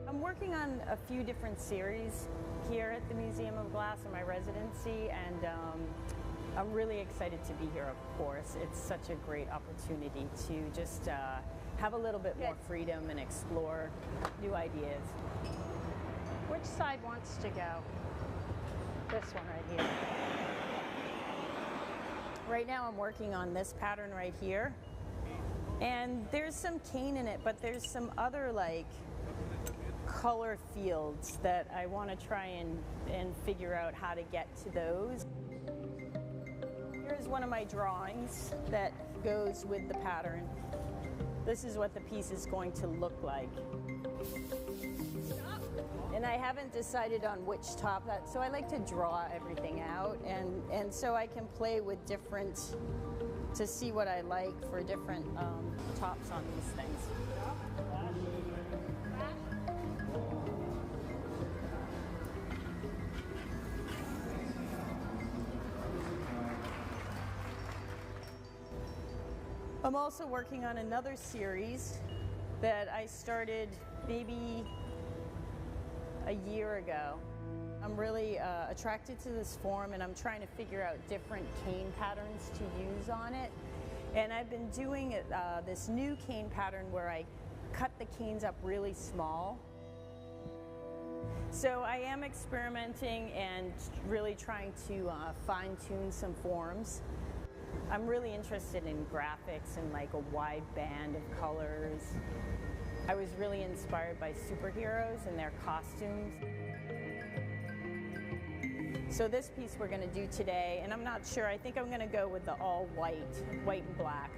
I'm working on a few different series here at the Museum of Glass in my residency, and I'm really excited to be here, of course. It's such a great opportunity to just have a little bit more freedom and explore new ideas. Which side wants to go? This one right here. Right now I'm working on this pattern right here, and there's some cane in it, but there's some other like color fields that I want to try and figure out how to get to those. Here's one of my drawings that goes with the pattern. This is what the piece is going to look like. And I haven't decided on which top that, so I like to draw everything out, and so I can play with different, to see what I like for different tops on these things. I'm also working on another series that I started maybe a year ago. I'm really attracted to this form, and I'm trying to figure out different cane patterns to use on it. And I've been doing this new cane pattern where I cut the canes up really small. So I am experimenting and really trying to fine-tune some forms. I'm really interested in graphics and like a wide band of colors. I was really inspired by superheroes and their costumes. So this piece we're going to do today, and I'm not sure, I think I'm going to go with the all white and black.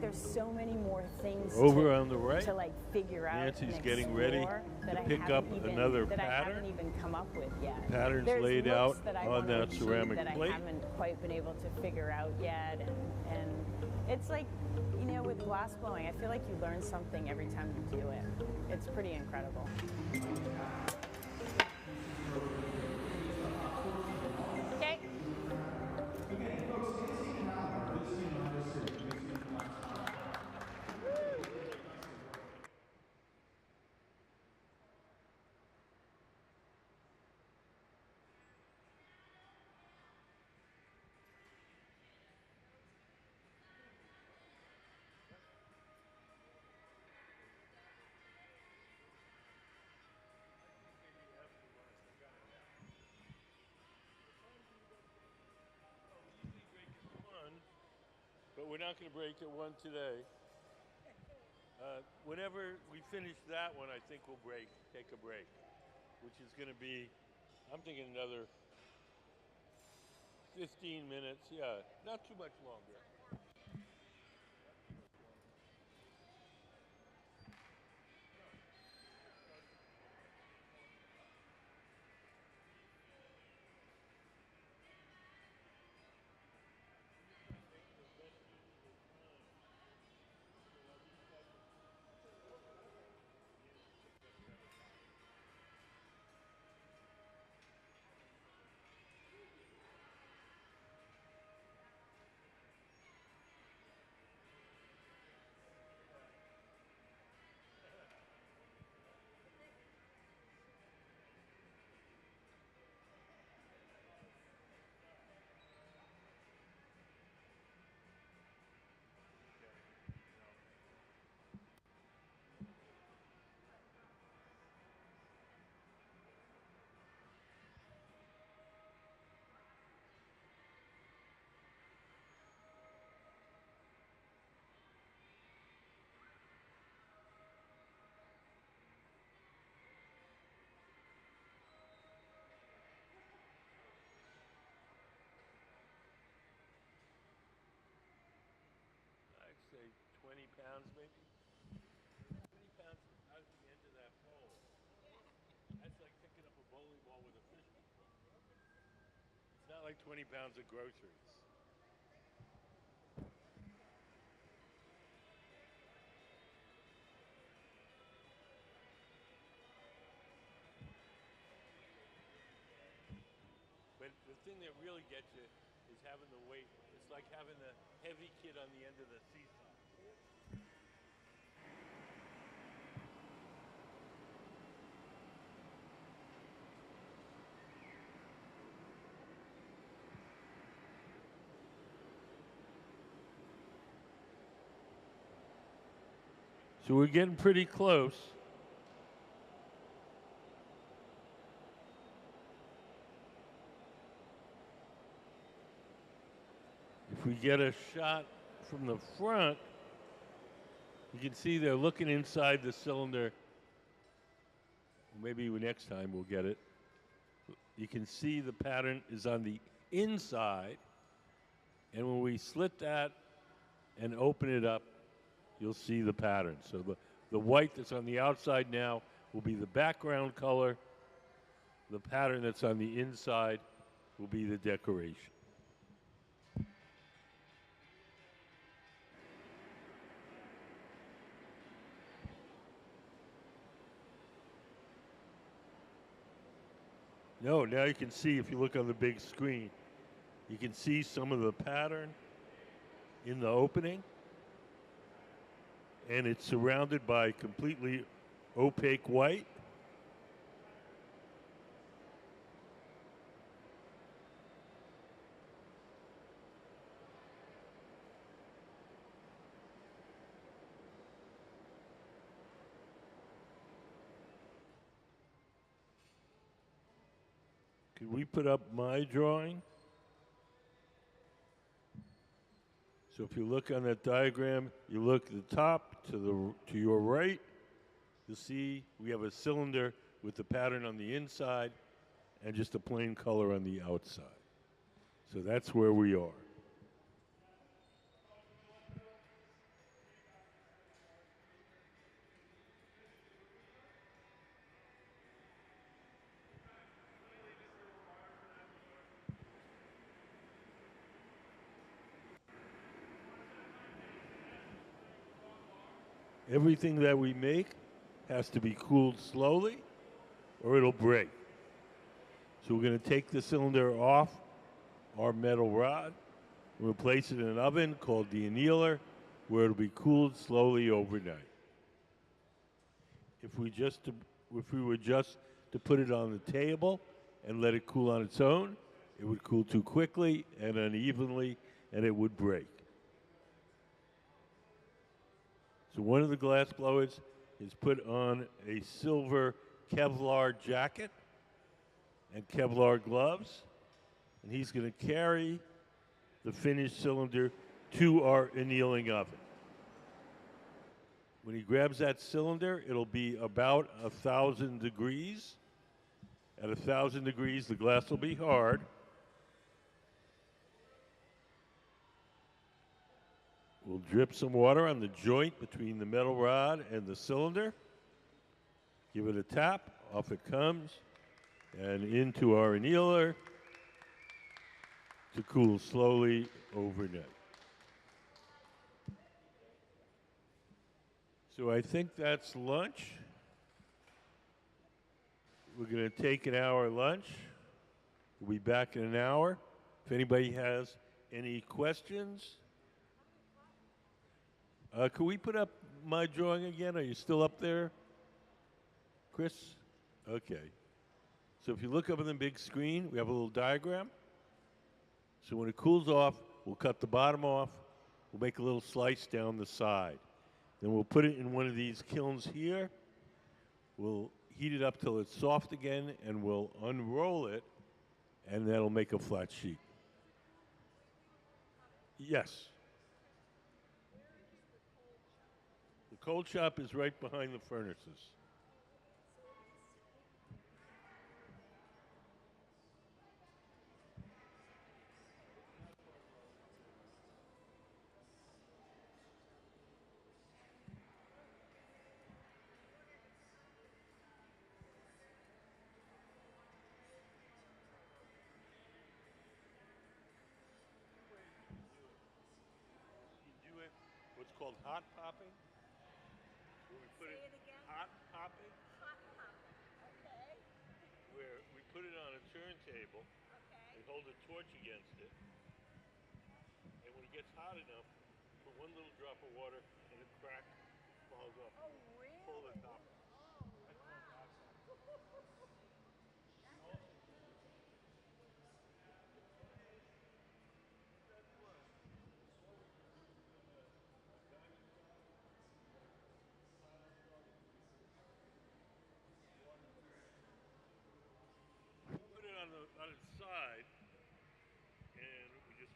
There's so many more things over on the right to like figure out. Nancy's and getting ready that to I pick up haven't even- another that pattern. I haven't even come up with yet. Patterns There's laid looks out that I on want to that achieve ceramic that plate. I haven't quite been able to figure out yet, and it's like, you know, with glass blowing, I feel like you learn something every time you do it. It's pretty incredible. Okay. But we're not going to break it one today. Whenever we finish that one, I think we'll take a break, which is going to be, I'm thinking another 15 minutes. Yeah, not too much longer. I'd say 20 pounds maybe. 20 pounds out at the end of that pole. That's like picking up a bowling ball with a frisbee. It's not like 20 pounds of groceries. But the thing that really gets you is having the weight. It's like having the heavy kid on the end of the seesaw. So we're getting pretty close. If we get a shot from the front, you can see they're looking inside the cylinder. Maybe next time we'll get it. You can see the pattern is on the inside. And when we slit that and open it up, you'll see the pattern. So the white that's on the outside now will be the background color. The pattern that's on the inside will be the decoration. No, now you can see, if you look on the big screen, you can see some of the pattern in the opening, and it's surrounded by completely opaque white. Could we put up my drawing? So if you look on that diagram, you look at the top to your right, you'll see we have a cylinder with the pattern on the inside and just a plain color on the outside. So that's where we are. Everything that we make has to be cooled slowly or it'll break. So we're going to take the cylinder off our metal rod. We'll place it in an oven called the annealer, where it'll be cooled slowly overnight. If we were just to put it on the table and let it cool on its own, it would cool too quickly and unevenly, and it would break. So one of the glass blowers is put on a silver Kevlar jacket and Kevlar gloves, and he's going to carry the finished cylinder to our annealing oven. When he grabs that cylinder, it'll be about 1,000 degrees. At 1,000 degrees, the glass will be hard. We'll drip some water on the joint between the metal rod and the cylinder. Give it a tap, off it comes, and into our annealer to cool slowly overnight. So I think that's lunch. We're going to take an hour lunch. We'll be back in an hour. If anybody has any questions. Could we put up my drawing again? Are you still up there, Chris? Okay. So if you look up on the big screen, we have a little diagram. So when it cools off, we'll cut the bottom off. We'll make a little slice down the side. Then we'll put it in one of these kilns here. We'll heat it up till it's soft again, and we'll unroll it, and that'll make a flat sheet. Yes. The cold shop is right behind the furnaces. What's called hot popping. Where we put Say it again. Hot popping. Hot popping. Okay. Where we put it on a turntable. Okay. We hold a torch against it, and when it gets hot enough, put one little drop of water, and it cracks, falls off. Oh, really? Pull the top. Oh, wow. Put it on its side, and we just.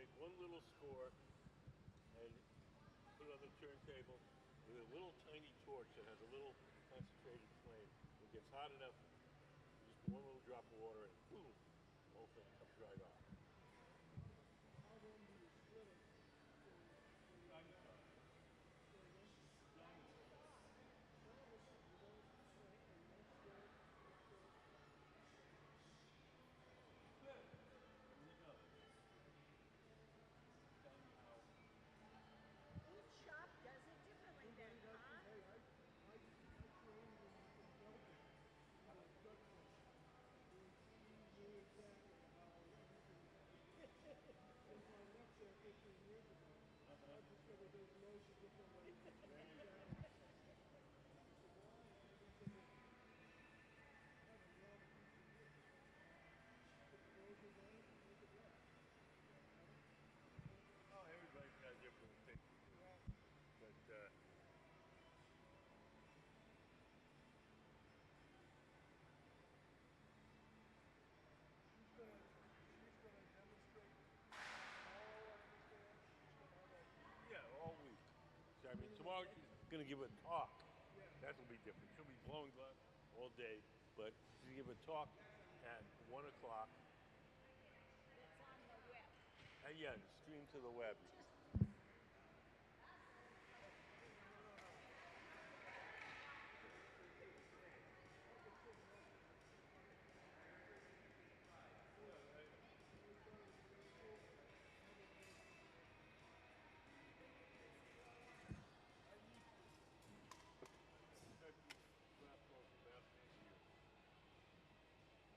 make one little score and put it on the turntable with a little tiny torch that has a little concentrated flame. When it gets hot enough, you just put one little drop of water and boom, the whole thing comes right off. Each shop does it differently then, huh? Oh, everybody's got a different opinion. But yeah, all week. So, I mean, tomorrow she's going to give a talk. That will be different. She'll be blowing glass all day, but she's going to give a talk at 1 o'clock. It's on the web. And yeah, it's streamed to the web.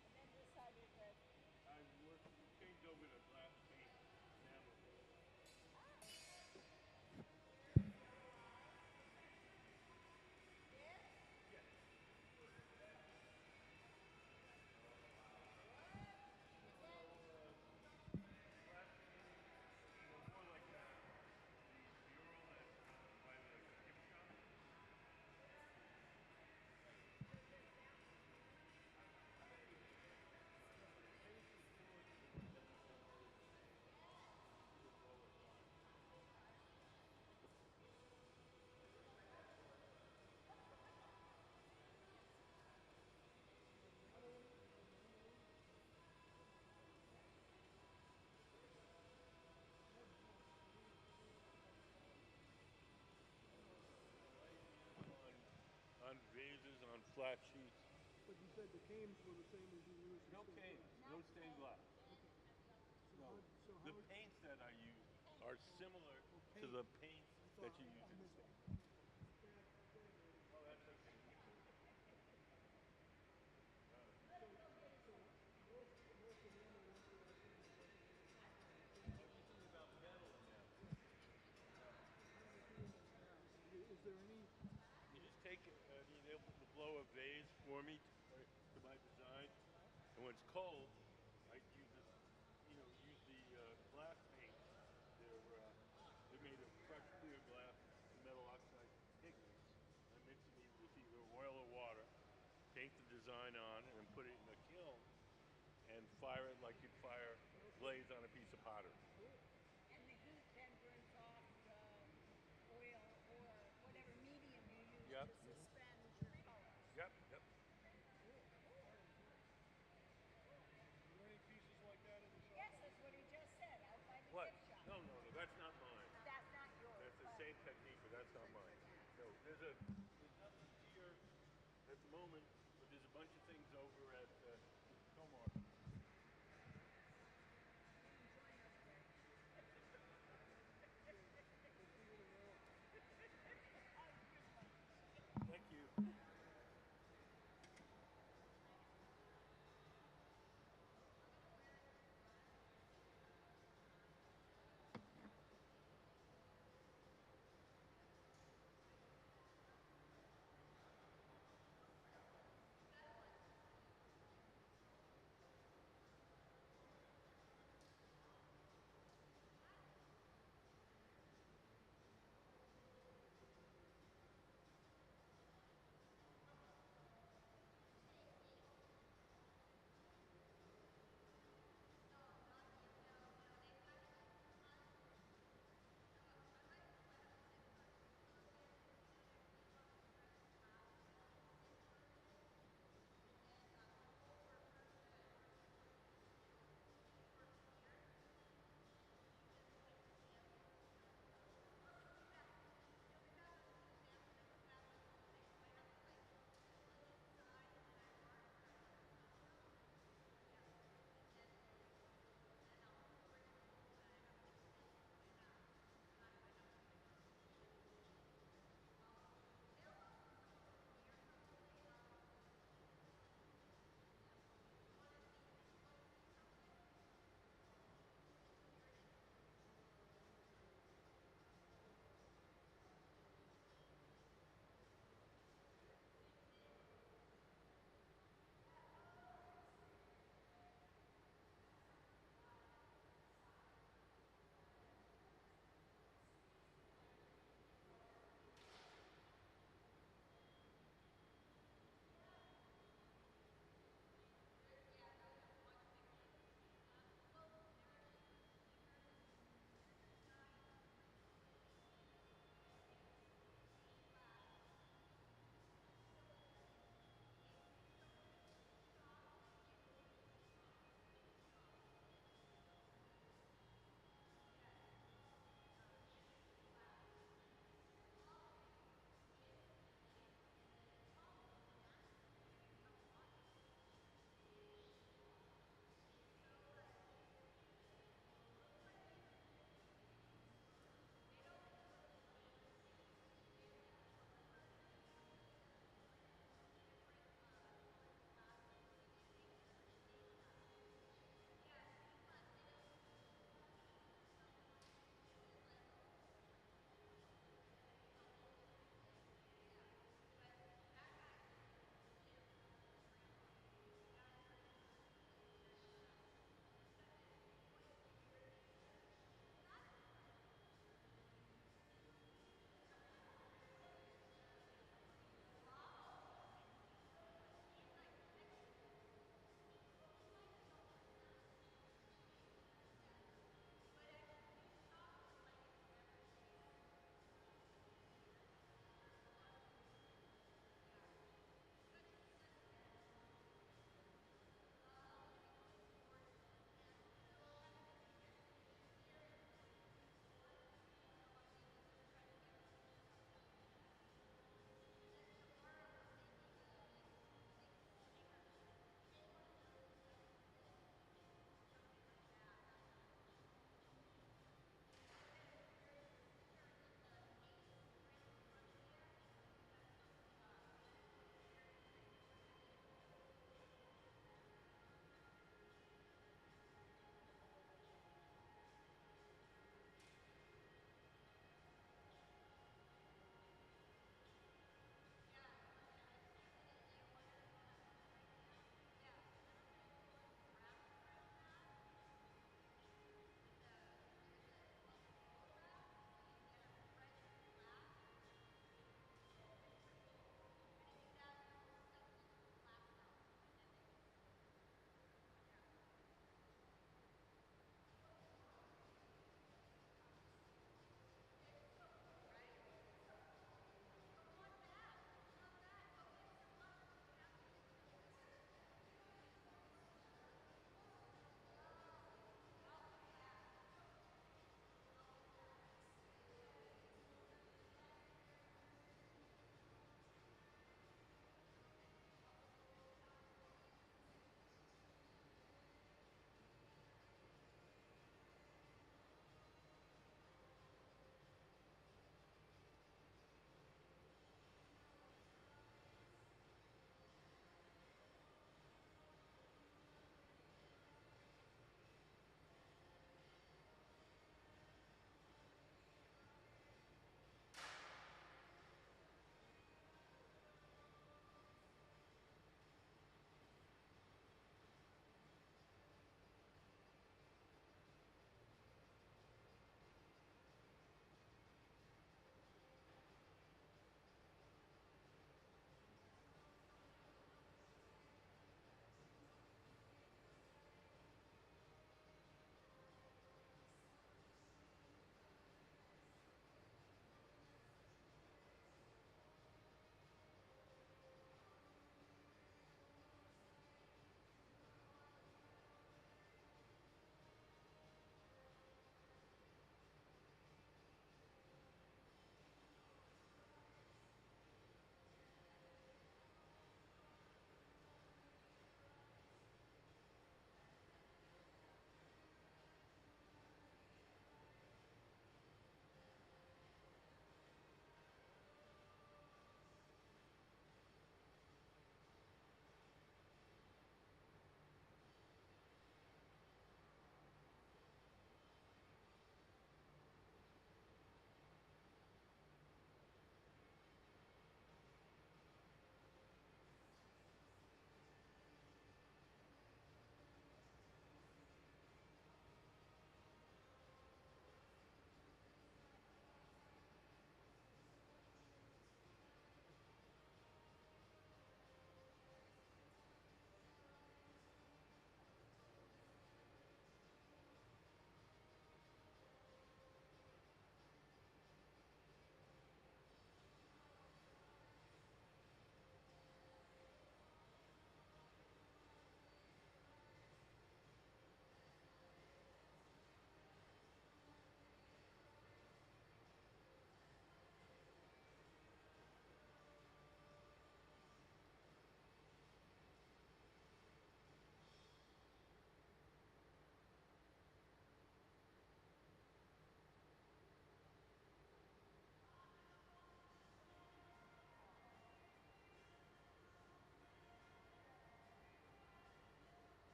And then decided that I changed over to glass paint now. More like the mural that's by the gift shop. On vases, on flat sheets. But you said the canes were the same as you used. No canes, no stained glass. No. So The how paints that I use are similar to the paints that you use in the store. Oh, that's okay. is there any? You just take, you're able to blow a vase for me to my design, and when it's cold, I use this, use the glass paints. They're made of crushed clear glass and metal oxide pigments. I mix them with either oil or water, paint the design on, and then put it in a kiln and fire it like you'd fire glaze on a piece of pottery. and the heat then burns off the oil or whatever medium you use Yep. to suspend your color. Yep, yep. Are there any pieces like that in the shop? Yes, that's what he just said, out by the What? gift shop. No, that's not mine. That's not yours. That's the but same technique, but that's not mine. No, there's nothing here at the moment, but there's a bunch of things over at Comar. Thank you.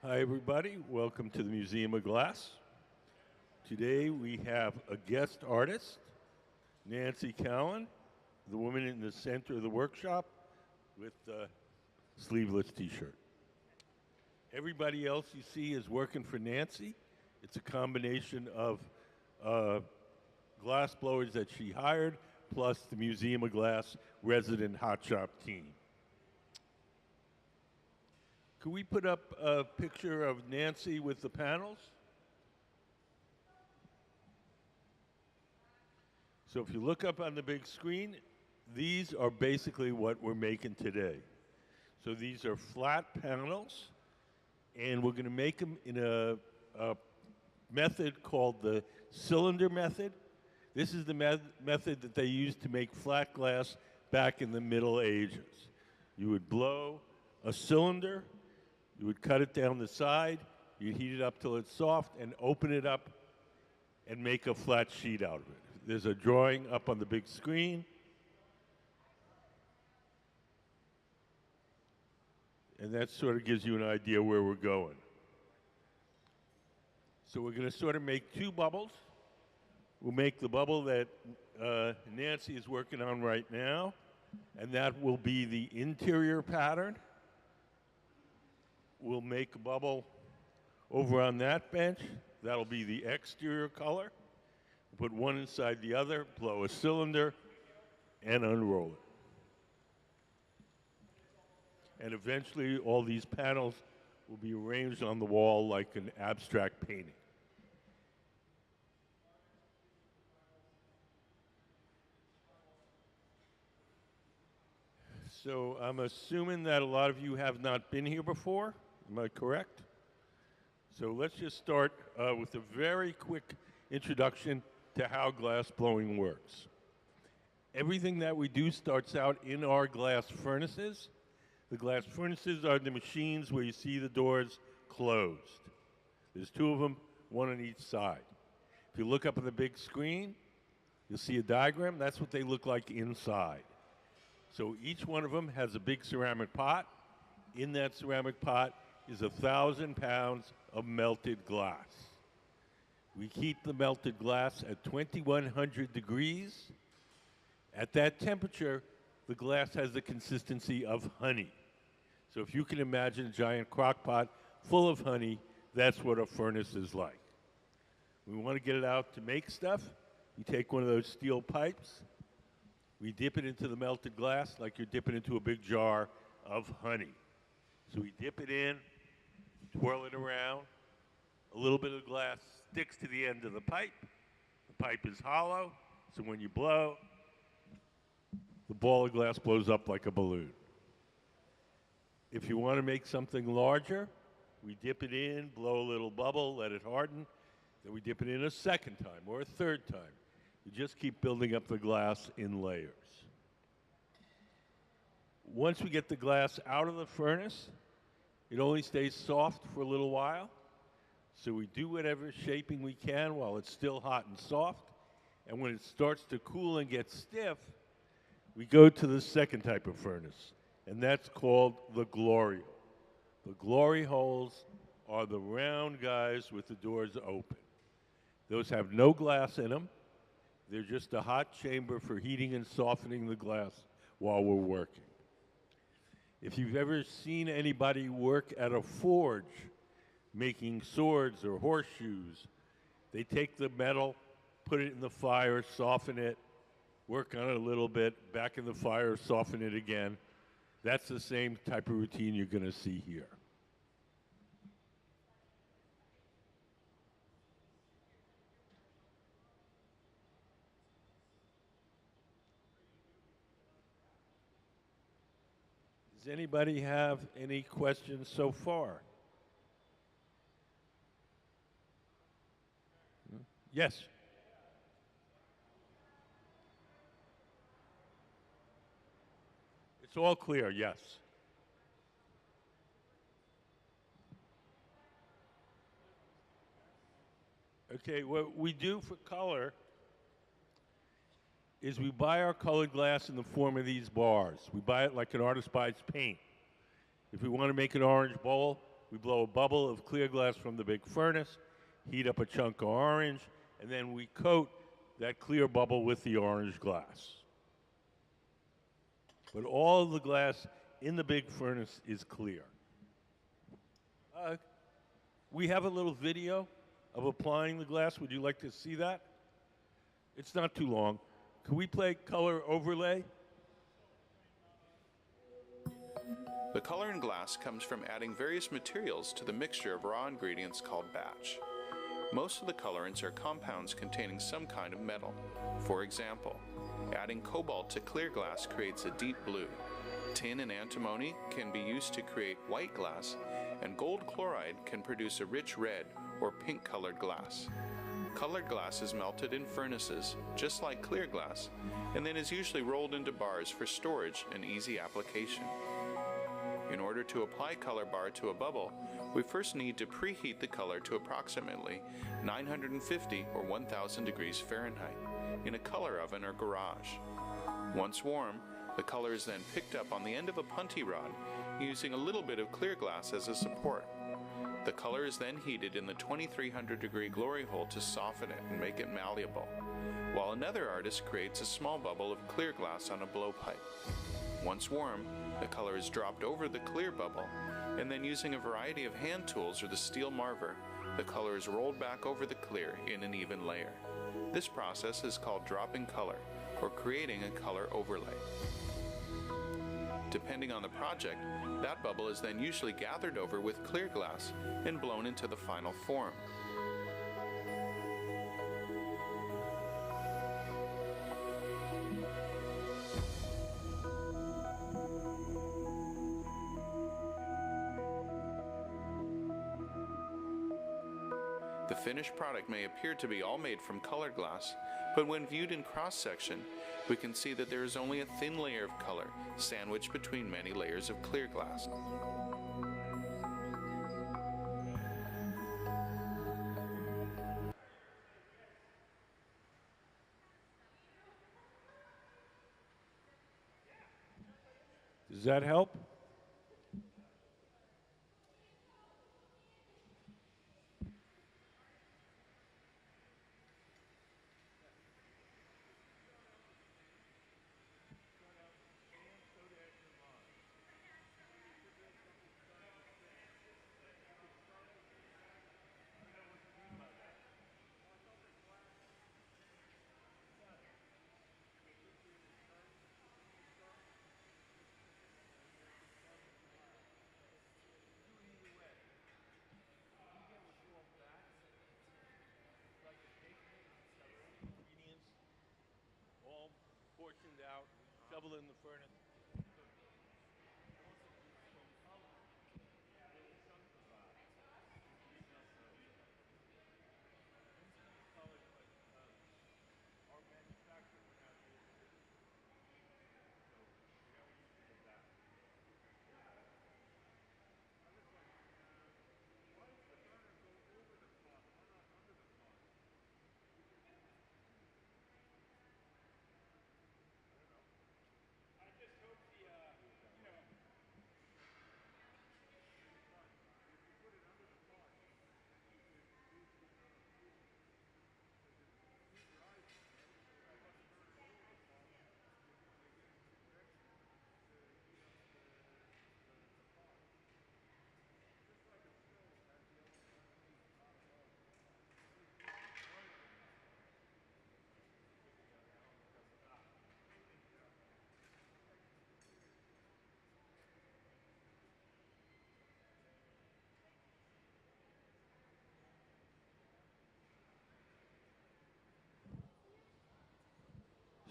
Hi, everybody. Welcome to the Museum of Glass. Today we have a guest artist, Nancy Callan, the woman in the center of the workshop with the sleeveless t-shirt. Everybody else you see is working for Nancy. It's a combination of glass blowers that she hired, plus the Museum of Glass resident hot shop team. Could we put up a picture of Nancy with the panels? So if you look up on the big screen, these are basically what we're making today. So these are flat panels, and we're going to make them in a method called the cylinder method. This is the method that they used to make flat glass back in the Middle Ages. You would blow a cylinder, you would cut it down the side, you'd heat it up till it's soft, and open it up and make a flat sheet out of it. There's a drawing up on the big screen. And that sort of gives you an idea where we're going. So we're going to sort of make two bubbles. We'll make the bubble that Nancy is working on right now, and that will be the interior pattern. We'll make a bubble over on that bench. That'll be the exterior color. Put one inside the other, blow a cylinder, and unroll it. And eventually, all these panels will be arranged on the wall like an abstract painting. So I'm assuming that a lot of you have not been here before. Am I correct? So let's just start with a very quick introduction to how glass blowing works. Everything that we do starts out in our glass furnaces. The glass furnaces are the machines where you see the doors closed. There's two of them, one on each side. If you look up on the big screen, you'll see a diagram. That's what they look like inside. So each one of them has a big ceramic pot. In that ceramic pot is 1,000 pounds of melted glass. We heat the melted glass at 2,100 degrees. At that temperature, the glass has the consistency of honey. So if you can imagine a giant crock pot full of honey, that's what a furnace is like. We want to get it out to make stuff. We take one of those steel pipes. We dip it into the melted glass like you're dipping into a big jar of honey. So we dip it in, twirl it around. A little bit of glass sticks to the end of the pipe. The pipe is hollow, so when you blow, the ball of glass blows up like a balloon. If you want to make something larger, we dip it in, blow a little bubble, let it harden. Then we dip it in a second time or a third time. You just keep building up the glass in layers. Once we get the glass out of the furnace, it only stays soft for a little while. So we do whatever shaping we can while it's still hot and soft. And when it starts to cool and get stiff, we go to the second type of furnace, and that's called the glory hole. The glory holes are the round guys with the doors open. Those have no glass in them. They're just a hot chamber for heating and softening the glass while we're working. If you've ever seen anybody work at a forge making swords or horseshoes, they take the metal, put it in the fire, soften it, work on it a little bit, back in the fire, soften it again. That's the same type of routine you're going to see here. Does anybody have any questions so far? Yes. It's all clear, yes. Okay, what we do for color is we buy our colored glass in the form of these bars. We buy it like an artist buys paint. If we want to make an orange bowl, We blow a bubble of clear glass from the big furnace, heat up a chunk of orange, and then we coat that clear bubble with the orange glass. But all of the glass in the big furnace is clear. We have a little video of applying the glass. Would you like to see that? It's not too long. Can we play color overlay? The color in glass comes from adding various materials to the mixture of raw ingredients called batch. Most of the colorants are compounds containing some kind of metal. For example, adding cobalt to clear glass creates a deep blue. Tin and antimony can be used to create white glass, and gold chloride can produce a rich red or pink colored glass. Colored glass is melted in furnaces, just like clear glass, and then is usually rolled into bars for storage and easy application. In order to apply color bar to a bubble, we first need to preheat the color to approximately 950 or 1000 degrees Fahrenheit in a color oven or garage. Once warm, the color is then picked up on the end of a punty rod using a little bit of clear glass as a support. The color is then heated in the 2300 degree glory hole to soften it and make it malleable, while another artist creates a small bubble of clear glass on a blowpipe. Once warm, the color is dropped over the clear bubble, and then using a variety of hand tools or the steel marver, the color is rolled back over the clear in an even layer. This process is called dropping color, or creating a color overlay. Depending on the project, that bubble is then usually gathered over with clear glass and blown into the final form. The finished product may appear to be all made from colored glass, but when viewed in cross-section, we can see that there is only a thin layer of color sandwiched between many layers of clear glass. Does that help? All portioned out, shovel in the furnace.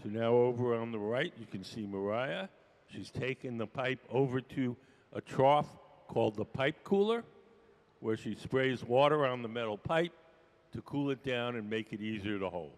So now over on the right, you can see Mariah. She's taken the pipe over to a trough called the pipe cooler, where she sprays water on the metal pipe to cool it down and make it easier to hold.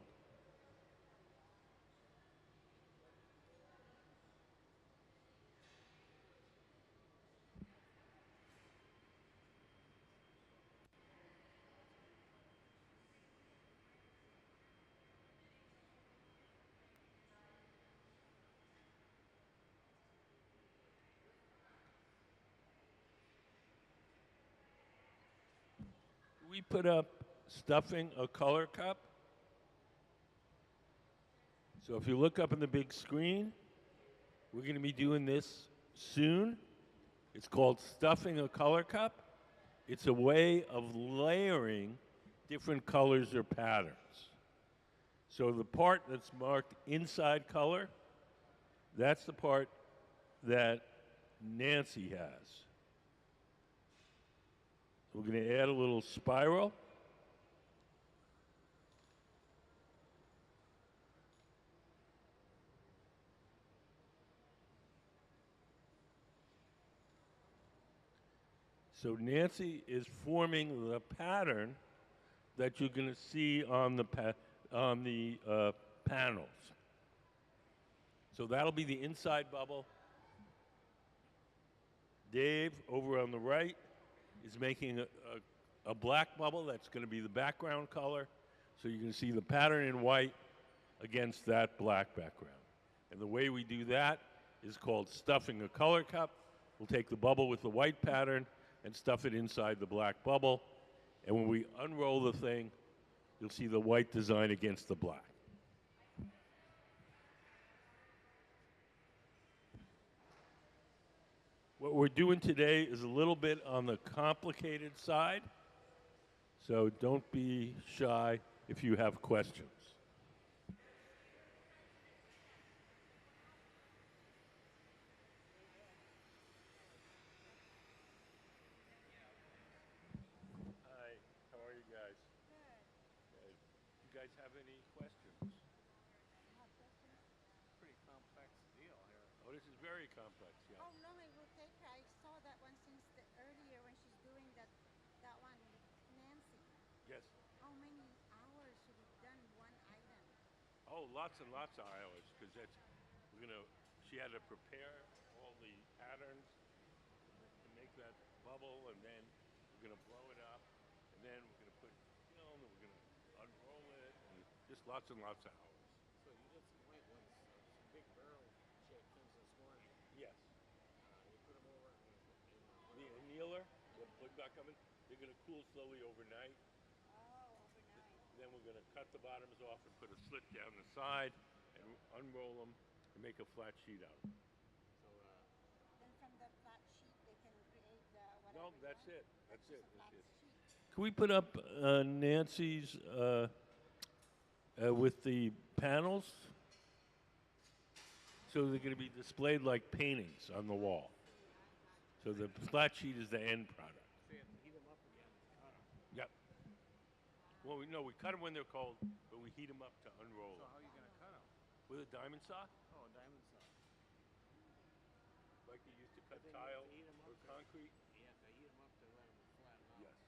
We put up stuffing a color cup. So if you look up on the big screen, we're going to be doing this soon. It's called stuffing a color cup. It's a way of layering different colors or patterns. So the part that's marked inside color, that's the part that Nancy has. We're going to add a little spiral. So Nancy is forming the pattern that you're going to see on the panels. So that'll be the inside bubble. Dave, over on the right, is making a black bubble that's going to be the background color. So you can see the pattern in white against that black background. And the way we do that is called stuffing a color cup. We'll take the bubble with the white pattern and stuff it inside the black bubble. And when we unroll the thing, you'll see the white design against the black. What we're doing today is a little bit on the complicated side, so don't be shy if you have questions. Hi, how are you guys? Good. You guys have any questions? Pretty complex deal here. Oh, this is very complex, yeah. How long it will take her? I saw that one since earlier when she's doing that one with Nancy. Yes. How many hours should have done one item? Oh, lots and lots of hours, because she had to prepare all the patterns to make that bubble, and then we're gonna blow it up, and then we're gonna put film, and we're gonna unroll it, and just lots and lots of hours. So you did some white ones, some big barrel-shaped things this morning. Yes. You put them over The annealer, the big back oven, they're gonna cool slowly overnight. Oh, overnight. Then we're gonna cut the bottoms off and put a slit down the side, and unroll them, and make a flat sheet out of them. So, Then from the flat sheet they can create whatever. No, you that's want. it. That's it. Just a flat That's it. sheet. Can we put up Nancy's with the panels? So they're going to be displayed like paintings on the wall. So the flat sheet is the end product. so you have to heat them up again to cut them. Yep. Well, we cut them when they're cold, but we heat them up to unroll So them. how are you going to cut them? With a diamond saw, Oh, diamond saw. like you used to cut But then you have tile to heat 'em or up to- concrete. You have to heat them up to let them flatten out. Yes.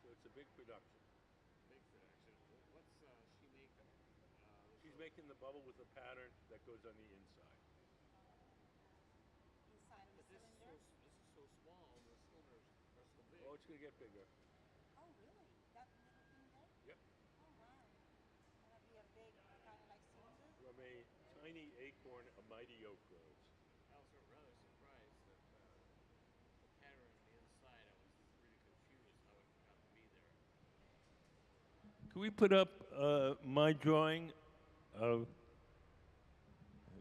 So it's a big production. Big production. What's she making? She's making the bubble with a pattern that goes on the inside. Inside of the But this is cylinder. this is so small, and the cylinders are so big. Oh, it's going to get bigger. Oh, really? That little thing there? Yep. Oh, wow. That'll be a big kind of like cylinder. From a tiny acorn, a mighty oak grows. I was rather surprised that the pattern on the inside, I was really confused how it got to be there. Can we put up my drawing of,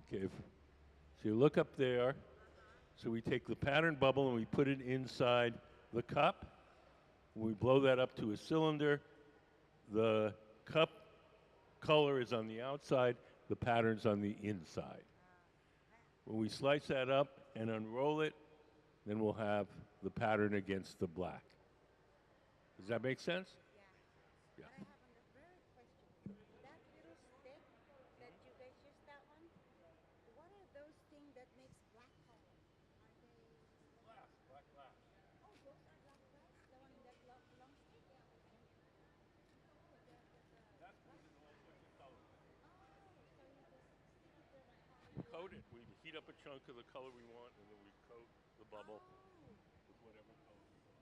okay, so you look up there, so we take the pattern bubble and we put it inside the cup. We blow that up to a cylinder. The cup color is on the outside, the pattern's on the inside. When we slice that up and unroll it, then we'll have the pattern against the black. Does that make sense? Yeah. But I have another question. That little stick that you guys use, that one, what are those things that makes black color? Are they? Glass, black glass. Oh, those are black glass? The one that long stick? That's comes in all sorts of colors. Oh, so you just stick it there like how We you coat want? it. We heat up a chunk of the color we want, and then we coat the bubble Oh, with whatever color we want.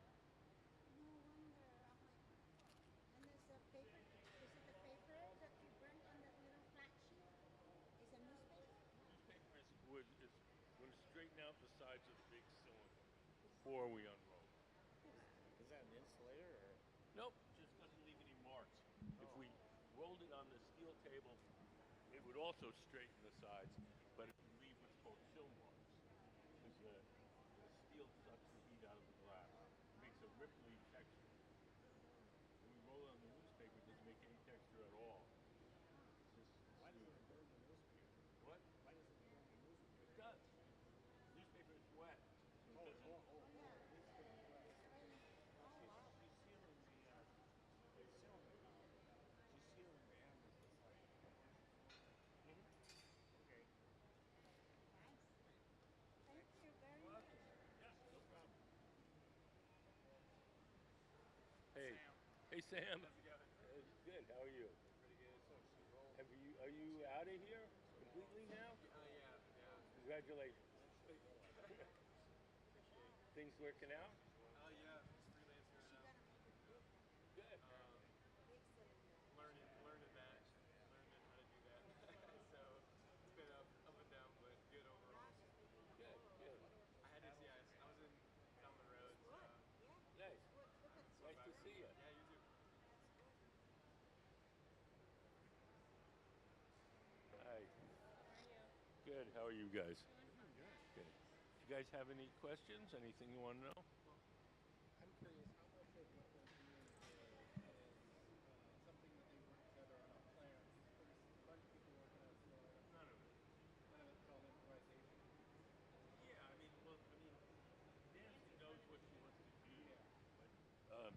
no wonder. I'm like, and there's a paper. Is it the paper that you burn on that little flat sheet? Is a newspaper? Newspaper is wood is going to straighten out the sides of the big cylinder before we unroll. Is that Nope, just doesn't leave any marks. If we rolled it on the steel table, it would also straighten the sides, but it would leave what's called chill marks because the steel sucks the heat out of the glass. It makes a ripply texture. When we roll it on the newspaper, it doesn't make any texture at all. It's just Why doesn't smooth. it burn the newspaper? What? Why doesn't it burn the newspaper? It does. Newspaper is wet, so it doesn't. Newspaper is wet. She's sealing the she's sealing the animals inside. Okay. Nice. Thank you very much. Yes, no problem. Hey, Sam. hey Sam. How's it going? Good. How are you? Pretty good. So she rolled. Are you out of here completely now? Yeah. Congratulations. Appreciate it. Things working out? Yeah, just freelancing right She's now. gonna make a big, Good. big cylinder. Learning that, learning how to do that. So it's been up and down, but good overall. Good. Good. I had to see. I was in down the road, so Good. Yeah. Nice. Good. Look at Nice to see you. yeah, you too. That's good. Hi. Good. How are you guys? Good. You guys have any questions? Anything you want to know? I'm curious, how much of what they're doing here is something that they work together on a plan versus a bunch of people working on a small item? None of it. None of it's all improvisation. Yeah, Nancy knows what she wants to do. Yeah.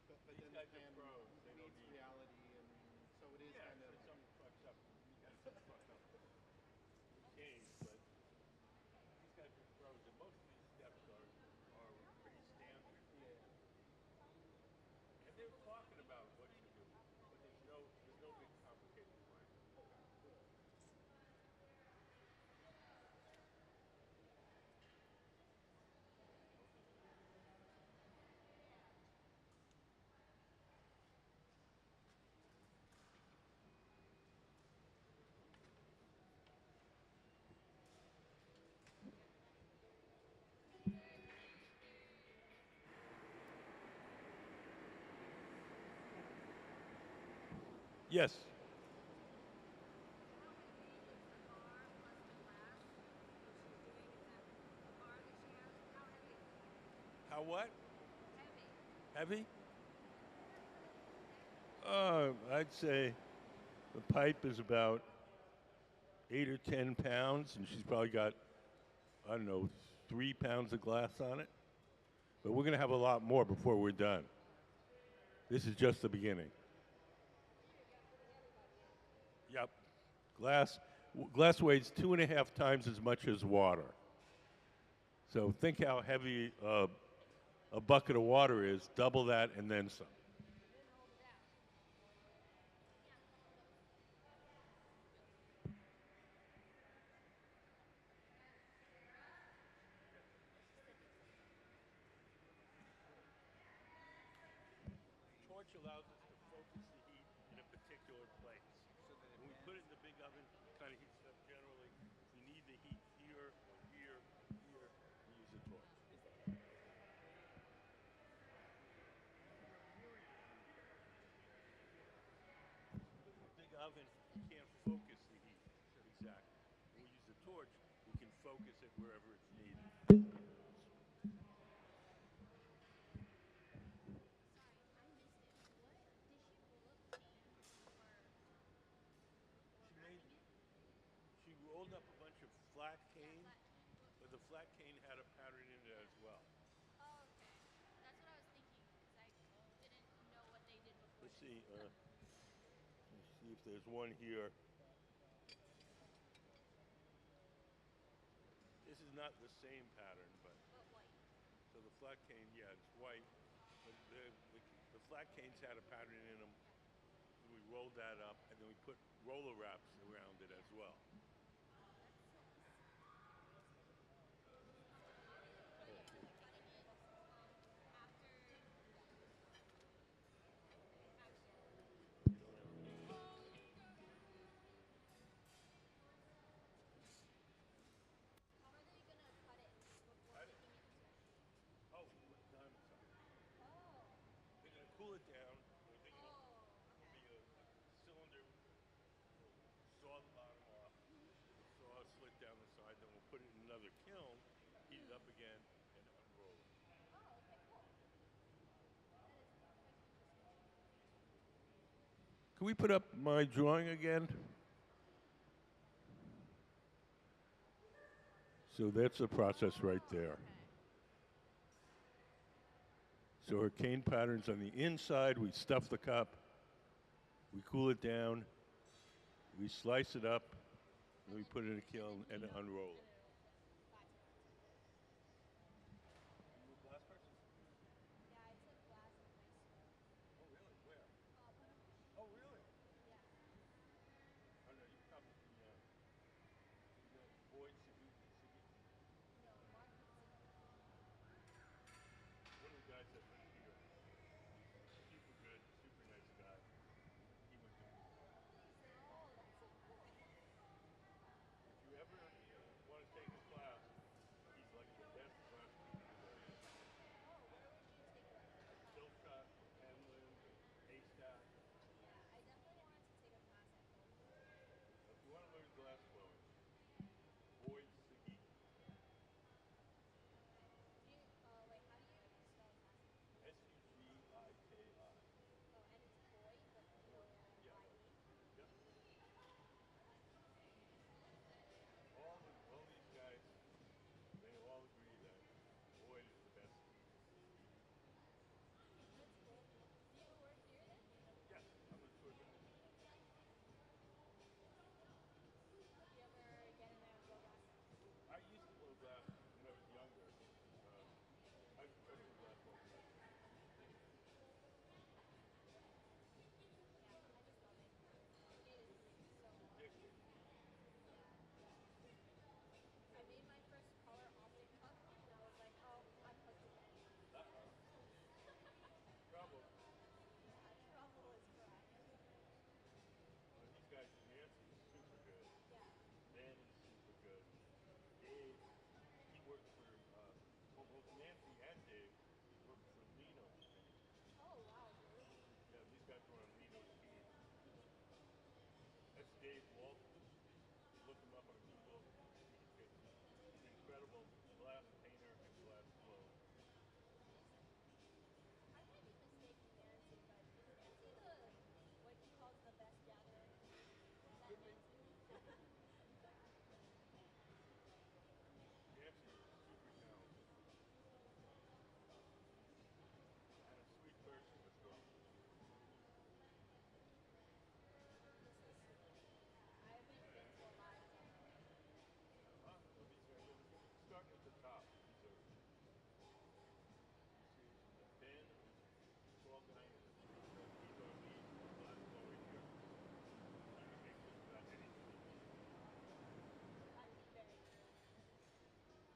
But But these then the guys plan are pros. They don't meets need. reality, and so it is Yeah, kind of. if something fucks up, we got something fucked up. We change, but these guys are pros, and most of these steps are pretty standard. Yeah. And they're talking about what to do, but there's no big complicated plan. Okay, cool. Yes. How what? Heavy? I'd say the pipe is about 8 or 10 pounds, and she's probably got, I don't know, 3 pounds of glass on it. But we're going to have a lot more before we're done. This is just the beginning. Yep. Glass weighs 2.5 times as much as water. So think how heavy a bucket of water is, double that and then some. Torch allows us to focus the heat in a particular place. So that it When we bends. put it in the big oven, it kind of heats it up generally. If we need the heat here or here or here, we use a torch. Because in the big oven, you can't focus the heat exactly. When we use a torch, we can focus it wherever it's needed. She made, she rolled up a bunch of flat cane, but the flat cane had a pattern in it as well. Let's see. Let's see if there's one here. This is not the same pattern, but so the flat cane, yeah, it's white, but the flat canes had a pattern in them. We rolled that up, and then we put roller wraps around it as well. Oh, we put diamonds on it. They're gonna it down. We think it'll be a cylinder. We'll saw the bottom off. We'll saw a slit down the side. Then we'll put it in another kiln, heat it up again, and unroll it. Can we put up my drawing again? So that's the process right there. So our cane pattern's on the inside. We stuff the cup. We cool it down. We slice it up. And we put it in a kiln and unroll it. You a glass person? Yeah, I took glass in high school. Oh, really? Where? One Oh, really? Yeah. Oh, no, you come from Boyd, Siggy. No, Mark One of the guys that lived here. Super good, super nice guy. He went to Oh, that's so cool. If you ever want to take a class, he's like the best class teacher there is. Oh, where would you take a Silka, Penland, Haystack. Yeah, I definitely wanted to take a class at both of them. If you want to learn glass blowing, Boyd, Siggy. Wait, how do you spell his last name? Sugiki. Oh, and it's Boyd, but Yeah. B-O-Y-E? Yep. All these guys, they all agree that Boyd is the best teacher. That's cool. Do you work here then? Yes, I'm the tour guide. Do you ever get in there and blow glass? I used to blow glass when I was younger. I have professional glass blowing license. Yeah, I just love it. It is so It's fun. addicting. I made my first color optic cup, and I was like, oh, I'm hooked again. Uh-oh. Trouble. Yeah, trouble is correct. These guys, Nancy's super good. Yeah. Ben is super good. Dave, he worked for, both Nancy and Dave worked for Lino's team. Oh, wow, really? Yeah, these guys were on Lino's team. That's Dave Walton. Look him up on Google. He's an incredible glass painter and glass blower. I might be mistaking Nancy, but is Nancy the what he calls the best gatherer? Is that Could be. Nancy? Nancy is super talented. And a sweet person as well. This is super cool. I haven't been to a lot of them. Well, these guys, starting at the top. These are, you see, Ben, who's a tall guy in the team, he's our lead glass blower here. He can make just about anything. That's very cool.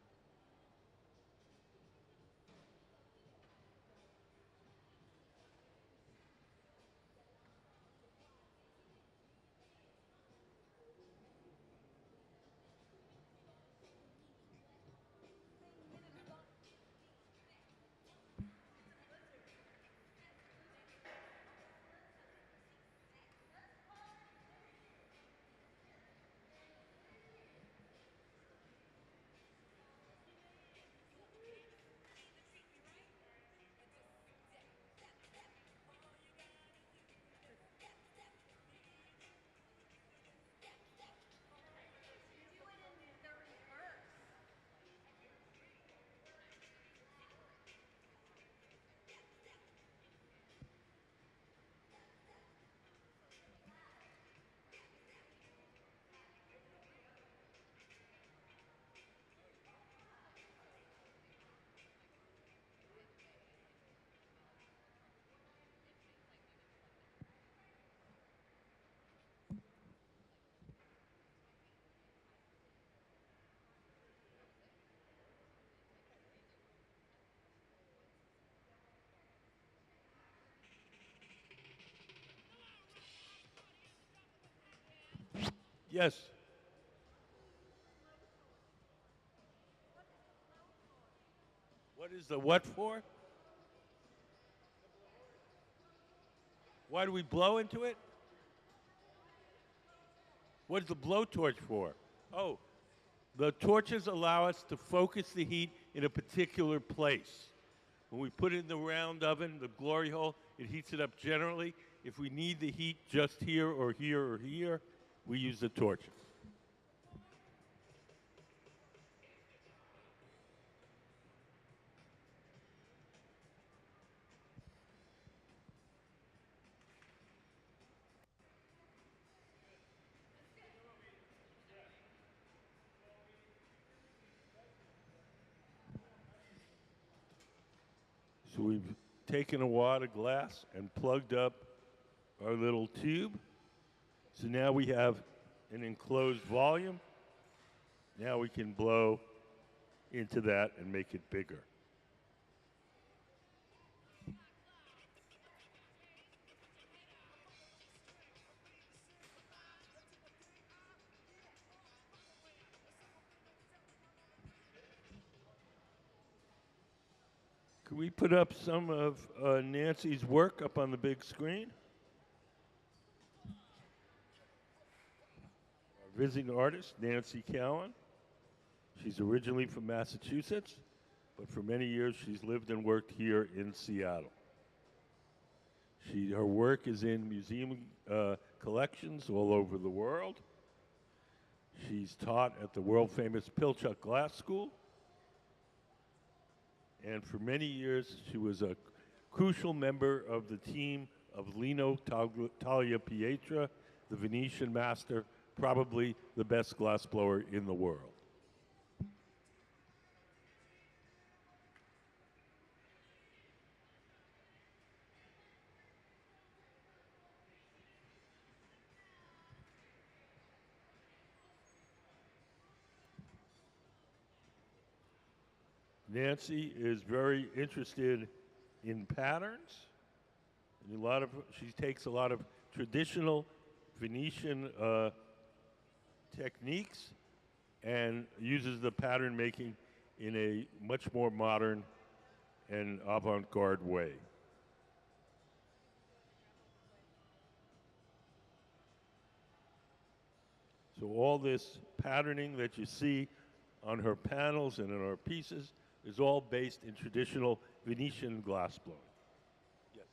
Yes. What is the what for? Why do we blow into it? What is the blowtorch for? Oh, the torches allow us to focus the heat in a particular place. When we put it in the round oven, the glory hole, it heats it up generally. If we need the heat just here or here or here, we use the torches. So we've taken a wad of glass and plugged up our little tube. So now we have an enclosed volume. Now we can blow into that and make it bigger. Can we put up some of Nancy's work up on the big screen? Our visiting artist, Nancy Callan. She's originally from Massachusetts, but for many years she's lived and worked here in Seattle. Her work is in museum collections all over the world. She's taught at the world-famous Pilchuck Glass School. And for many years, she was a crucial member of the team of Lino Tagliapietra, the Venetian master, probably the best glassblower in the world. Nancy is very interested in patterns. And she takes a lot of traditional Venetian techniques and uses the pattern making in a much more modern and avant-garde way. So all this patterning that you see on her panels and in our pieces is all based in traditional Venetian glassblowing. Yes.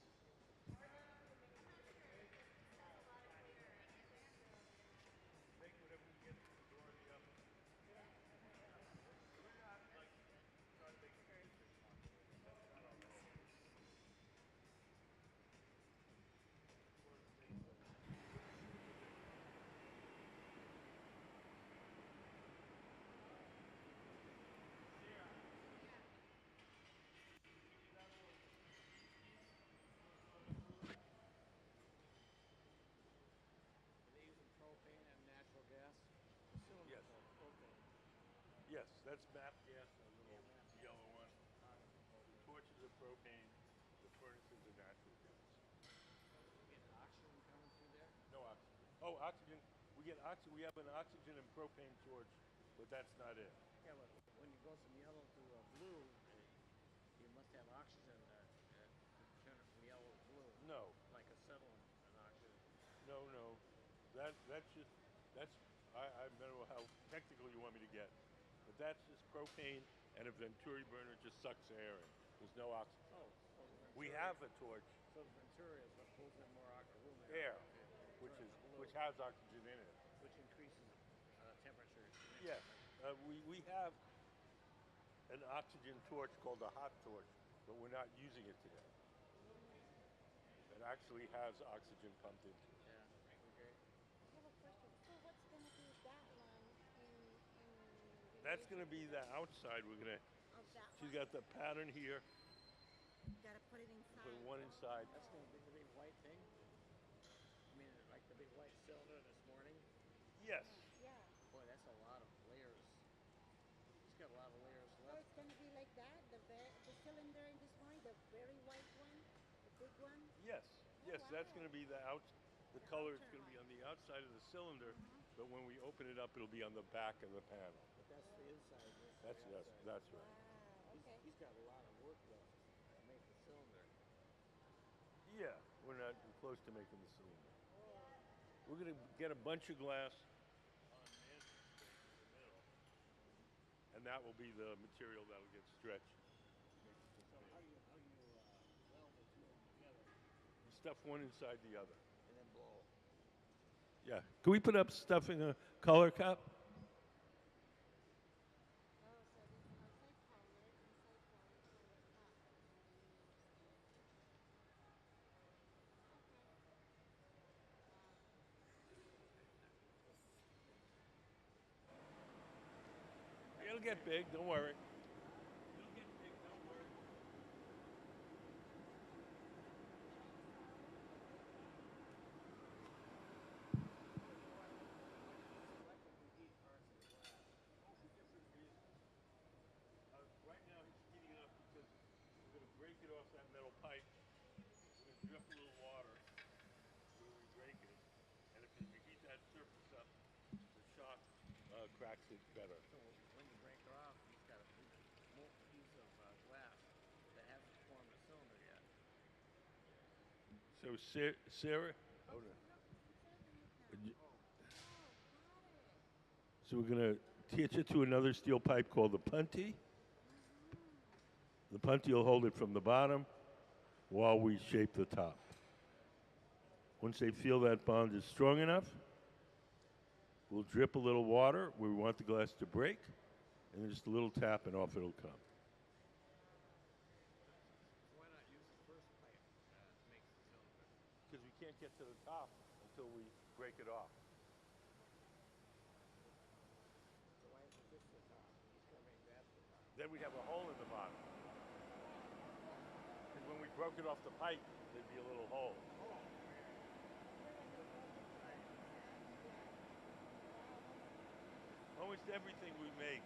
Are they using propane and natural gas? Yes. Propane. Yes, that's MAP gas, a little yellow one. The torches are propane, the furnaces are natural gas. You get oxygen coming through there? No oxygen. Oh, oxygen. We get oxygen. We have an oxygen and propane torch, but that's not it. Yeah, but when it goes from yellow to blue, you must have oxygen to turn it from yellow to blue. No, Like acetylene and oxygen. no. That's just I don't know how technical you want me to get, but that's just propane and a Venturi burner just sucks air in. There's no oxygen. Oh, so the We Venturi- have a torch, So the Venturi is what pulls in more room air, Okay. which Turns blue, which has oxygen in it. which increases temperature. Yes, we have an oxygen torch called a hot torch, but we're not using it today. It actually has oxygen pumped into it. Yeah. Okay. I have a question. So what's gonna be that one in That's going to relation be the outside. We're going to. of that She's one? got the pattern here. Gotta put it inside. Put one inside. That's going to be the big white thing? I mean, like the big white cylinder this morning? Yes. Yeah. Boy, that's a lot of layers. It's got a lot of layers So left. it's gonna be like that, the cylinder in this one, the very white one, the big one. Yes. Yes. That's wow. going to be the out. The color is going to be on the outside of the cylinder, but when we open it up, it'll be on the back of the panel. But that's the inside. This is That's the yes. outside. That's right. Wow. Okay. He's got a lot of work left to make the cylinder. Yeah. We're not. close to making the cylinder. We're going to get a bunch of glass, On mantle in the middle. and that will be the material that will get stretched. So how do you weld the two of them together You stuff one inside the other. and then blow? Yeah. Can we put up stuff in a color cup? Oh, so this outside color, inside color cup. It'll get big, don't worry. It'll get big, don't worry. Selectively heat parts of the glass. For different reasons. Right now he's heating up because we're going to break it off that metal pipe. We're going to drip a little water where we break it. And if you heat that surface up, the shock cracks it better. So when you break it off, he's got a big molten piece of glass that hasn't formed a cylinder yet. So Sarah, hold on. So we're going to attach it to another steel pipe called the punty. The punty will hold it from the bottom while we shape the top. Once they feel that bond is strong enough, we'll drip a little water where we want the glass to break, and then just a little tap and off it'll come. Why not use the first pipe that makes the cylinder? Because we can't get to the top until we break it off. So why isn't this the top? He's gonna make that the top. Then we'd have a hole in the bottom. Because when we broke it off the pipe, there'd be a little hole. Almost everything we make,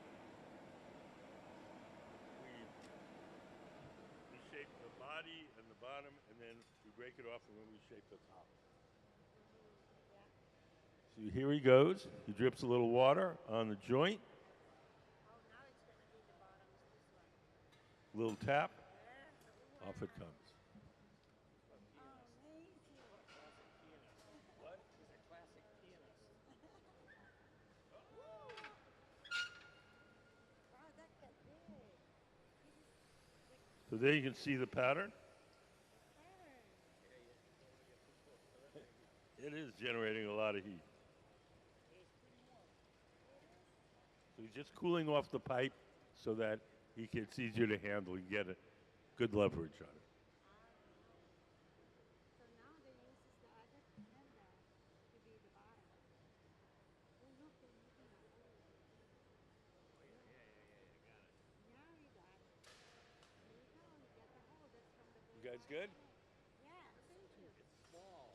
we shape the body and the bottom, and then we break it off, and then we shape the top. So here he goes. He drips a little water on the joint. Oh, now it's going to be the bottom is this one. Little tap, off it comes. Amazing. Classic pianist. What? He's a classic pianist. Wow, that got big. So there you can see the pattern. It is generating a lot of heat. So he's just cooling off the pipe so that it's easier to handle. You get a good leverage on it. So now they use the other handle to be the bottom. Oh, look, they're making a hole. Got it. Now you got it. There you go. You got the hole. That's from the You guys good? Yeah, thank you. It's small.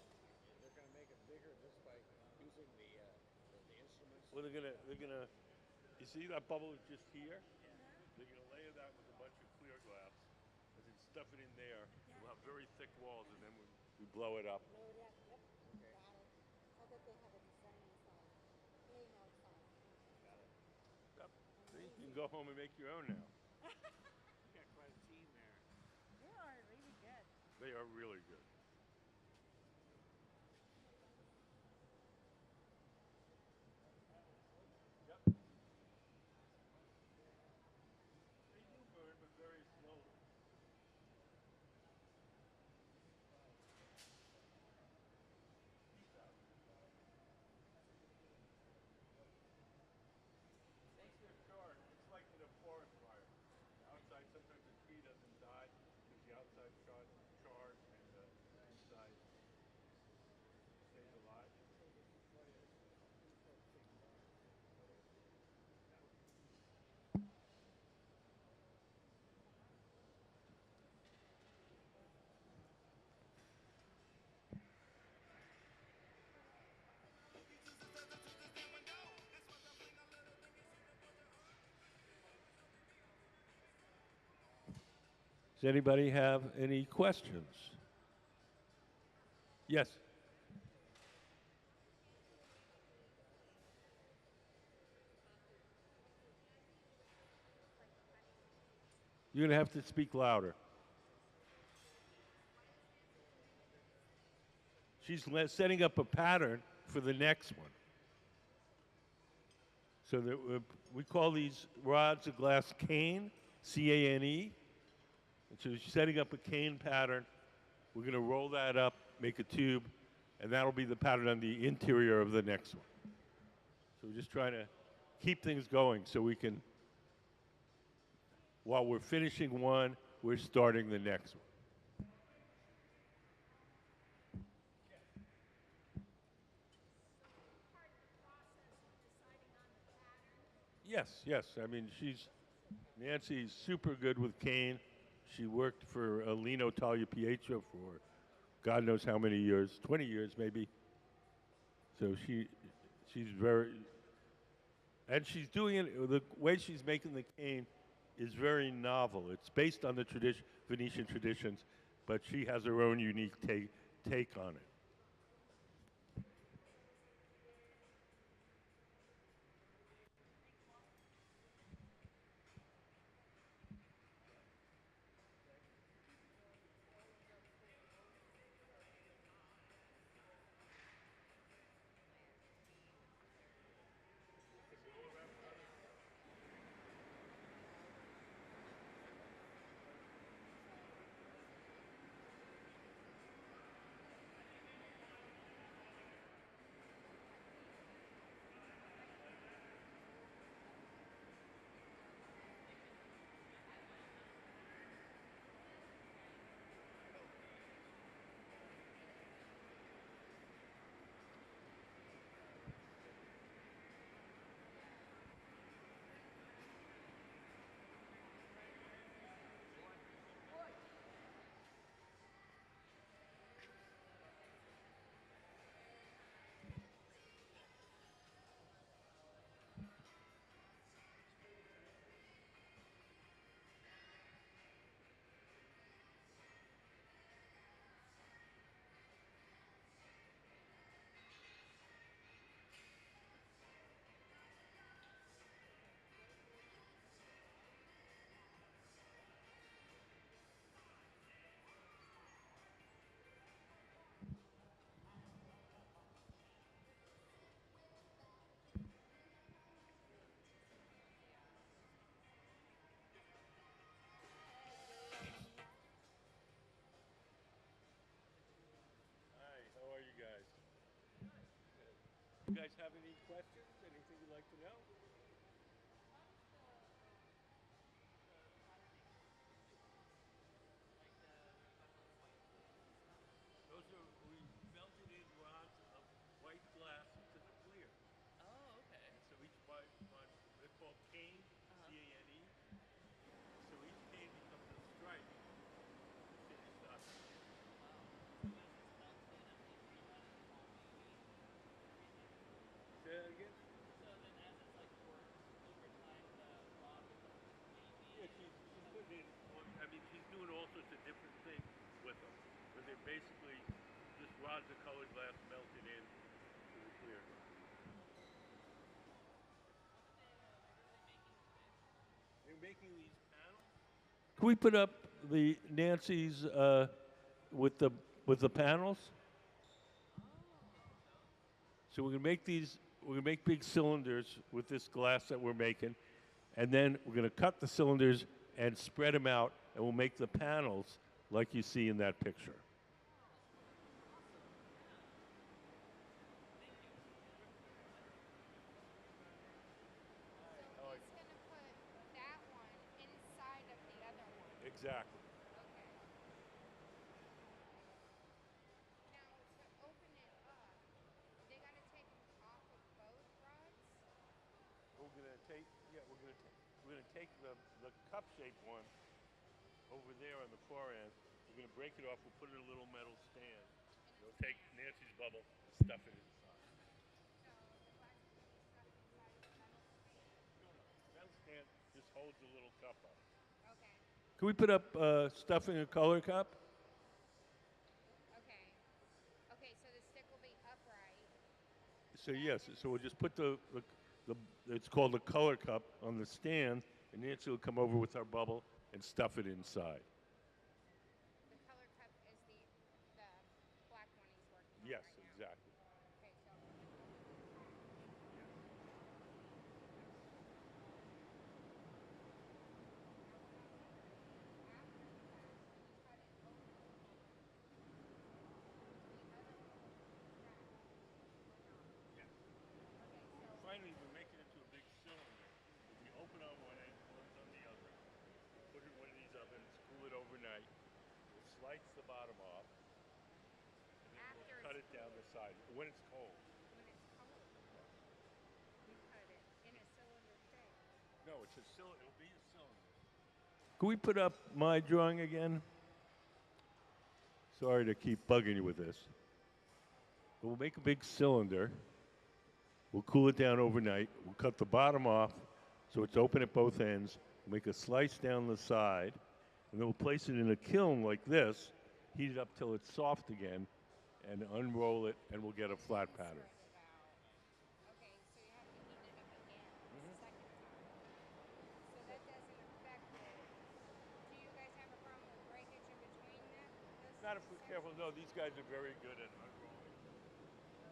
They're gonna make it bigger just by using the instruments. Well, they're gonna. You see that bubble is just here? They're gonna layer that with a bunch of clear glass, and then stuff it in there. We'll have very thick walls, and then we blow it up. Blow it up. Yep. Got it. So that they have a design inside. Plain outside. Yep. See? You can go home and make your own now. You got quite a team there. They are really good. They are really good. Yep. They do burn, but very slowly. Once they're charred, it's like in a forest fire. Outside, sometimes a tree doesn't die because the outside charred and the inside stays alive. Does anybody have any questions? Yes. You're going to have to speak louder. She's setting up a pattern for the next one. So that we call these rods a glass cane, C-A-N-E. And so she's setting up a cane pattern. We're going to roll that up, make a tube, and that'll be the pattern on the interior of the next one. So we're just trying to keep things going so we can, while we're finishing one, we're starting the next one. Yes, yes. I mean, Nancy's super good with cane. She worked for Lino Tagliapietro for God knows how many years, 20 years maybe. So she's very, and she's doing it, the way she's making the cane is very novel. It's based on the Venetian traditions, but she has her own unique take on it. You guys have any questions? Anything you'd like to know? Those are, we melted in rods of white glass into the clear. Oh, okay. And so each one, they're called cane, C-A-N-E. So each cane becomes a stripe finished up. Wow. So as it's melted in, I'm like realizing how maybe everything. Say that again? So then as it's like worked over time, the rod becomes wavy. Yeah, she's putting in, I mean, she's doing all sorts of different things with them. But they're basically just rods of colored glass melted in to the clear glass. They're making these panels. Can we put up the Nancy's with the panels? So we're gonna make these. We're gonna make big cylinders with this glass that we're making, and then we're gonna cut the cylinders and spread them out, and we'll make the panels like you see in that picture. So he's going to put that one inside of the other one. Exactly. Okay. Now, to open it up, they got to take them off of both rods? We're gonna take. Yeah, we're gonna take the cup-shaped one over there on the far end. We're gonna break it off. We'll put it in a little metal stand. We'll take Nancy's bubble and stuff it inside. So the glass is going to be stuffed inside of the metal stand? No, no. The metal stand just holds a little cup up. Okay. Can we put up stuffing a color cup? Okay. Okay, so the stick will be upright. So yes, so we'll just put the it's called a color cup on the stand, and Nancy will come over with our bubble and stuff it inside. The color cup is the black one he's working on. Yes. outside when it's cold. When it's cold, you put it in a cylinder shape. No, it's a cylinder. It'll be a cylinder. Can we put up my drawing again? Sorry to keep bugging you with this. But we'll make a big cylinder. We'll cool it down overnight. We'll cut the bottom off so it's open at both ends. We'll make a slice down the side, and then we'll place it in a kiln like this, heat it up till it's soft again, and unroll it, and we'll get a flat pattern. Spread it out. Okay, so you have to heat it up again the second time. So that doesn't affect it. Do you guys have a problem with breakage in between that? Not if we're careful. No, these guys are very good at unrolling.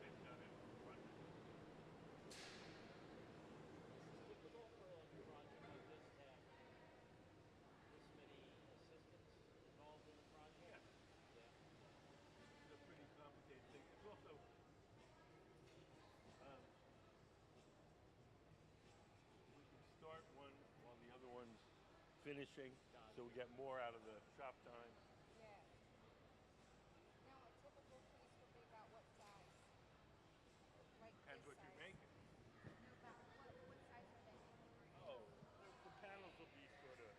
They've done it wonderfully. Typical for a project like this to have this many assistants involved in the project? Yeah. Yeah. It's a pretty complicated thing. It's also, we can start one while the other one's finishing, so we get more out of the shop time. Yeah. Now, a typical piece would be about what size? Like Depends this what size? you're making. No, about what size are they? Oh, the panels will be sort of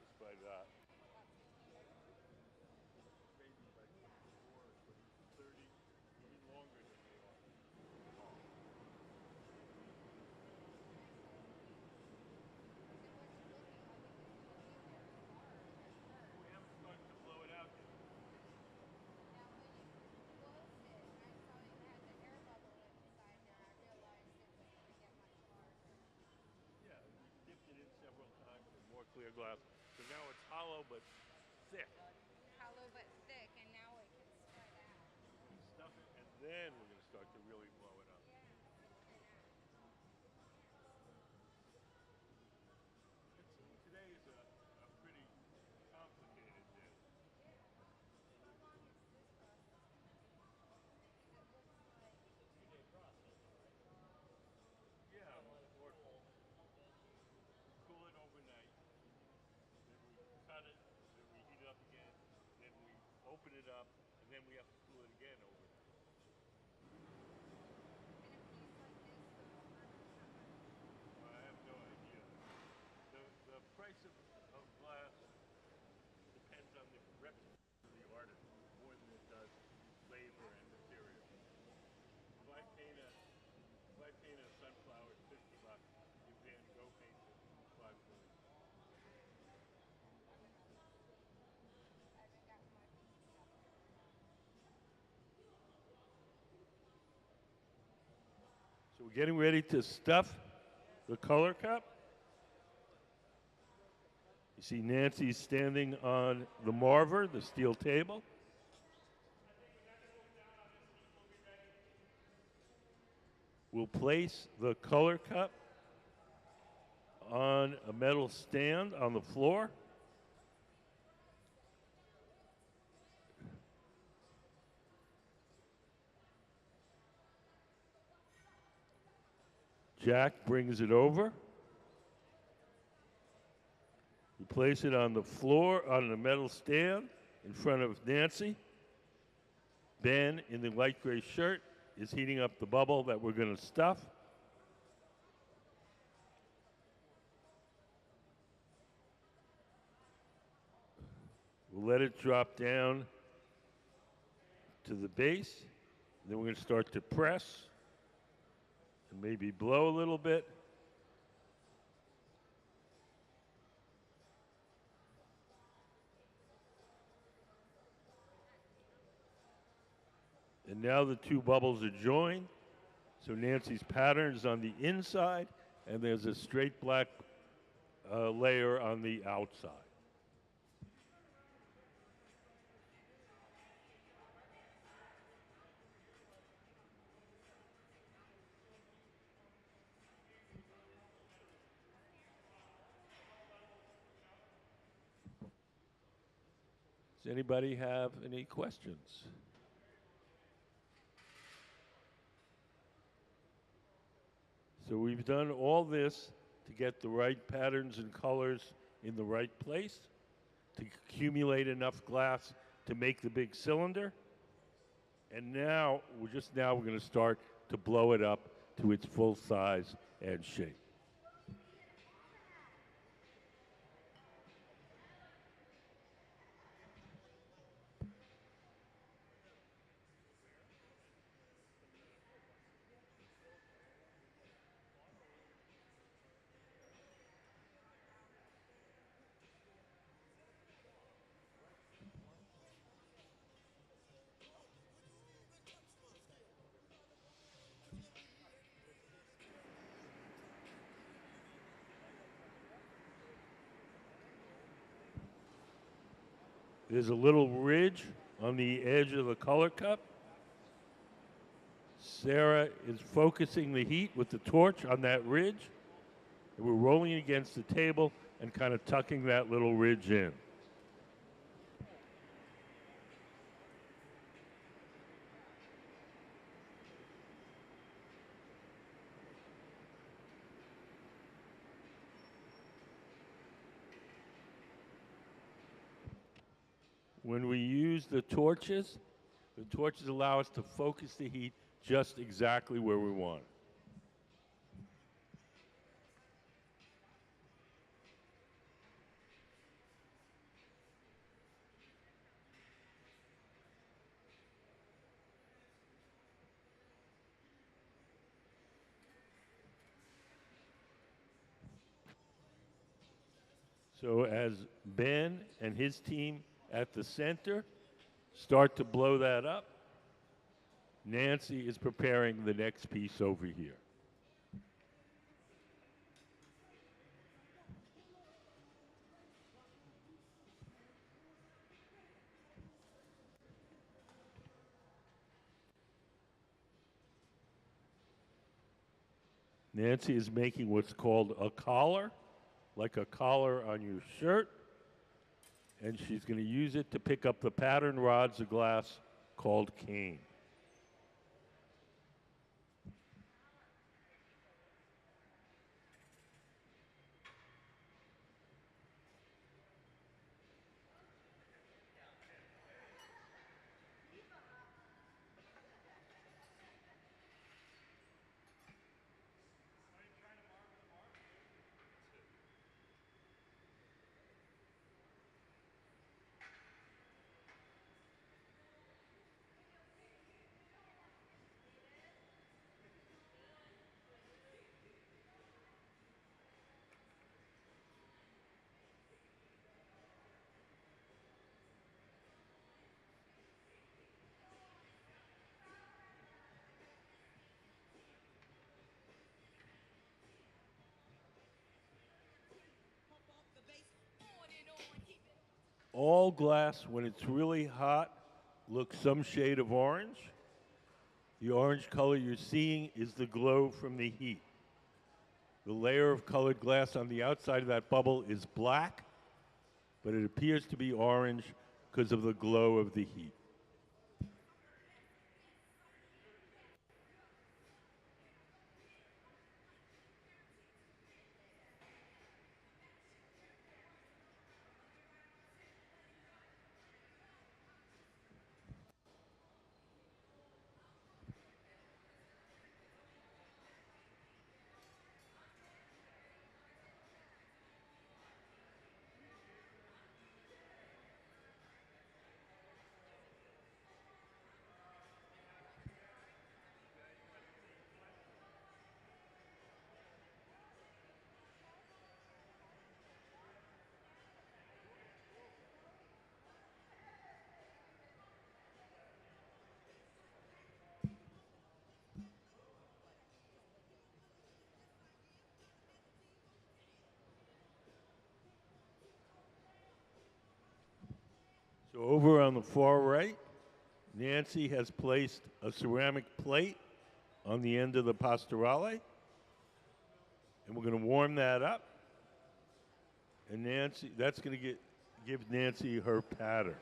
just by that. About 16 by 20? Maybe by 24 or 30, maybe longer than they are. Tall. Because it wasn't looking like it was going to be very large at first. We haven't started to blow it out yet. Now, when you closed it and I saw you had the air bubble inside there, I realized it was going to get much larger. Yeah, we dipped it in several times with more clear glass. So now it's hollow but thick. Hollow but thick, and now it can spread out. We stuff it, and then we're going to start to really blow it up. Yeah, why not? Today is a pretty complicated day. Yeah. How long is this process going to be? Because it looks like... It's a 2-day process, right? Yeah, Let it or cool, then cool it overnight. Then we cut it, then we heat it up again, then we open it up, and then we have to cool it again overnight. And a piece like this, the burner, how much? I have no idea. The price of glass depends on the reputation of the artist more than it does labor and material. If I paint a sunflower at $50, if Van Gogh paints it, $5 million. I haven't gotten my pieces out there yet. So we're getting ready to stuff the color cup. You see Nancy's standing on the marver, the steel table. We'll place the color cup on a metal stand on the floor. Jack brings it over. We place it on the floor on the metal stand in front of Nancy. Ben, in the light gray shirt, is heating up the bubble that we're going to stuff. We'll let it drop down to the base. Then we're going to start to press and maybe blow a little bit. And now the two bubbles are joined. So Nancy's pattern is on the inside, and there's a straight black layer on the outside. Does anybody have any questions? So we've done all this to get the right patterns and colors in the right place, to accumulate enough glass to make the big cylinder, And now, we're going to start to blow it up to its full size and shape. There's a little ridge on the edge of the color cup. Sarah is focusing the heat with the torch on that ridge. And we're rolling it against the table and kind of tucking that little ridge in. When we use the torches allow us to focus the heat just exactly where we want it. So as Ben and his team at the center start to blow that up, Nancy is preparing the next piece over here. Nancy is making what's called a collar, like a collar on your shirt, and she's going to use it to pick up the pattern rods of glass called cane. All glass, when it's really hot, looks some shade of orange. The orange color you're seeing is the glow from the heat. The layer of colored glass on the outside of that bubble is black, but it appears to be orange because of the glow of the heat. So over on the far right, Nancy has placed a ceramic plate on the end of the pastorale. And we're going to warm that up. And Nancy, that's going to give Nancy her pattern.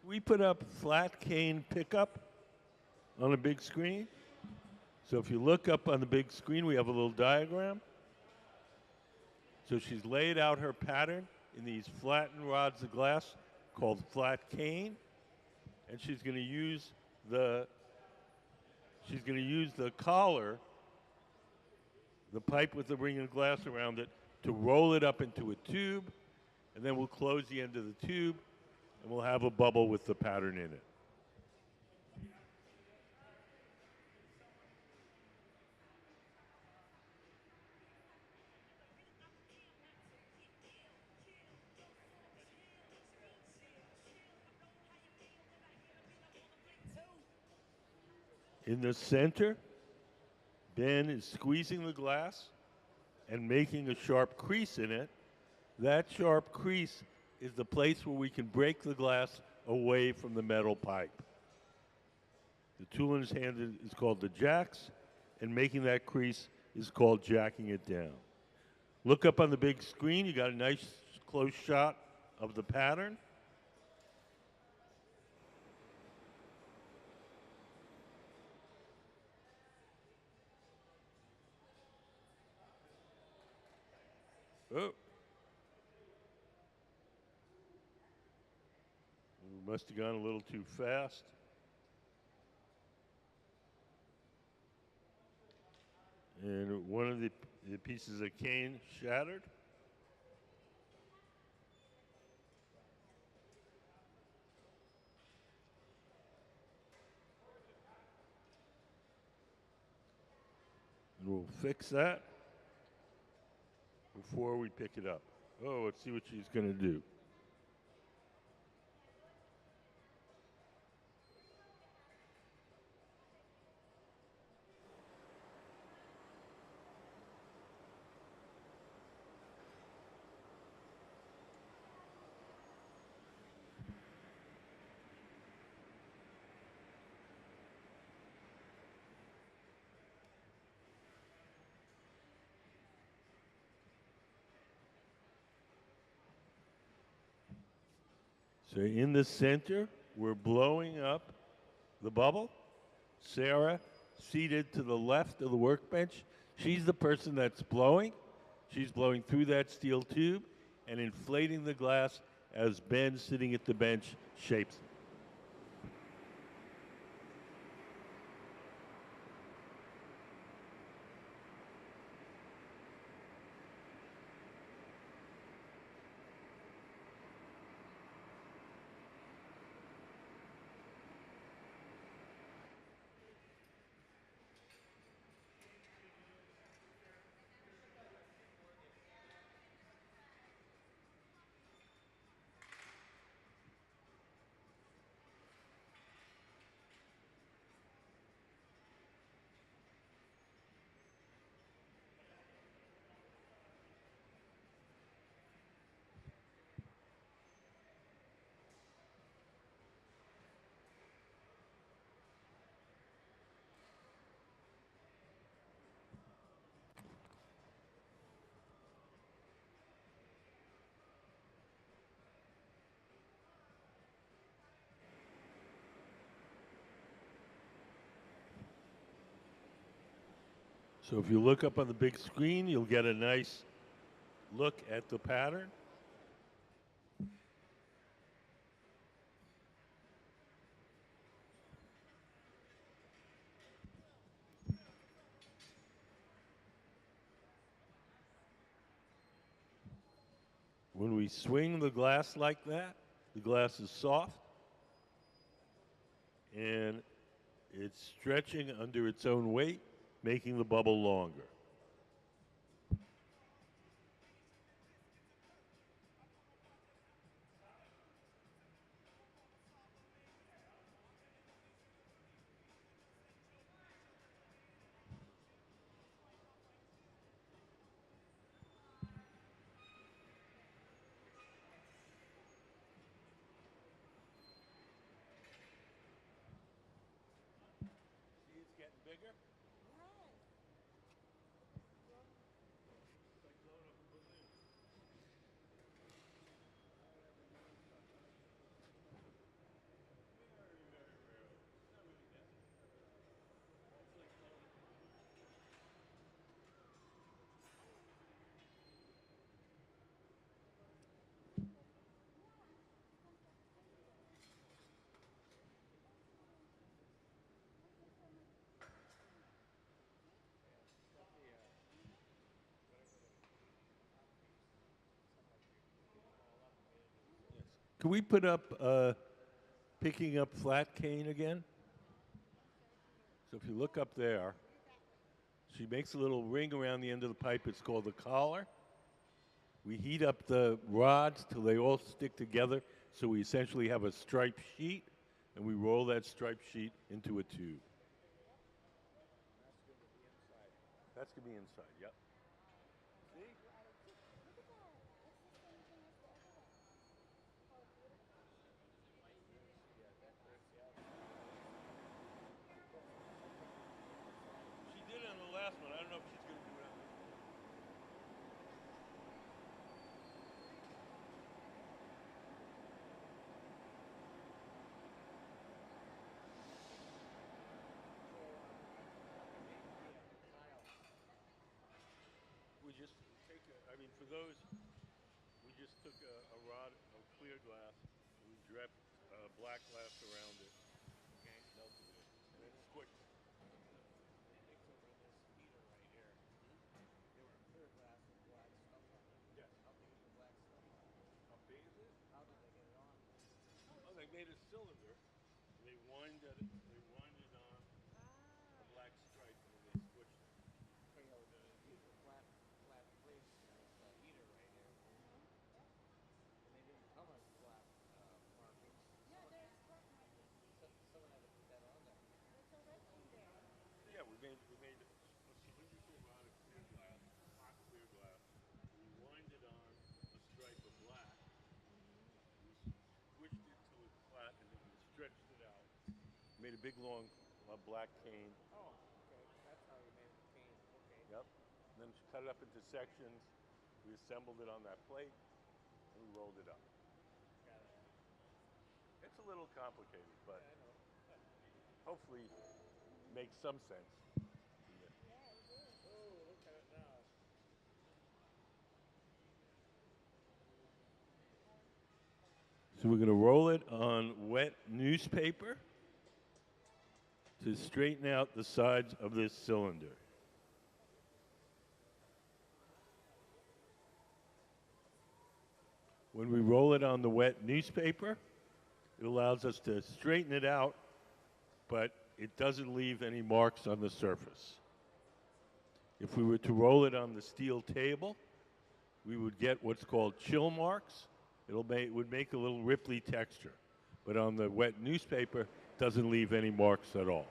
We put up flat cane pickup on a big screen. So if you look up on the big screen, we have a little diagram. So she's laid out her pattern in these flattened rods of glass called flat cane, and she's going to use the collar, the pipe with the ring of glass around it, to roll it up into a tube, and then we'll close the end of the tube, and we'll have a bubble with the pattern in it. In the center, Ben is squeezing the glass and making a sharp crease in it. That sharp crease is the place where we can break the glass away from the metal pipe. The tool in his hand is called the jacks, and making that crease is called jacking it down. Look up on the big screen. You got a nice close shot of the pattern. Oh. We must have gone a little too fast. And one of the pieces of cane shattered. And we'll fix that before we pick it up. Oh, let's see what she's going to do. So in the center, we're blowing up the bubble. Sarah, seated to the left of the workbench, she's the person that's blowing. She's blowing through that steel tube and inflating the glass as Ben, sitting at the bench, shapes it. So if you look up on the big screen, you'll get a nice look at the pattern. When we swing the glass like that, the glass is soft and it's stretching under its own weight, making the bubble longer. See, it's getting bigger. Can we put up picking up flat cane again? So if you look up there, she makes a little ring around the end of the pipe. It's called the collar. We heat up the rods till they all stick together, so we essentially have a striped sheet, and we roll that striped sheet into a tube. That's going to be inside, yep. See? She did it on the last one. I don't know if she's going to do it on this one. We just take I mean, for those, we just took a rod of clear glass, and we draped black glass around it, Okay. melted it, and then squished it. Mix over in this heater right here. They were clear glass with black stuff on it. Yes. How big is the black stuff on it? How big is it? How did they get it on? Oh, they made a cylinder. They winded it on a black stripe, and then they squished it. So you know, these are flat plates in this heater right here. And they didn't come as black markings. No, there's black markings. Someone had to put that on there. It's already in there. Yeah, we made a cylindrical rod of clear glass, hot clear glass. We winded on a stripe of black. We squished it till it's flat, and then we stretched it out. Made a big long black cane. Oh, okay. That's how you made the cane. Okay. Yep. And then cut it up into sections. We assembled it on that plate, and we rolled it up. Got it. It's a little complicated, but Yeah, I know. hopefully makes some sense. Oh, look at it now. So we're going to roll it on wet newspaper to straighten out the sides of this cylinder. When we roll it on the wet newspaper, it allows us to straighten it out, but it doesn't leave any marks on the surface. If we were to roll it on the steel table, we would get what's called chill marks. It would make a little ripply texture. But on the wet newspaper, it doesn't leave any marks at all.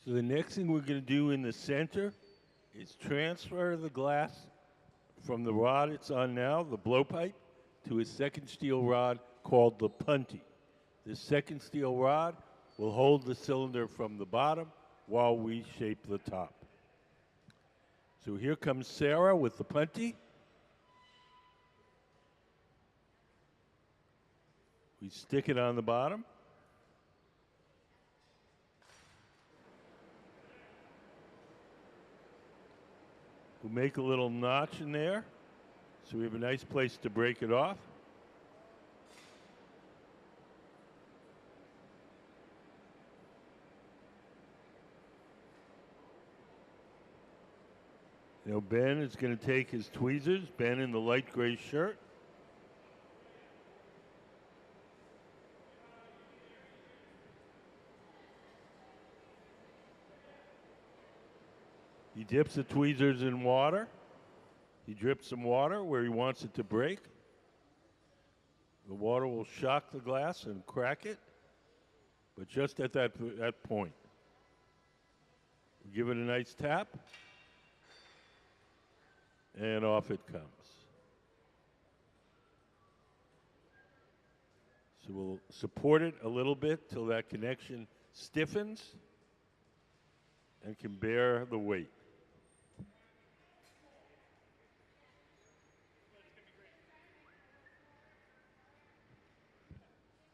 So the next thing we're going to do in the center is transfer the glass from the rod it's on now, the blowpipe, to a second steel rod called the punty. The second steel rod will hold the cylinder from the bottom while we shape the top. So here comes Sarah with the punty. We stick it on the bottom. We'll make a little notch in there so we have a nice place to break it off. Now Ben is going to take his tweezers, Ben in the light gray shirt. He dips the tweezers in water. He drips some water where he wants it to break. The water will shock the glass and crack it, but just at that point. We give it a nice tap, and off it comes. So we'll support it a little bit till that connection stiffens and can bear the weight.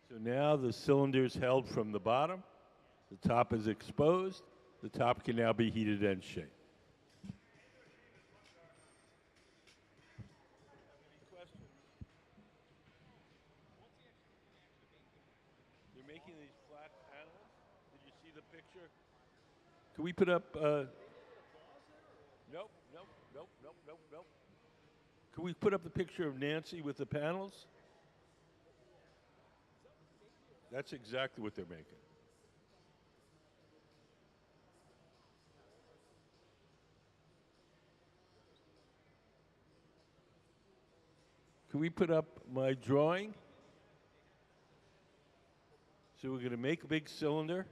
So now the cylinder is held from the bottom. The top is exposed. The top can now be heated and shaped. They're making these flat panels. Did you see the picture? Can we put up? Nope. Can we put up the picture of Nancy with the panels? That's exactly what they're making. Can we put up my drawing? So we're going to make a big cylinder.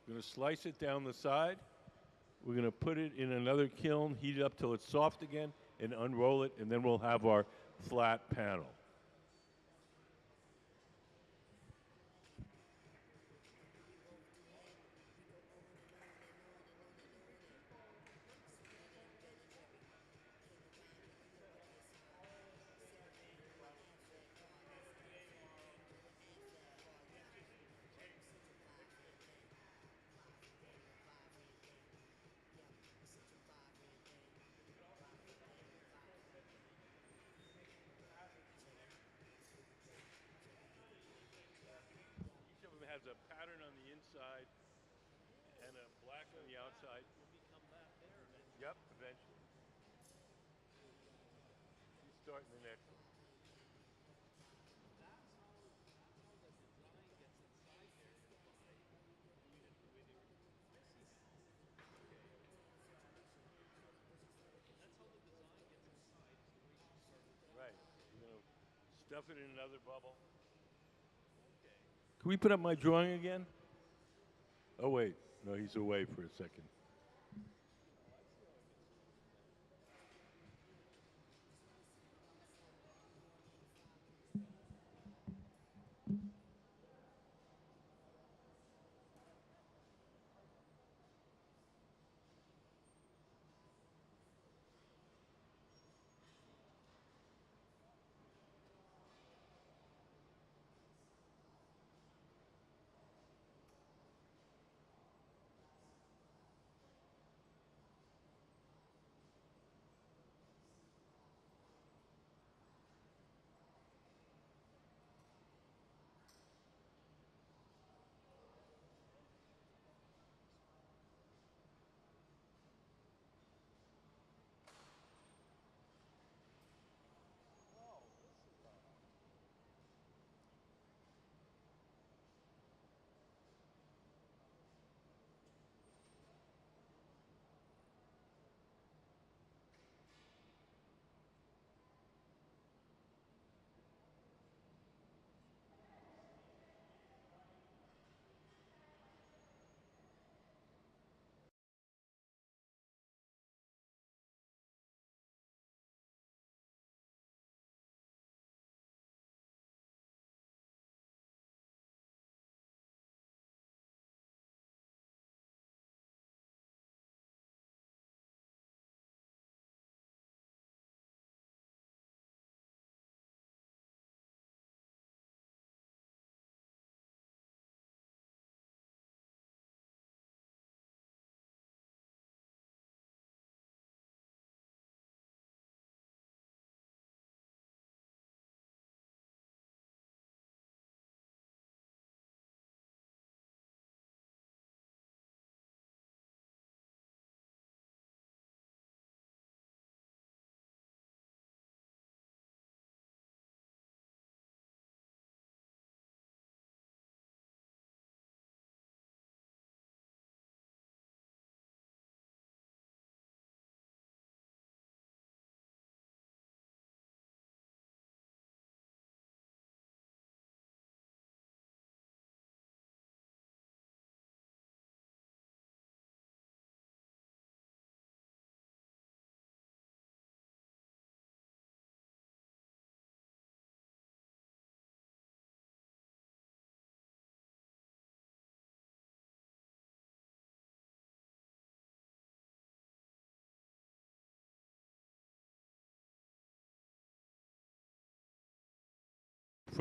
We're going to slice it down the side. We're going to put it in another kiln, heat it up till it's soft again, and unroll it, and then we'll have our flat panel. Each of them has a pattern on the inside and a black on the outside. Will become that there eventually. Yep, eventually. You start in the next one. Right. You're going to stuff it in another bubble. Can we put up my drawing again? Oh, wait. No, he's away for a second.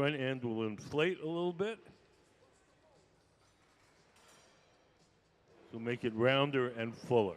front end will inflate a little bit. So make it rounder and fuller.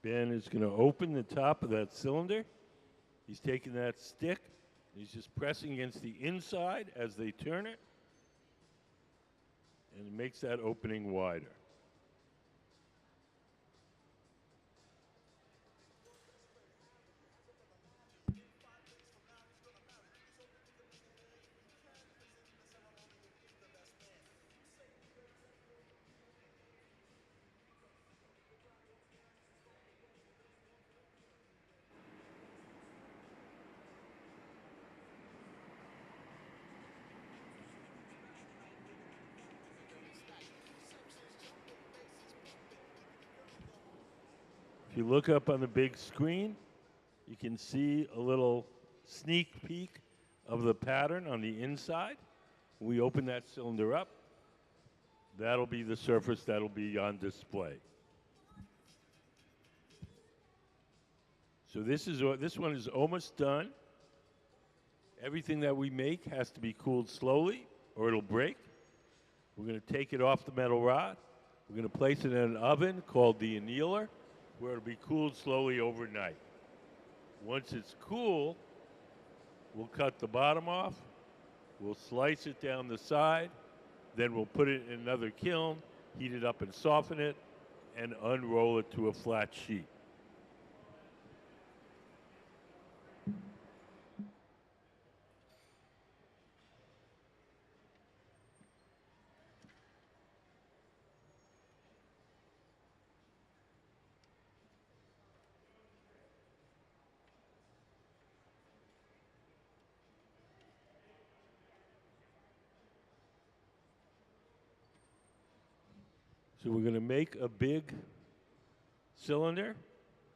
Ben is going to open the top of that cylinder. He's taking that stick. He's just pressing against the inside as they turn it. And it makes that opening wider. If you look up on the big screen, you can see a little sneak peek of the pattern on the inside. When we open that cylinder up, that'll be the surface that'll be on display. So this one is almost done. Everything that we make has to be cooled slowly or it'll break. We're going to take it off the metal rod. We're going to place it in an oven called the annealer, where it'll be cooled slowly overnight. Once it's cool, we'll cut the bottom off. We'll slice it down the side. Then we'll put it in another kiln, heat it up and soften it, and unroll it to a flat sheet. So we're going to make a big cylinder.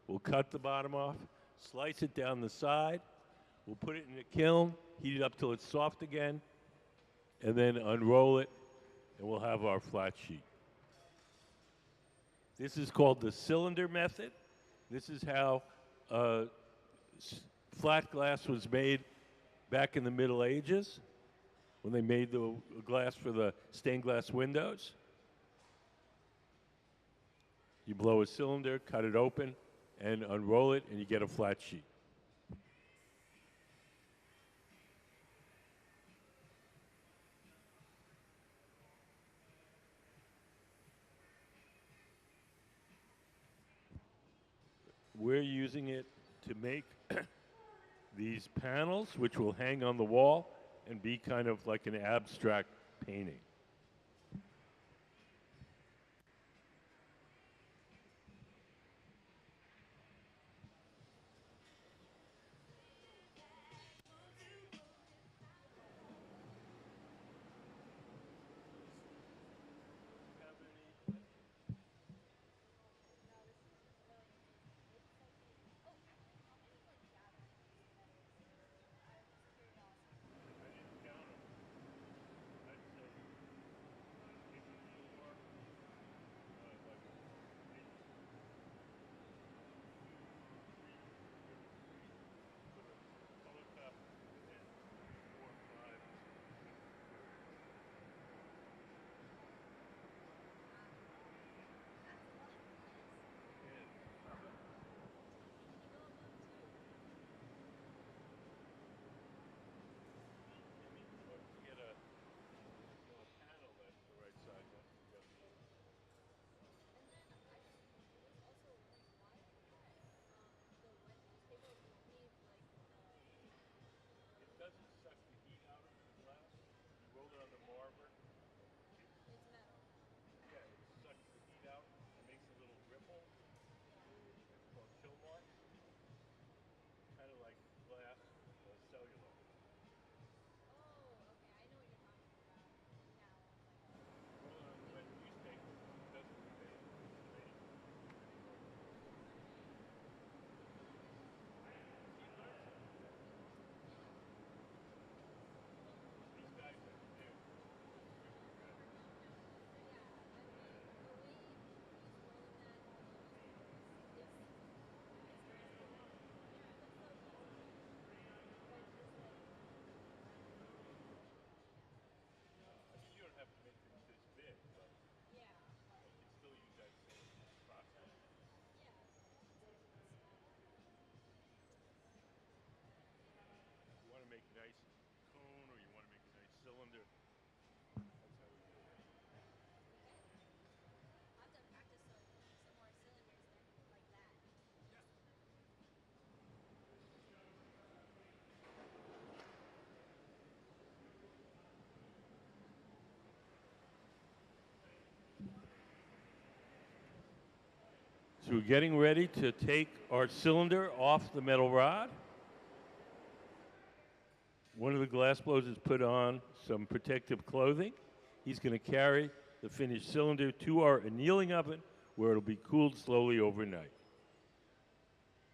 We'll cut the bottom off, slice it down the side. We'll put it in a kiln, heat it up till it's soft again, and then unroll it, and we'll have our flat sheet. This is called the cylinder method. This is how flat glass was made back in the Middle Ages when they made the glass for the stained glass windows. You blow a cylinder, cut it open, and unroll it, and you get a flat sheet. We're using it to make these panels, which will hang on the wall and be kind of like an abstract painting. So we're getting ready to take our cylinder off the metal rod. One of the glass blowers has put on some protective clothing. He's going to carry the finished cylinder to our annealing oven where it'll be cooled slowly overnight.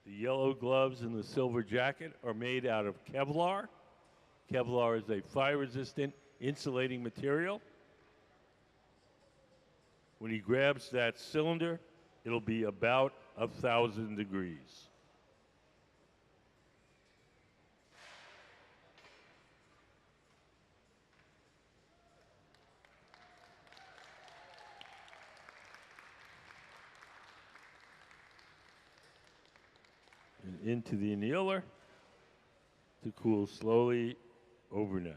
The yellow gloves and the silver jacket are made out of Kevlar. Kevlar is a fire-resistant insulating material. When he grabs that cylinder, it'll be about 1,000 degrees. And into the annealer to cool slowly overnight.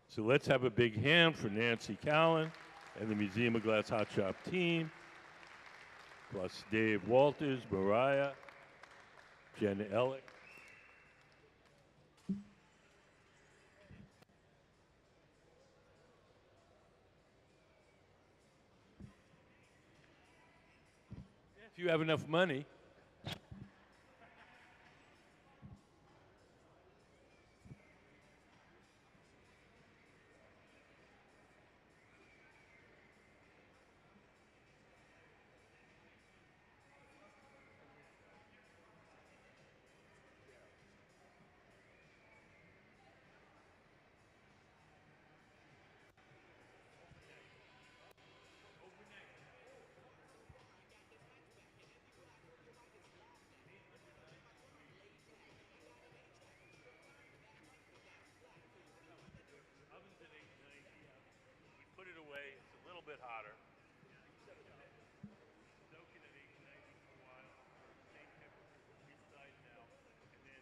So let's have a big hand for Nancy Callan and the Museum of Glass Hot Shop team, plus Dave Walters, Mariah, Jen Ellick. If you have enough money. Put it away, it's a little bit hotter. Soak it at 890 for a while, same temperature inside and out, and then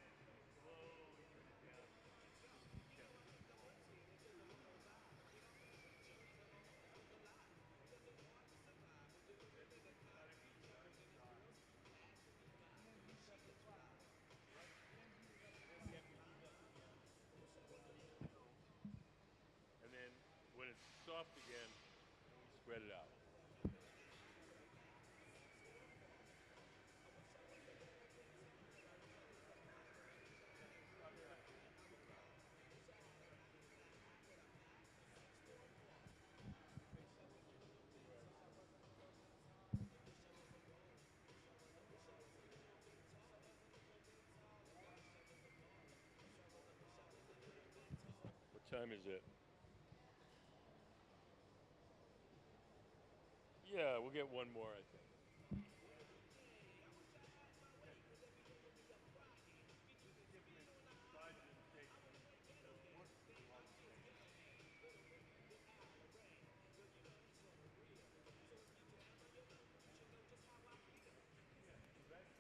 slowly turn it down to and then when it's soft again, we spread it out. What time is it? Yeah, we'll get one more, I think.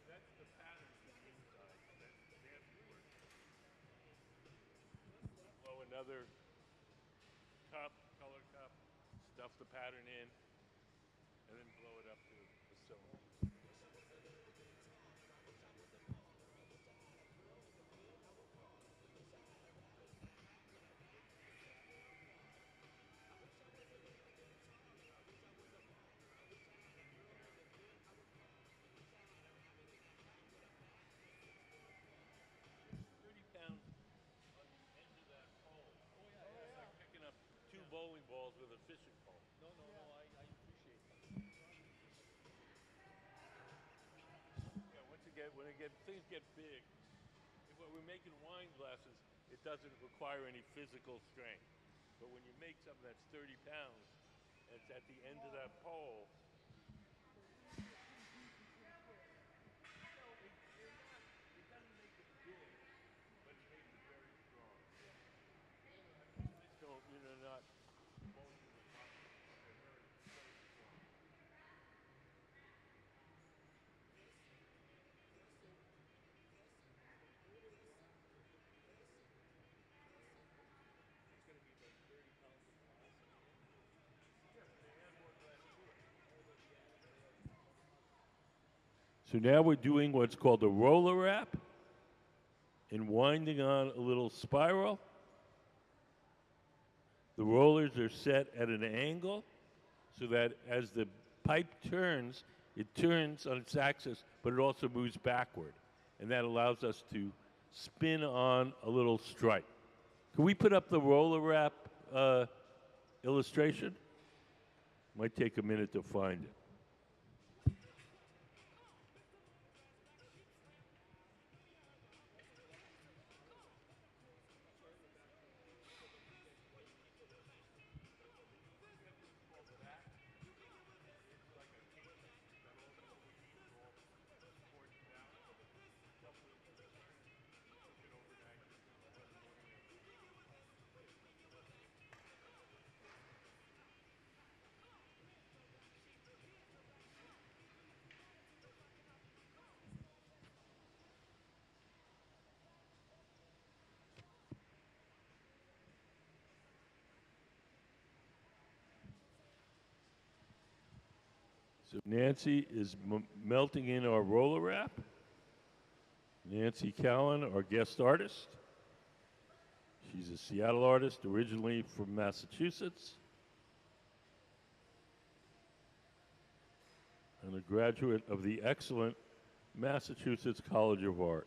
That's the pattern to the inside. That's the nasty work. Blow another cup, color cup, stuff the pattern in, and then blow it up to the cylinder. Two bowling balls with a fishing pole. No, I appreciate that. Yeah, things get big, if we're making wine glasses, it doesn't require any physical strength. But when you make something that's 30 pounds, it's at the end of that pole. It doesn't make it big, but it makes it very strong. Just don't, not going to the top. They're very, very strong. It's going to be like 30 pounds of glass in the end. Yeah, but they add more glass to it. So now we're doing what's called a roller wrap and winding on a little spiral. The rollers are set at an angle so that as the pipe turns, it turns on its axis, but it also moves backward. And that allows us to spin on a little stripe. Can we put up the roller wrap illustration? Might take a minute to find it. So Nancy is melting in our roller wrap. Nancy Callan, our guest artist. She's a Seattle artist, originally from Massachusetts, and a graduate of the excellent Massachusetts College of Art.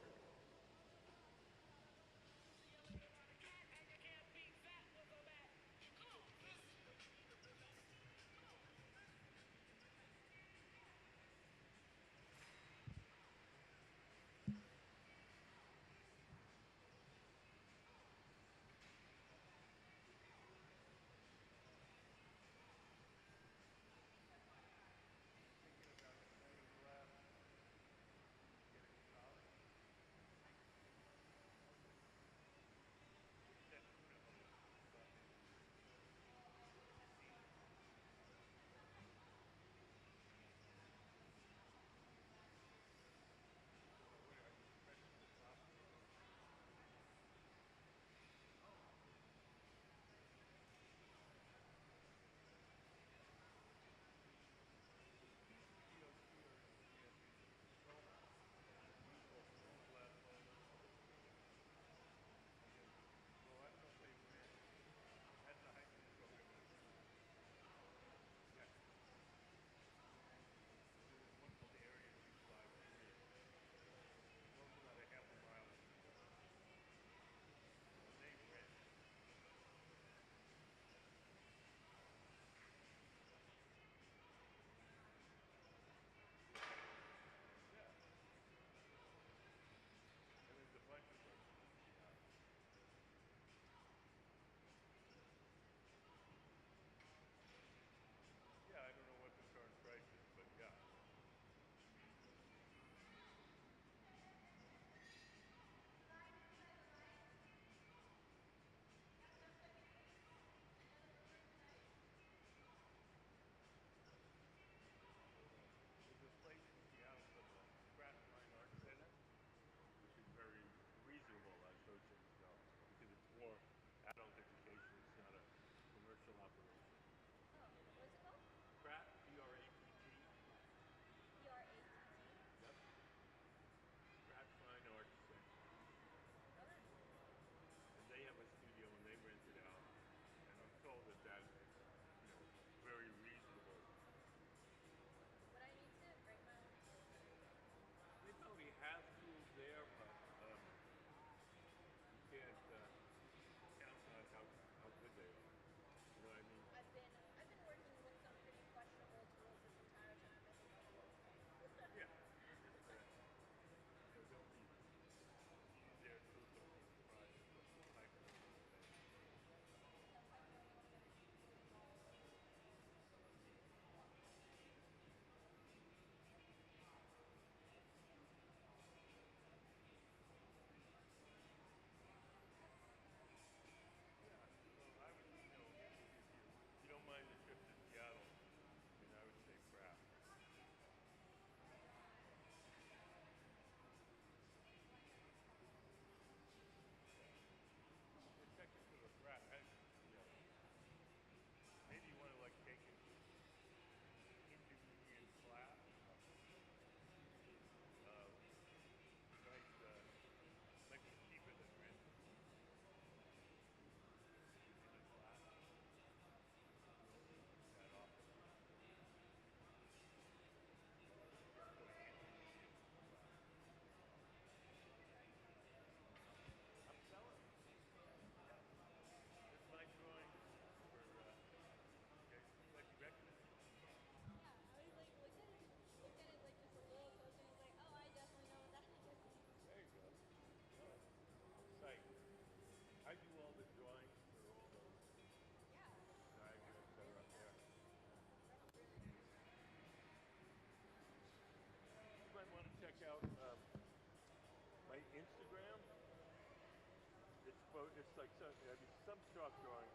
like some, I mean, some chalk drawing,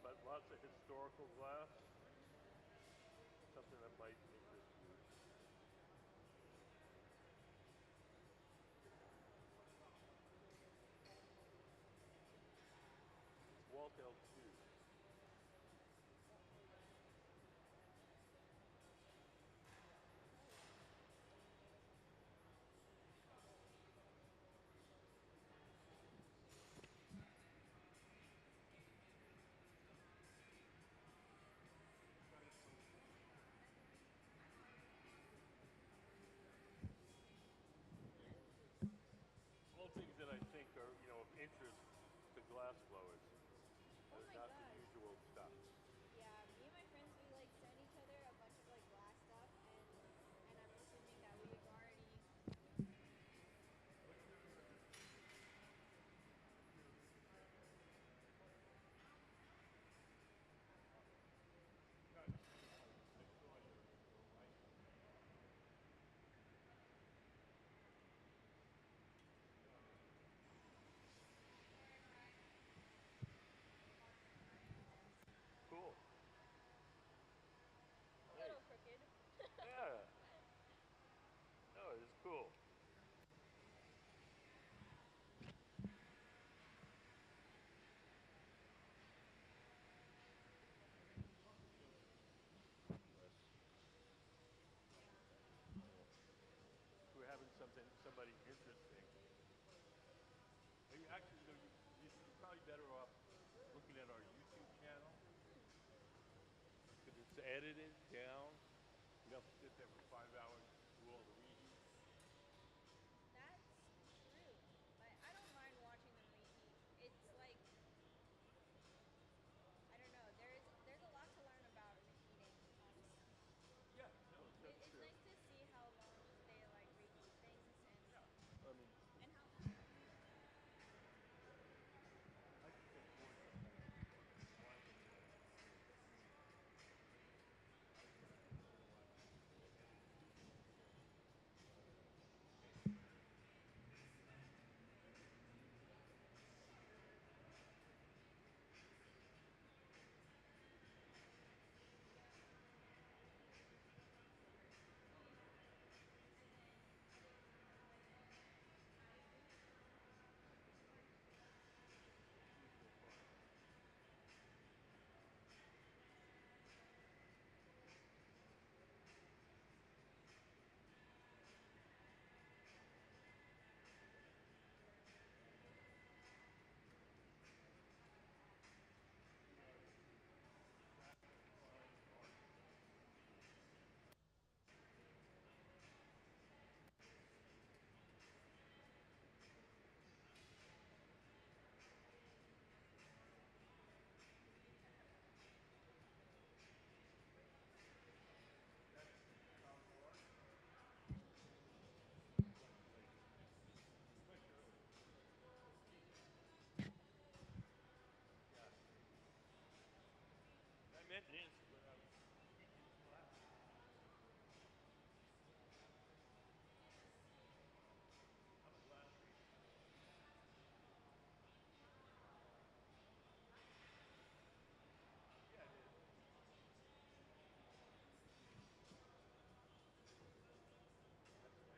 but lots of historical glass. Something that might interest you. It's Walt L2. All things that I think are, you know, of interest to glass blowers. Oh They're my not the god. usual stuff. Yeah, me and my friends, we like send each other a bunch of like glass stuff, and I'm assuming that we've already. Cool. A Hey. little crooked. Yeah. No, it's cool. If we're having somebody interesting. Actually, you know, you're probably better off looking at our YouTube channel because it's edited down. You don't have to sit there for 5 hours to do all the reheats. That's true, but I don't mind watching them reheat. It's like I don't know. There's a lot to learn about reheating, honestly. Yeah, no, that's It's true. nice to see how long they like reheat things I mean, and how. I just get bored sometimes watching I meant this when I was teaching class. I'm a glass reader. Yeah, it is. That's my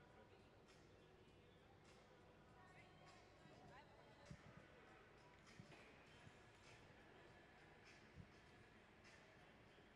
medicine.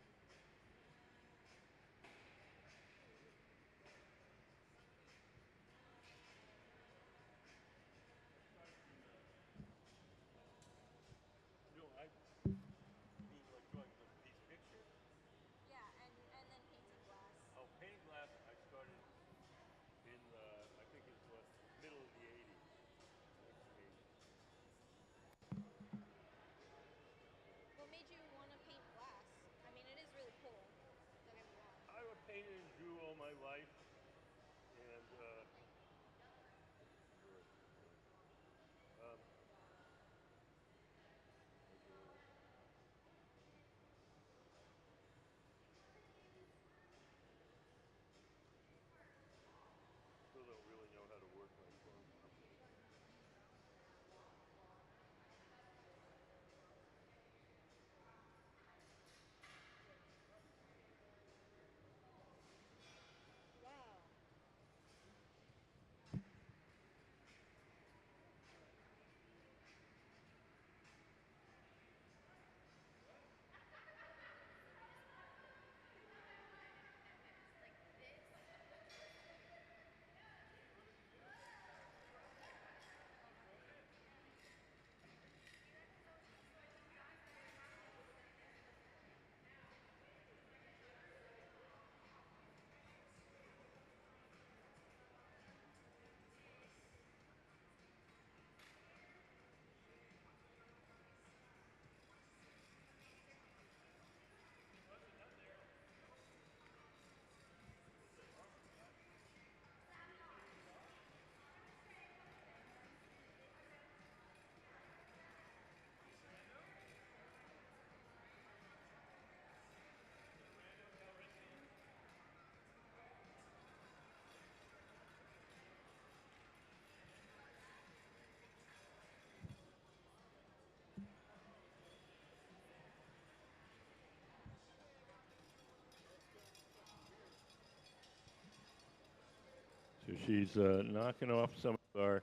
she's knocking off some of our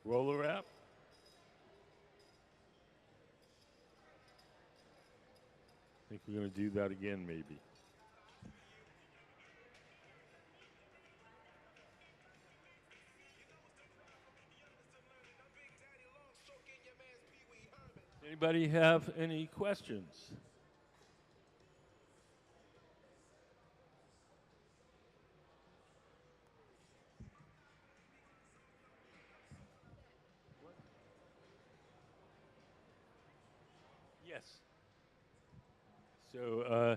roller wrap. I think we're going to do that again, maybe. Anybody have any questions? Yes. So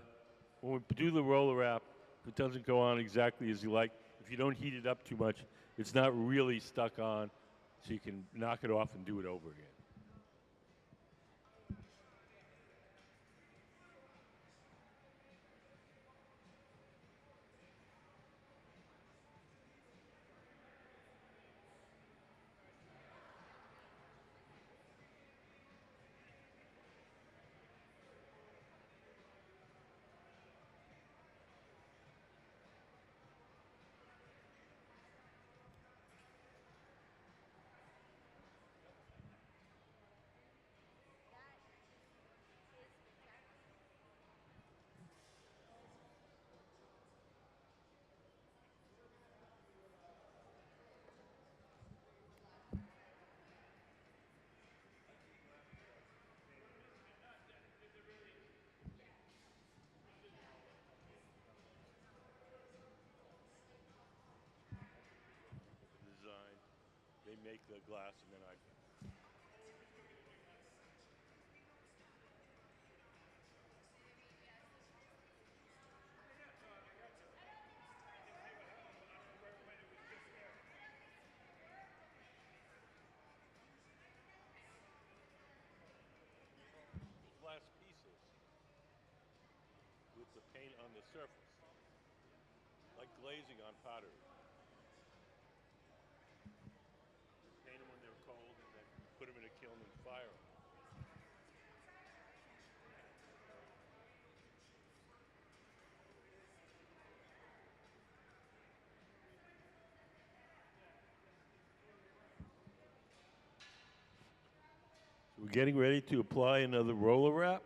when we do the roller wrap, if it doesn't go on exactly as you like, if you don't heat it up too much, it's not really stuck on, so you can knock it off and do it over again. Design. They make the glass, and then I. Glass pieces with the paint on the surface, like glazing on pottery. Paint them when they're cold, and then put them in a kiln and fire them. So we're getting ready to apply another roller wrap.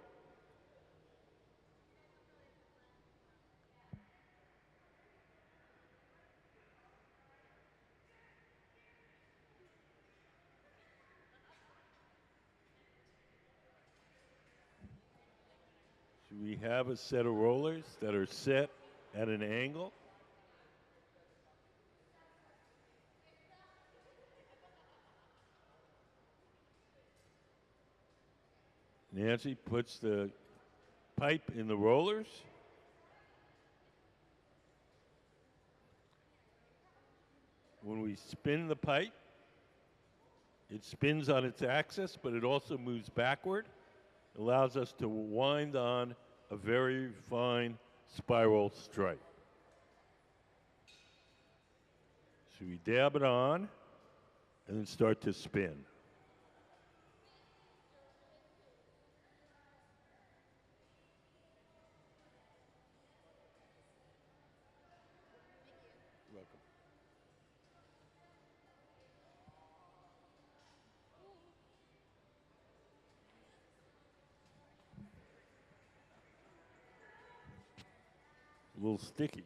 So we have a set of rollers that are set at an angle. Nancy puts the pipe in the rollers. When we spin the pipe, it spins on its axis, but it also moves backward. It allows us to wind on a very fine spiral stripe. So we dab it on and then start to spin. You're welcome. A little sticky.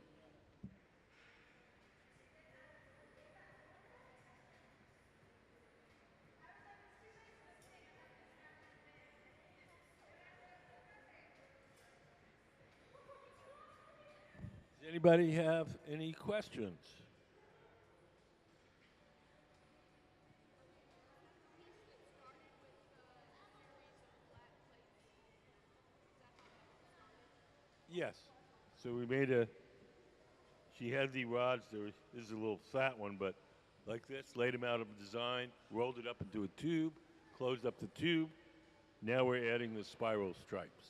Does anybody have any questions? Yes. So we made a. She had the rods. This is a little fat one, but like this. Laid them out of a design. Rolled it up into a tube. Closed up the tube. Now we're adding the spiral stripes.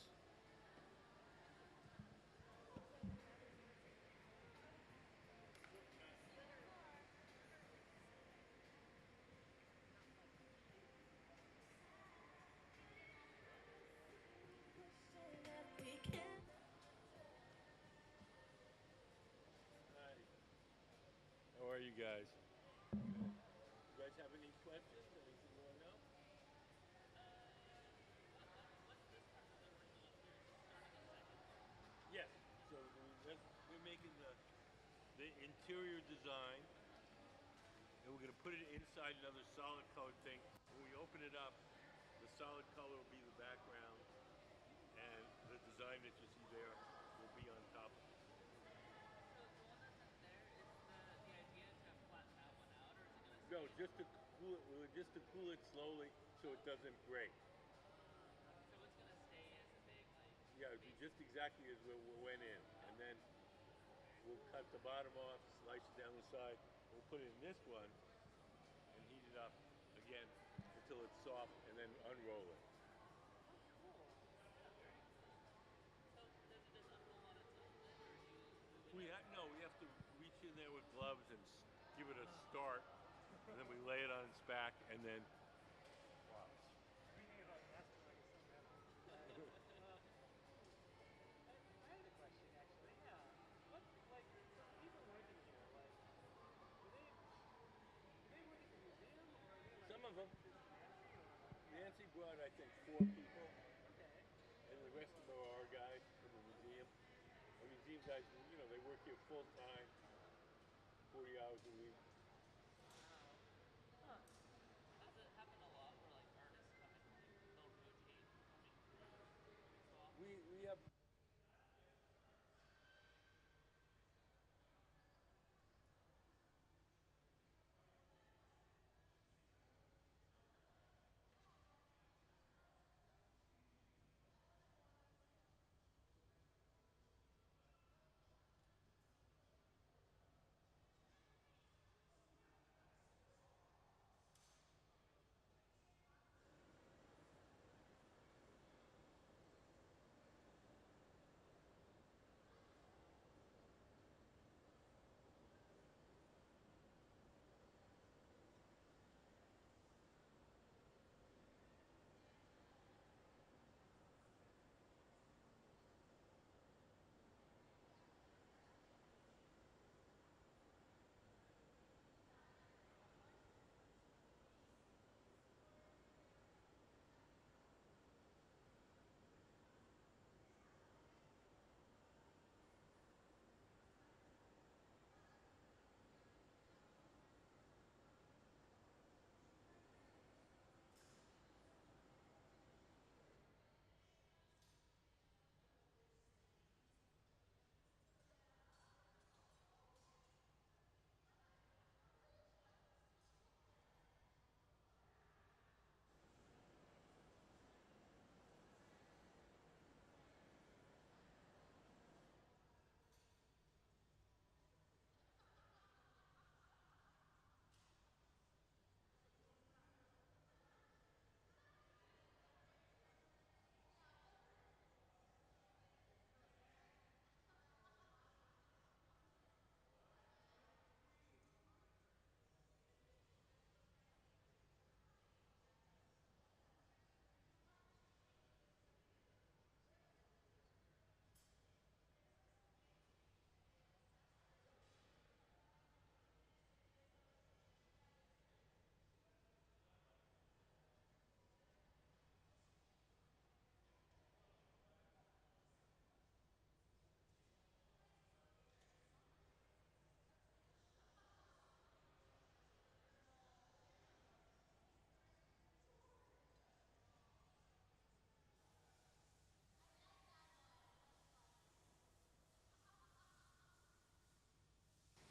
you guys? You guys have any questions? Anything you want to know? What's this part that they're working on here? Is this starting a second part? Yes. So we're making the interior design, and we're going to put it inside another solid colored thing. When we open it up, the solid color will be the background, and the design that you see there will be on top of it. So the one that's in there, is the idea to flatten that one out, or is it gonna stay? No, just to cool it slowly so it doesn't break. So it's gonna stay as a big like. Yeah, it'd be just exactly as we went in, and then we'll cut the bottom off, slice it down the side. We'll put it in this one and heat it up again until it's soft, and then unroll it. Oh, cool. Yeah, very cool. So does it just unroll on its own then, or do we have No, we have to reach in there with gloves and give it a start, and then we lay it on its back, and then. Wow. Reading about mastermind is so metal. I had a question actually. Yeah. What like so the people working here, like do they work at the museum or are they like Some of them. just Nancy or like Nancy brought, I think, 4 people, okay. and the rest of them are our guys from the museum. The museum guys, they work here full time, 40 hours a week. Wow. Huh. Does it happen a lot where like artists come and like they'll rotate coming through every so often? We have.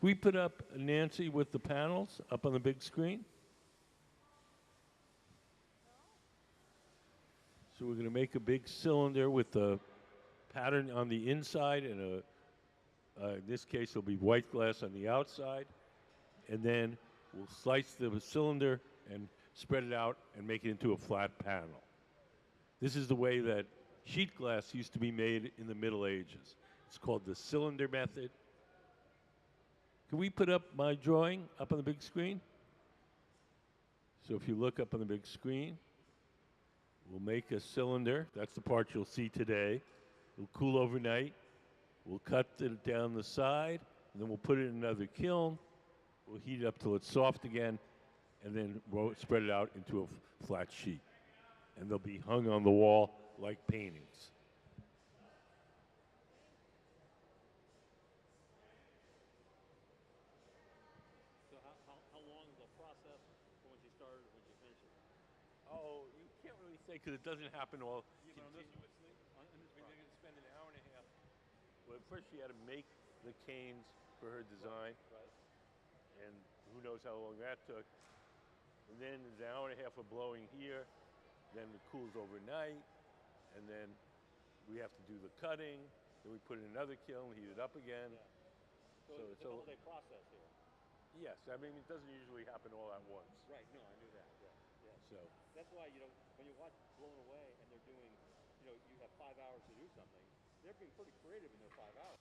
We put up Nancy with the panels up on the big screen. So we're going to make a big cylinder with the pattern on the inside, and in this case, it'll be white glass on the outside. And then we'll slice the cylinder and spread it out and make it into a flat panel. This is the way that sheet glass used to be made in the Middle Ages. It's called the cylinder method. Can we put up my drawing up on the big screen? So if you look up on the big screen, we'll make a cylinder. That's the part you'll see today. It'll cool overnight. We'll cut it down the side, and then we'll put it in another kiln, We'll heat it up till it's soft again, and then we'll spread it out into a flat sheet. And they'll be hung on the wall like paintings. So how long is the process from when you start to when you finish it? Oh, you can't really say because it doesn't happen all Yeah, but on this- continuously. in this I mean, they're going process. to spend an hour and a half. Well, first she had to make the canes for her design, Right. and who knows how long that took. And then there's an hour and a half of blowing here. Then it cools overnight, and then we have to do the cutting. Then we put it in another kiln, heat it up again. Yeah. So, So it's it's a a- whole day process here. Yes, I mean it doesn't usually happen all at once. Right. No, I knew that. Yeah. Yeah. So That's why when you watch Blown Away and they're doing, you have 5 hours to do something. They're being pretty creative in their 5 hours.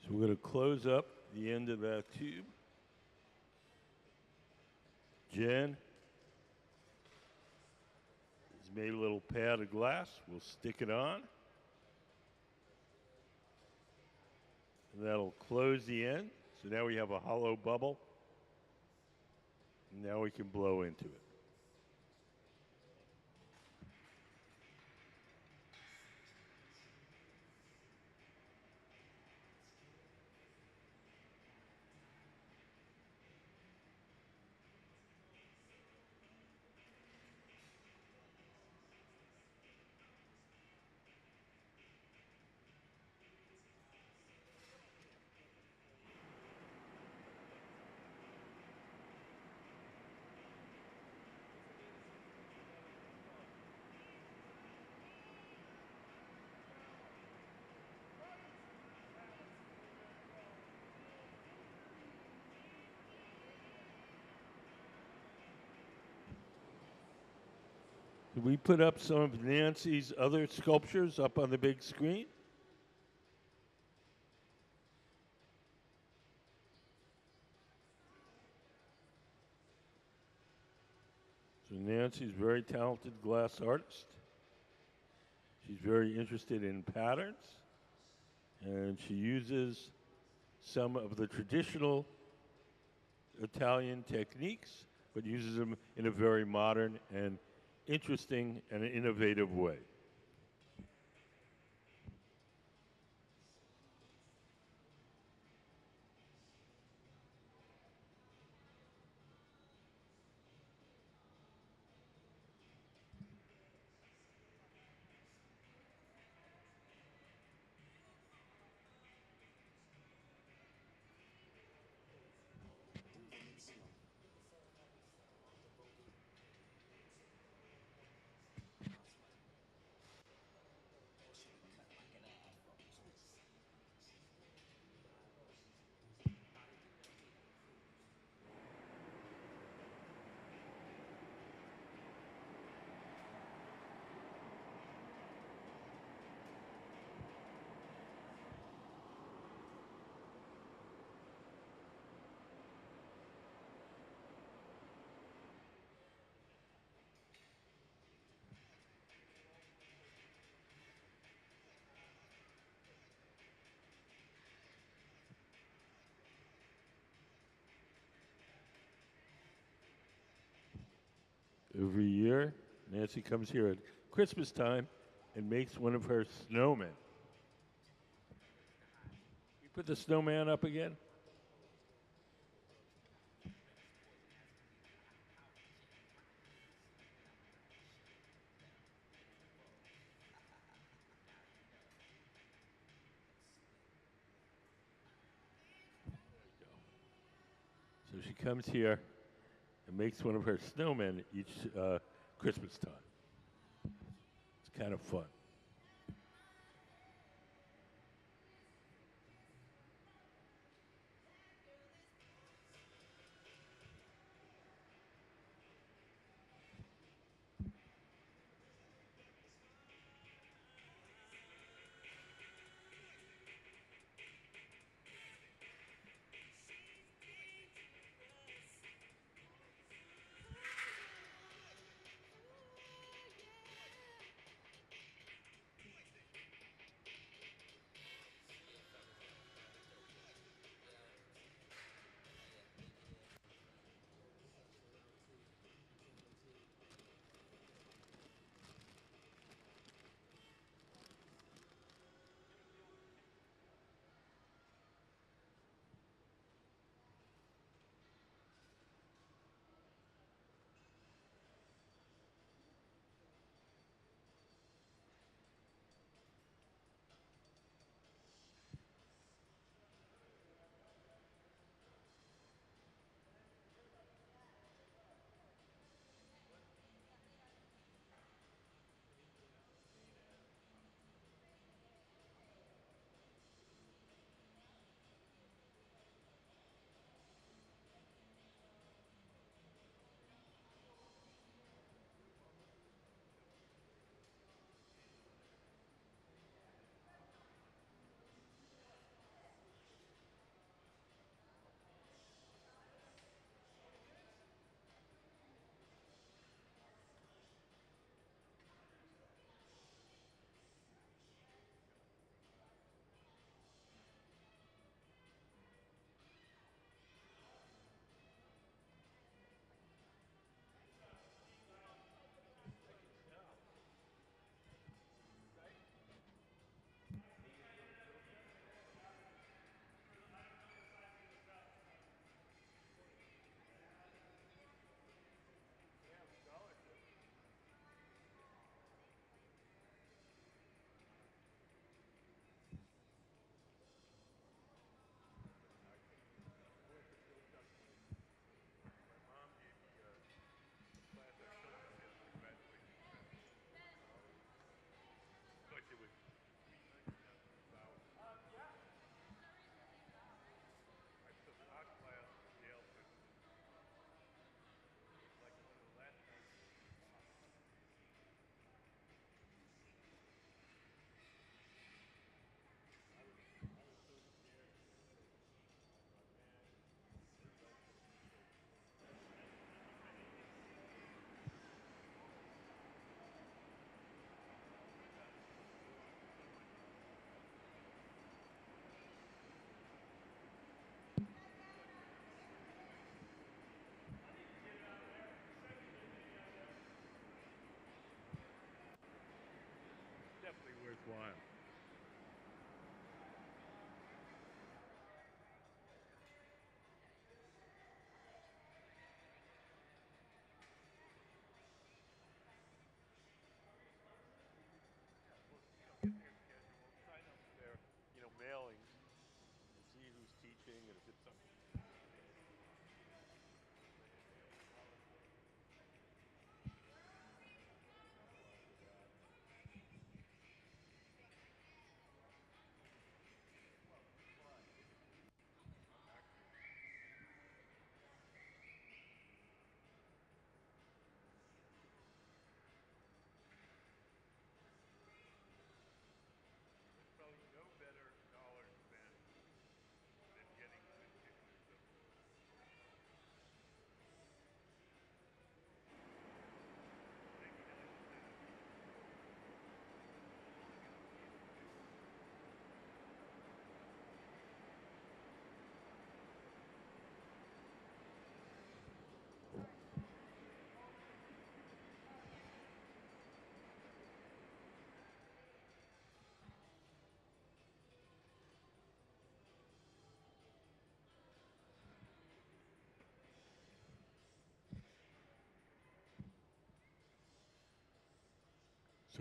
So we're going to close up the end of that tube. Jen has made a little pad of glass. We'll stick it on. And that'll close the end. So now we have a hollow bubble. And now we can blow into it. Can we put up some of Nancy's other sculptures up on the big screen? So Nancy's a very talented glass artist. She's very interested in patterns, and she uses some of the traditional Italian techniques, but uses them in a very modern and interesting and innovative way. Every year, Nancy comes here at Christmas time and makes one of her snowmen. You put the snowman up again? So she comes here and makes one of her snowmen each Christmas time. It's kind of fun.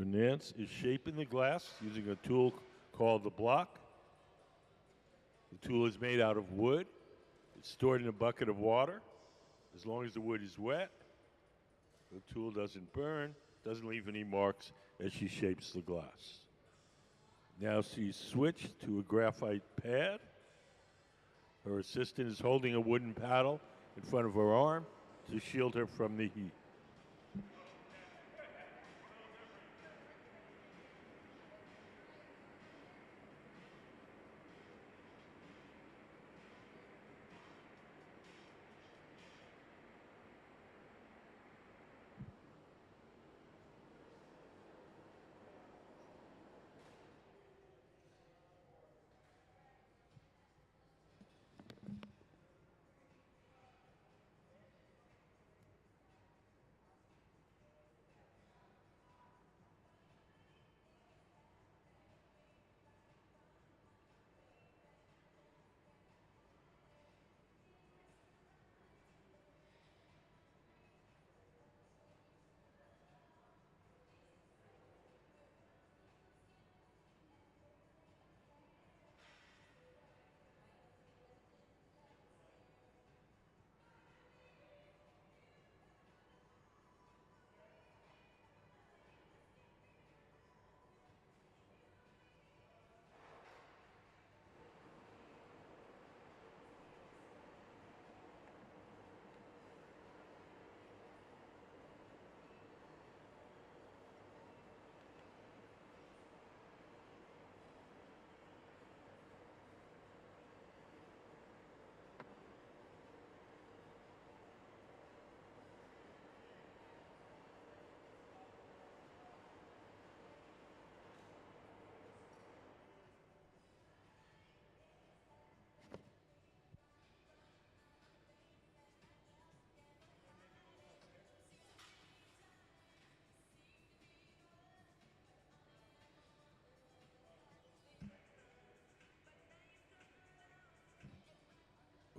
So Nance is shaping the glass using a tool called the block. The tool is made out of wood. It's stored in a bucket of water. As long as the wood is wet, the tool doesn't burn, doesn't leave any marks as she shapes the glass. Now she's switched to a graphite pad. Her assistant is holding a wooden paddle in front of her arm to shield her from the heat.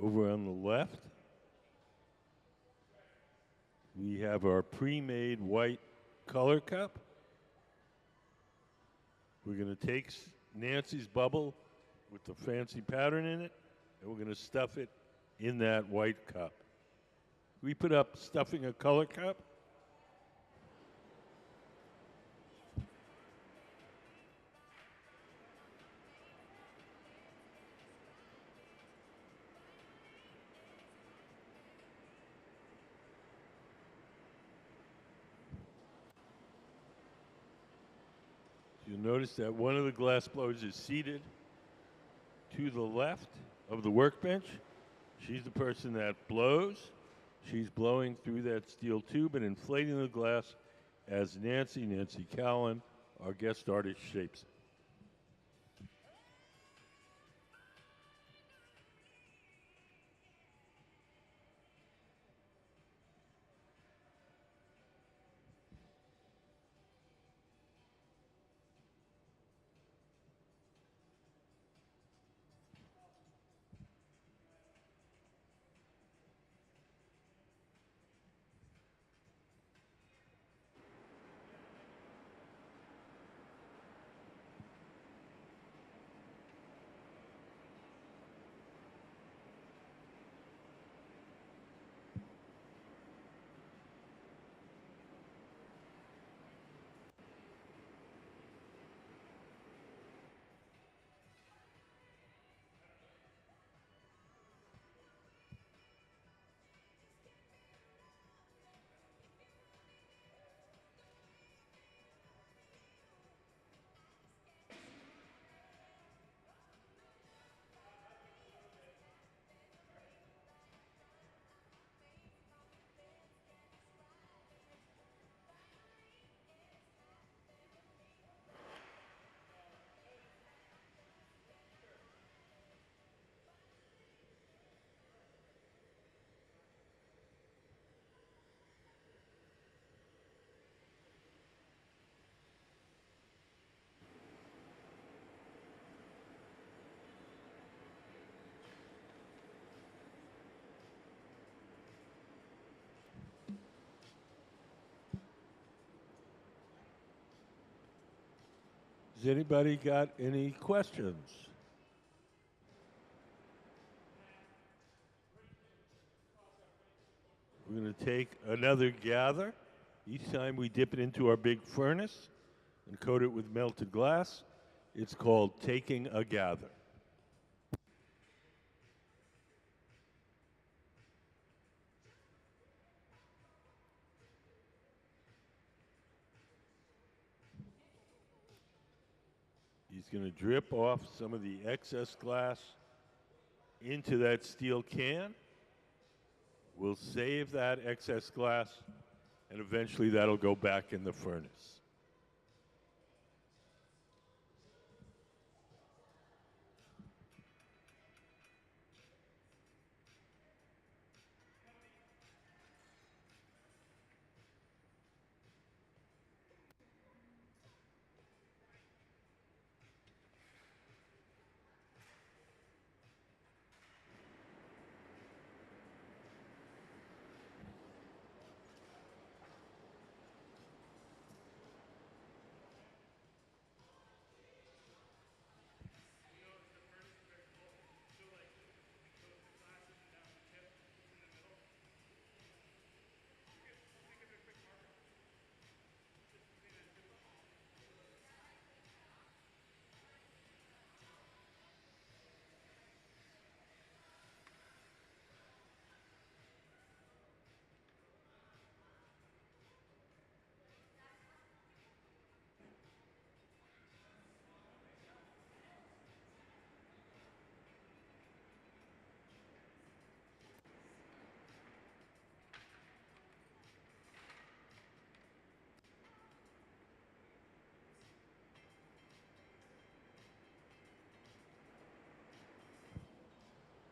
Over on the left, we have our pre-made white color cup. We're going to take Nancy's bubble with the fancy pattern in it, and we're going to stuff it in that white cup. We put up stuffing a color cup. You'll notice that one of the glass blowers is seated to the left of the workbench. She's the person that blows. She's blowing through that steel tube and inflating the glass as Nancy Callan, our guest artist, shapes it. Has anybody got any questions? We're going to take another gather. Each time we dip it into our big furnace and coat it with melted glass. It's called taking a gather. He's going to drip off some of the excess glass into that steel can. We'll save that excess glass, and eventually that'll go back in the furnace.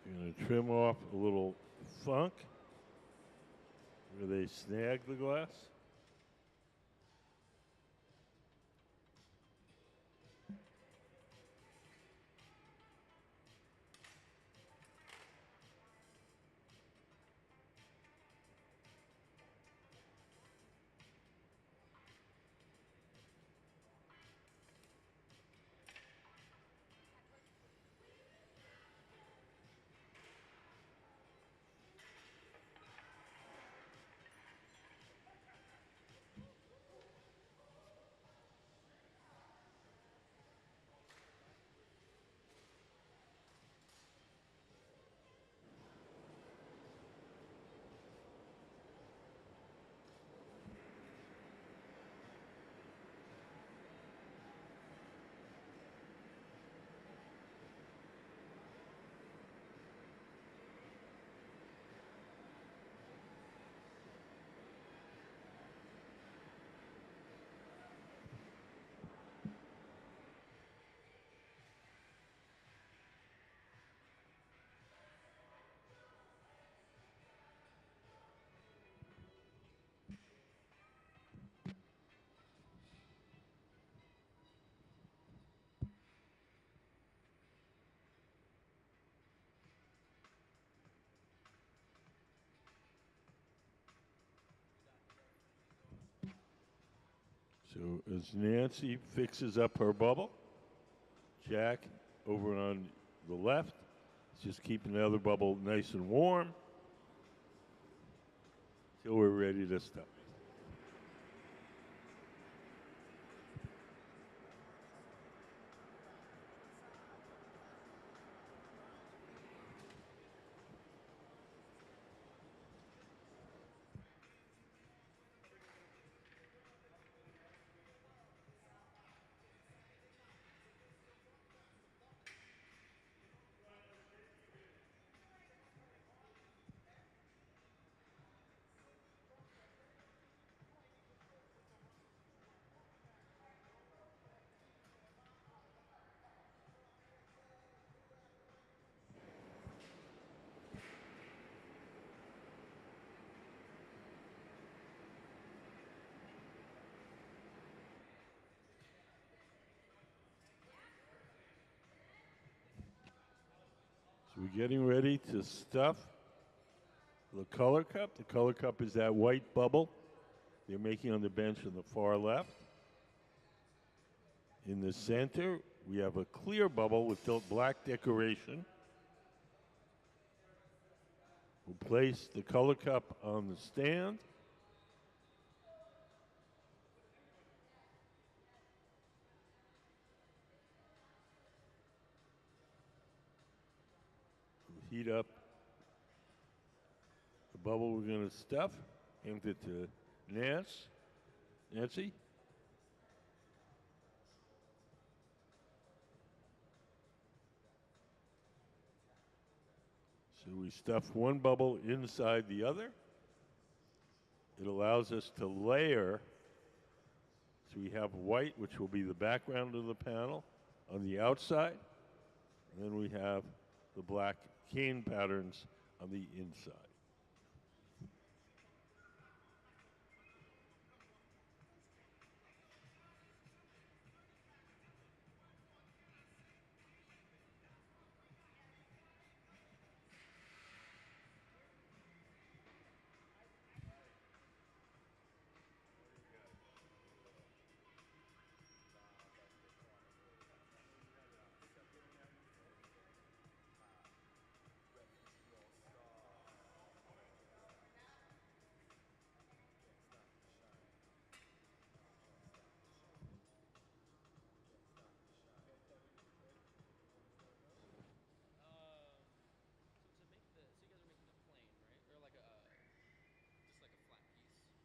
You're going to trim off a little funk where they snag the glass. So as Nancy fixes up her bubble, Jack over on the left is just keeping the other bubble nice and warm till we're ready to stop. So we're getting ready to stuff the color cup. The color cup is that white bubble they're making on the bench on the far left. In the center, we have a clear bubble with black decoration. We'll place the color cup on the stand. We'll heat up the bubble we're going to stuff. Hand it to Nancy. So we stuff one bubble inside the other. It allows us to layer. So we have white, which will be the background of the panel on the outside. And then we have the black cane patterns on the inside.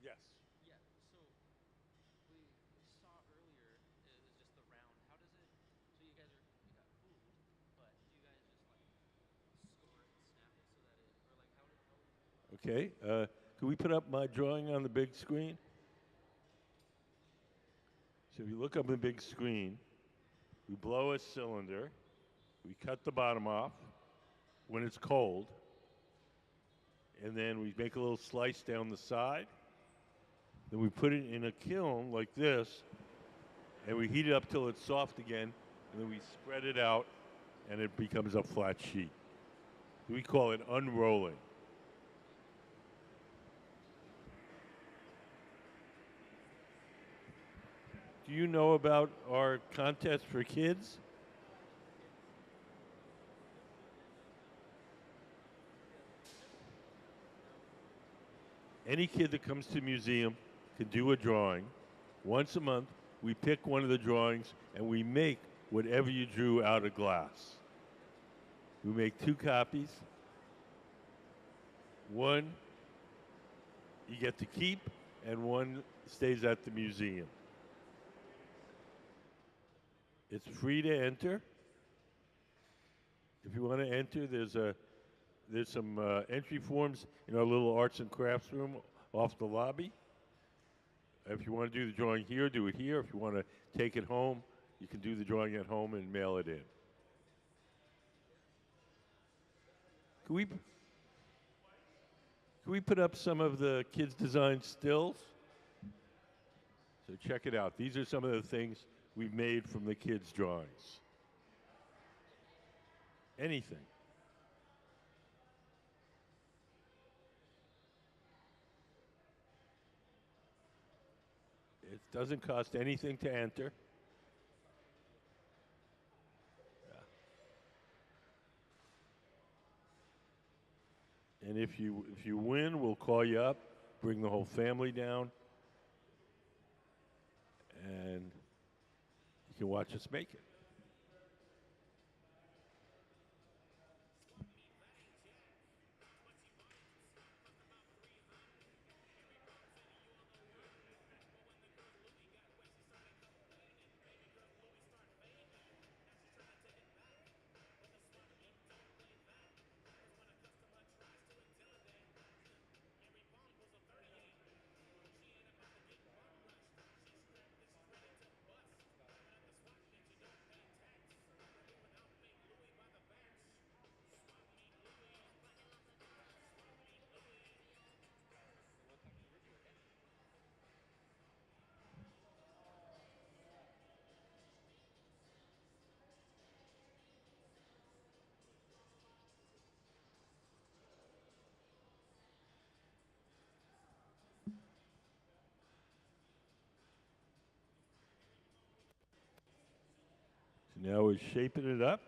Yes. Yeah. So we saw earlier it was just the round. How does it? So you guys got food, but do you guys just like score it and snap it so that it, or like how did how? Okay. Can we put up my drawing on the big screen? So if you look up on the big screen, we blow a cylinder. We cut the bottom off when it's cold. And then we make a little slice down the side. Then we put it in a kiln like this, and we heat it up till it's soft again, and then we spread it out, and it becomes a flat sheet. We call it unrolling. Do you know about our contest for kids? Any kid that comes to the museum can do a drawing. Once a month, we pick one of the drawings and we make whatever you drew out of glass. We make 2 copies. One you get to keep, and one stays at the museum. It's free to enter. If you want to enter, there's some entry forms in our little arts and crafts room off the lobby. If you want to do the drawing here, do it here. If you want to take it home, you can do the drawing at home and mail it in. Can we put up some of the kids' designed stills? So check it out. These are some of the things we've made from the kids' drawings. Anything. It doesn't cost anything to enter. Yeah. And if you win, we'll call you up, bring the whole family down, and you can watch us make it. Now we're shaping it up.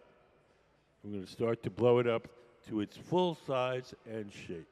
We're going to start to blow it up to its full size and shape.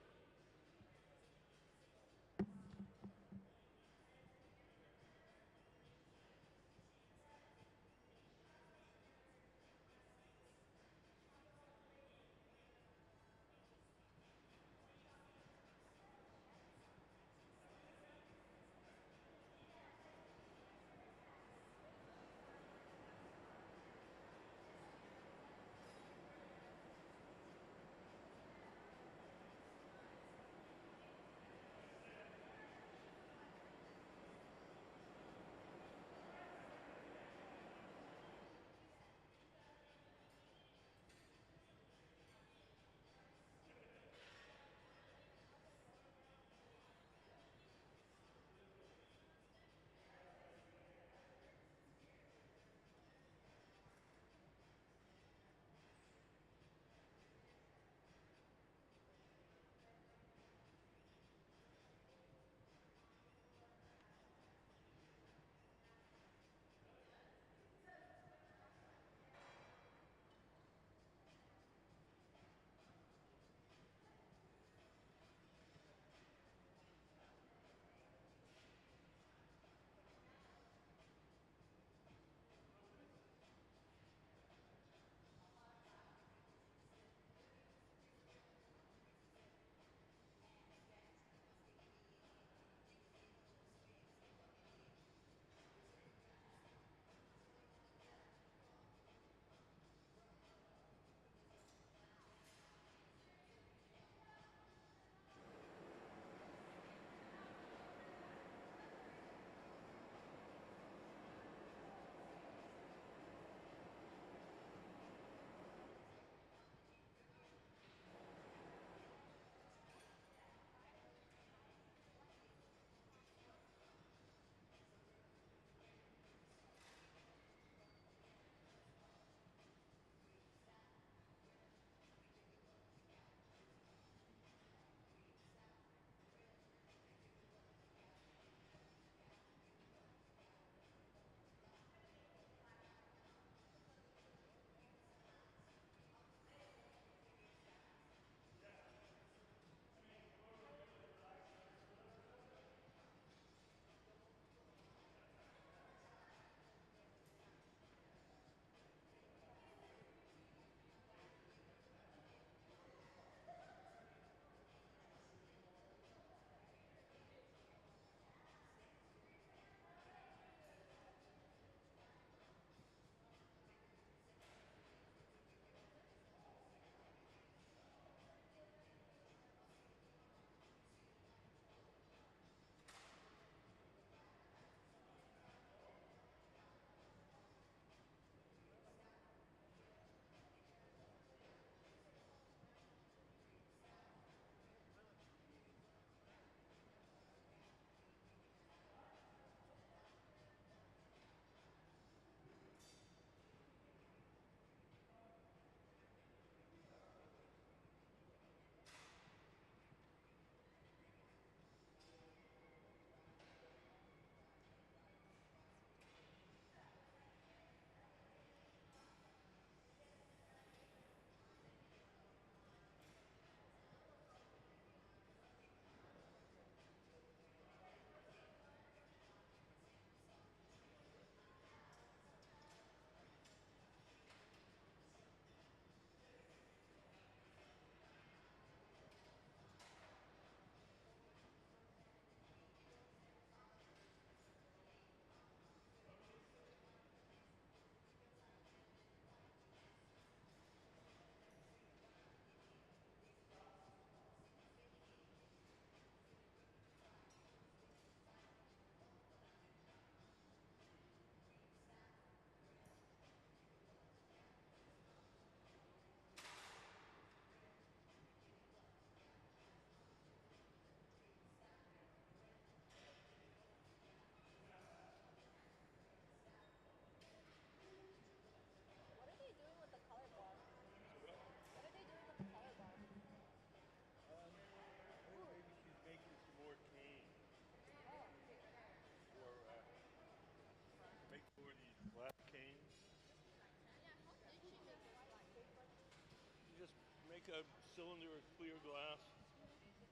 take a cylinder of clear glass,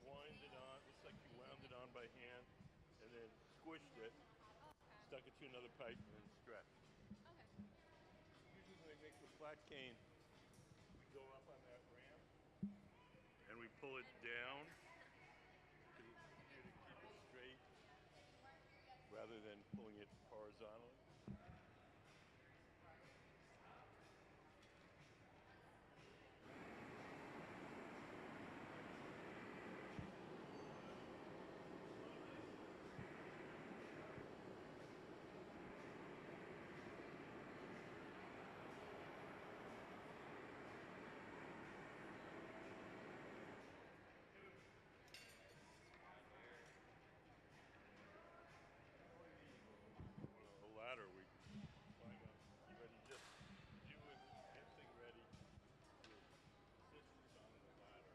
wind it on, looks like you wound it on by hand, and then squished it, stuck it to another pipe, and then stretched. Okay. Usually when we make the flat cane, we go up on that ramp, and we pull it down, because it's easier to keep it straight, rather than pulling it horizontally. A ladder we can climb up. You ready? Just you and everything ready. Your assistants on the ladder.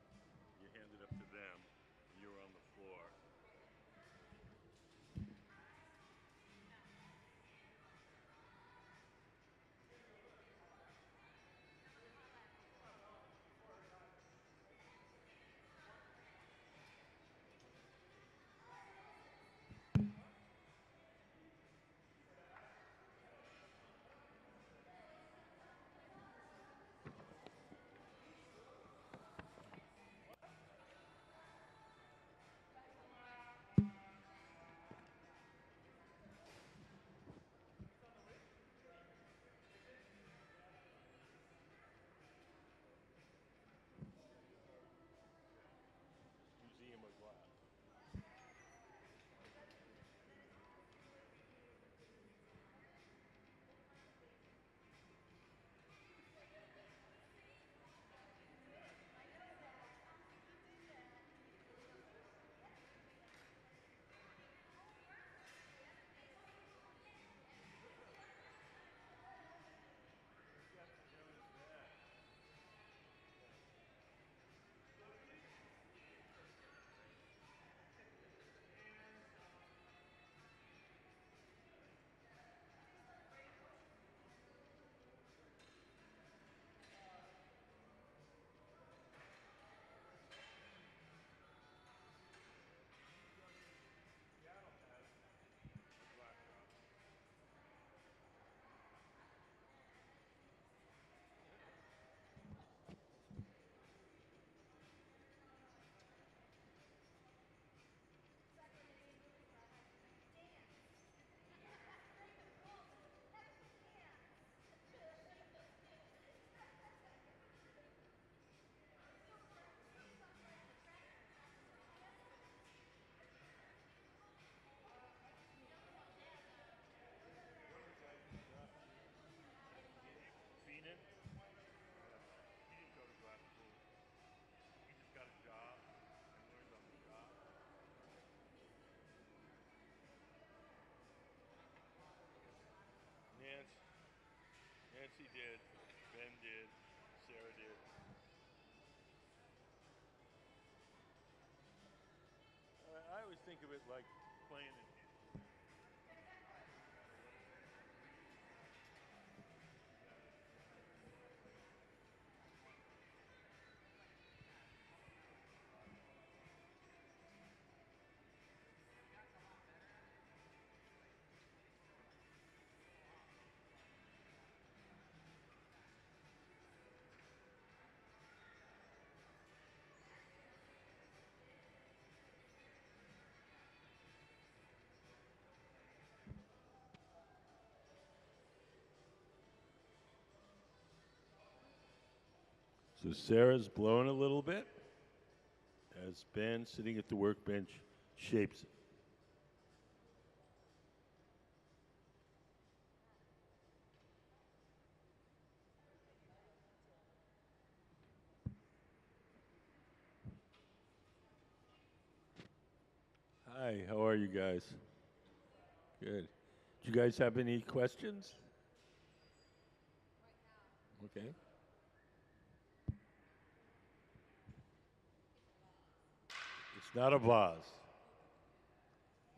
You hand it up to them. And you're on the floor. Museum of Glass. Feenan. He didn't go to glass school. He just got a job and learned on the job. Nancy, Nancy did. Ben did. Sarah did. I always think of it like playing an instrument. So Sarah's blowing a little bit as Ben, sitting at the workbench, shapes it. Hi, how are you guys? Good. Do you guys have any questions? Okay. It's not a vase.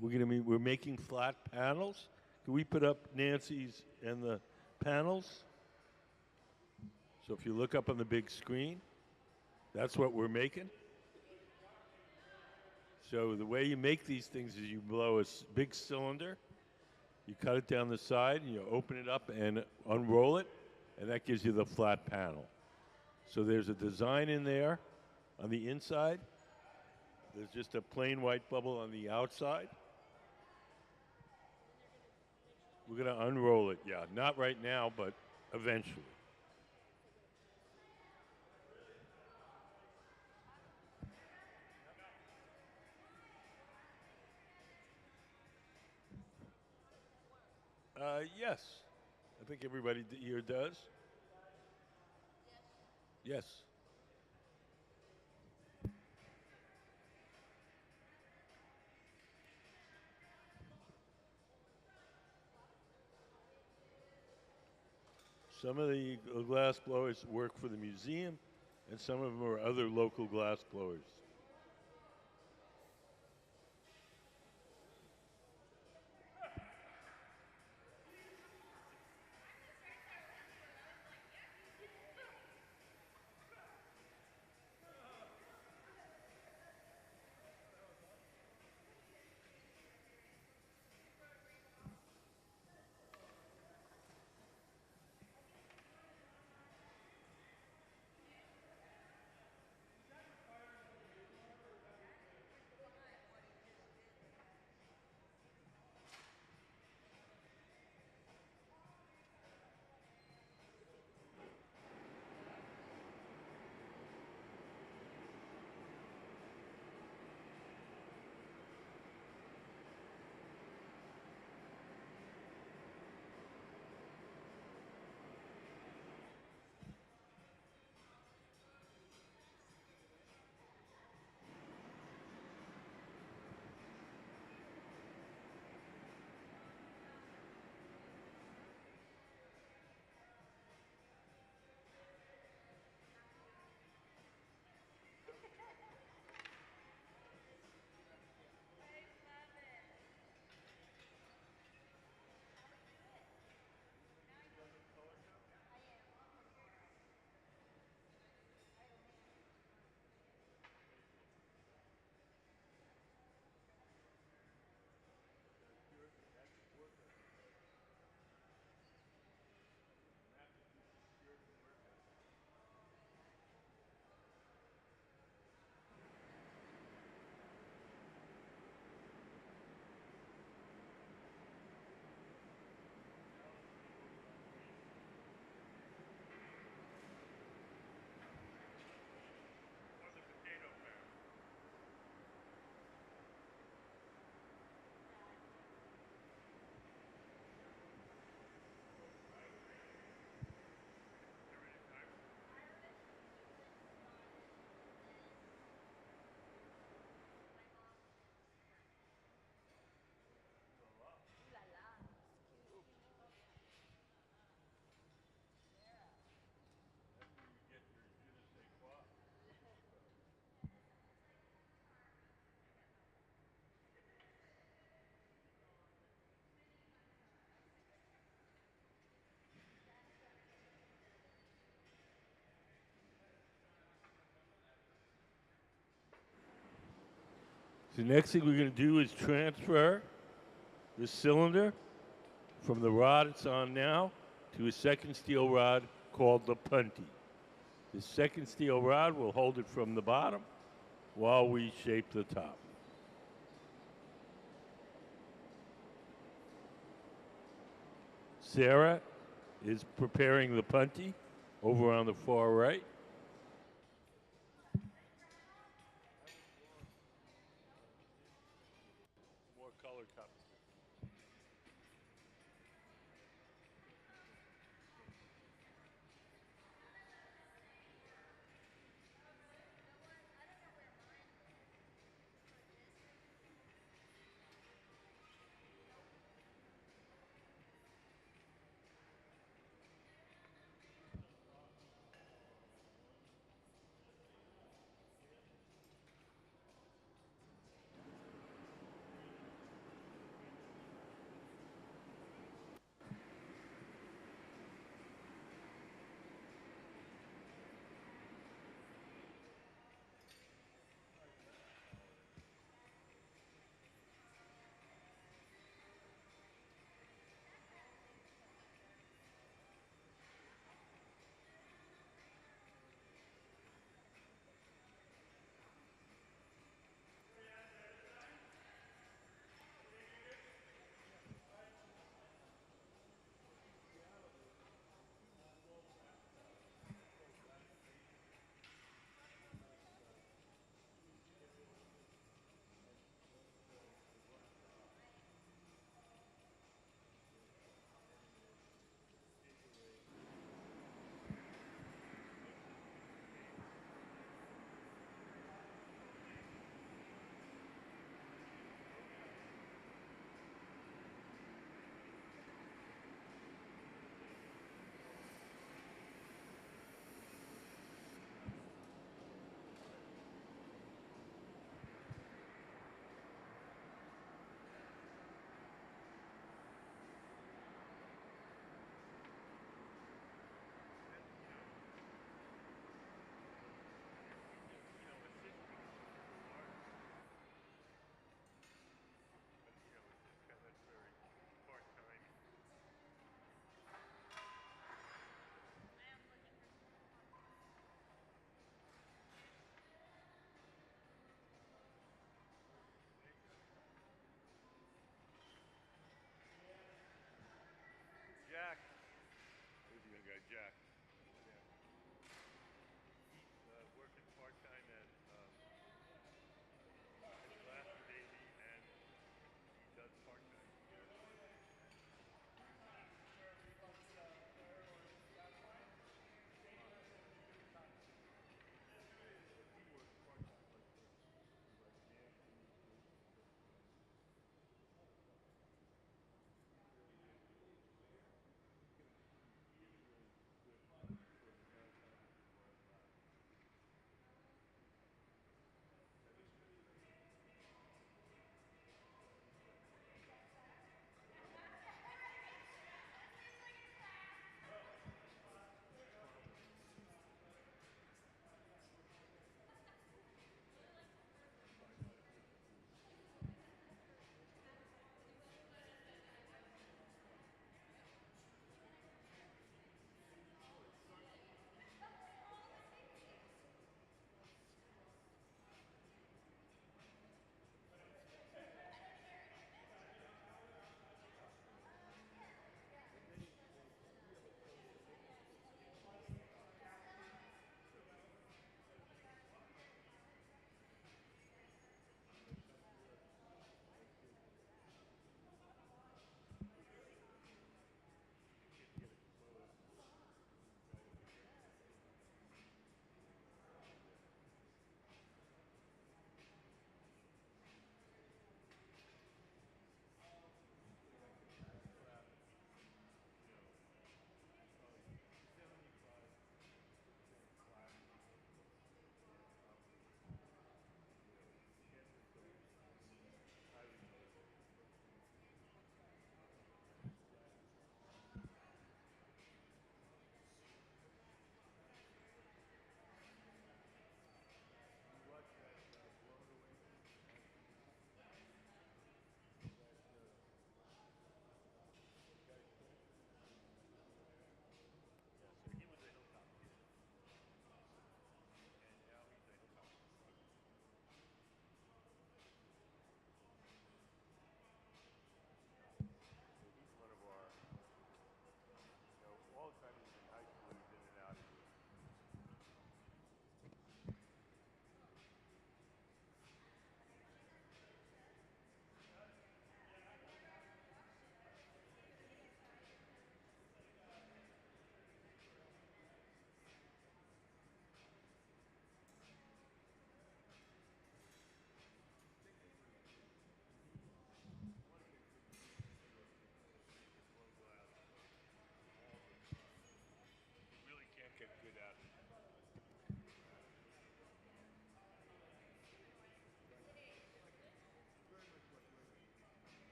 We're making flat panels. Can we put up Nancy's and the panels? So if you look up on the big screen, That's what we're making. So the way you make these things is you blow a big cylinder, you cut it down the side, and you open it up and unroll it, and that gives you the flat panel. So there's a design in there on the inside. There's just a plain white bubble on the outside. We're going to unroll it, yeah. Not right now, but eventually. Yes. I think everybody here does. Yes. Some of the glass blowers work for the museum, and some of them are other local glass blowers. The next thing we're going to do is transfer the cylinder from the rod it's on now to a second steel rod called the punty. The second steel rod will hold it from the bottom while we shape the top. Sarah is preparing the punty over on the far right. More color copies.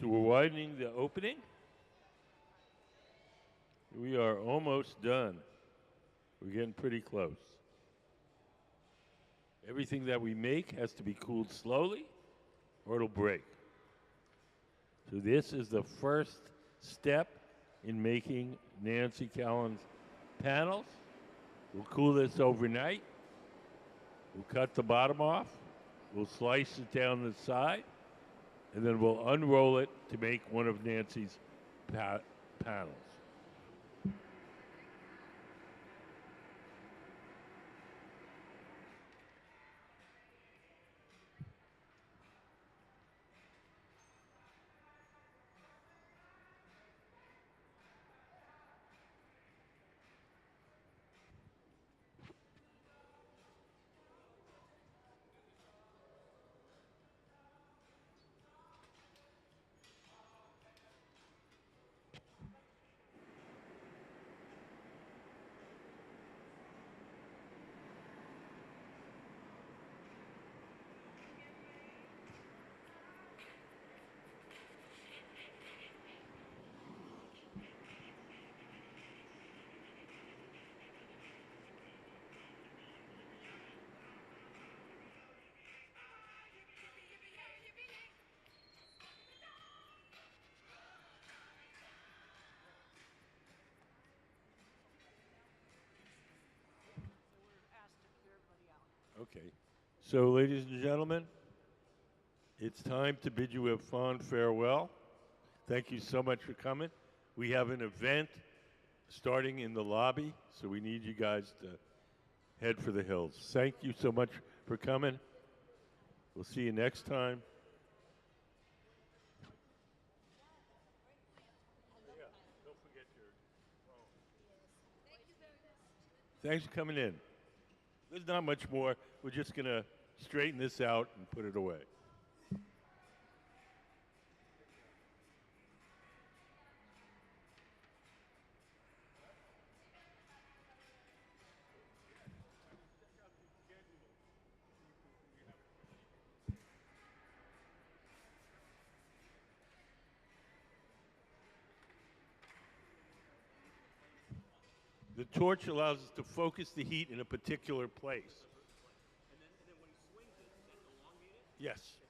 So we're widening the opening. We are almost done. We're getting pretty close. Everything that we make has to be cooled slowly or it'll break. So this is the first step in making Nancy Callan's panels. We'll cool this overnight. We'll cut the bottom off. We'll slice it down the side. And then we'll unroll it to make one of Nancy's panels. Okay. So, ladies and gentlemen, it's time to bid you a fond farewell. Thank you so much for coming. We have an event starting in the lobby, so we need you guys to head for the hills. Thank you so much for coming. We'll see you next time. Yeah, don't forget your phone. Thanks for coming in. There's not much more. We're just going to straighten this out and put it away. The torch allows us to focus the heat in a particular place. And then when he swings it, is that elongated? Yes.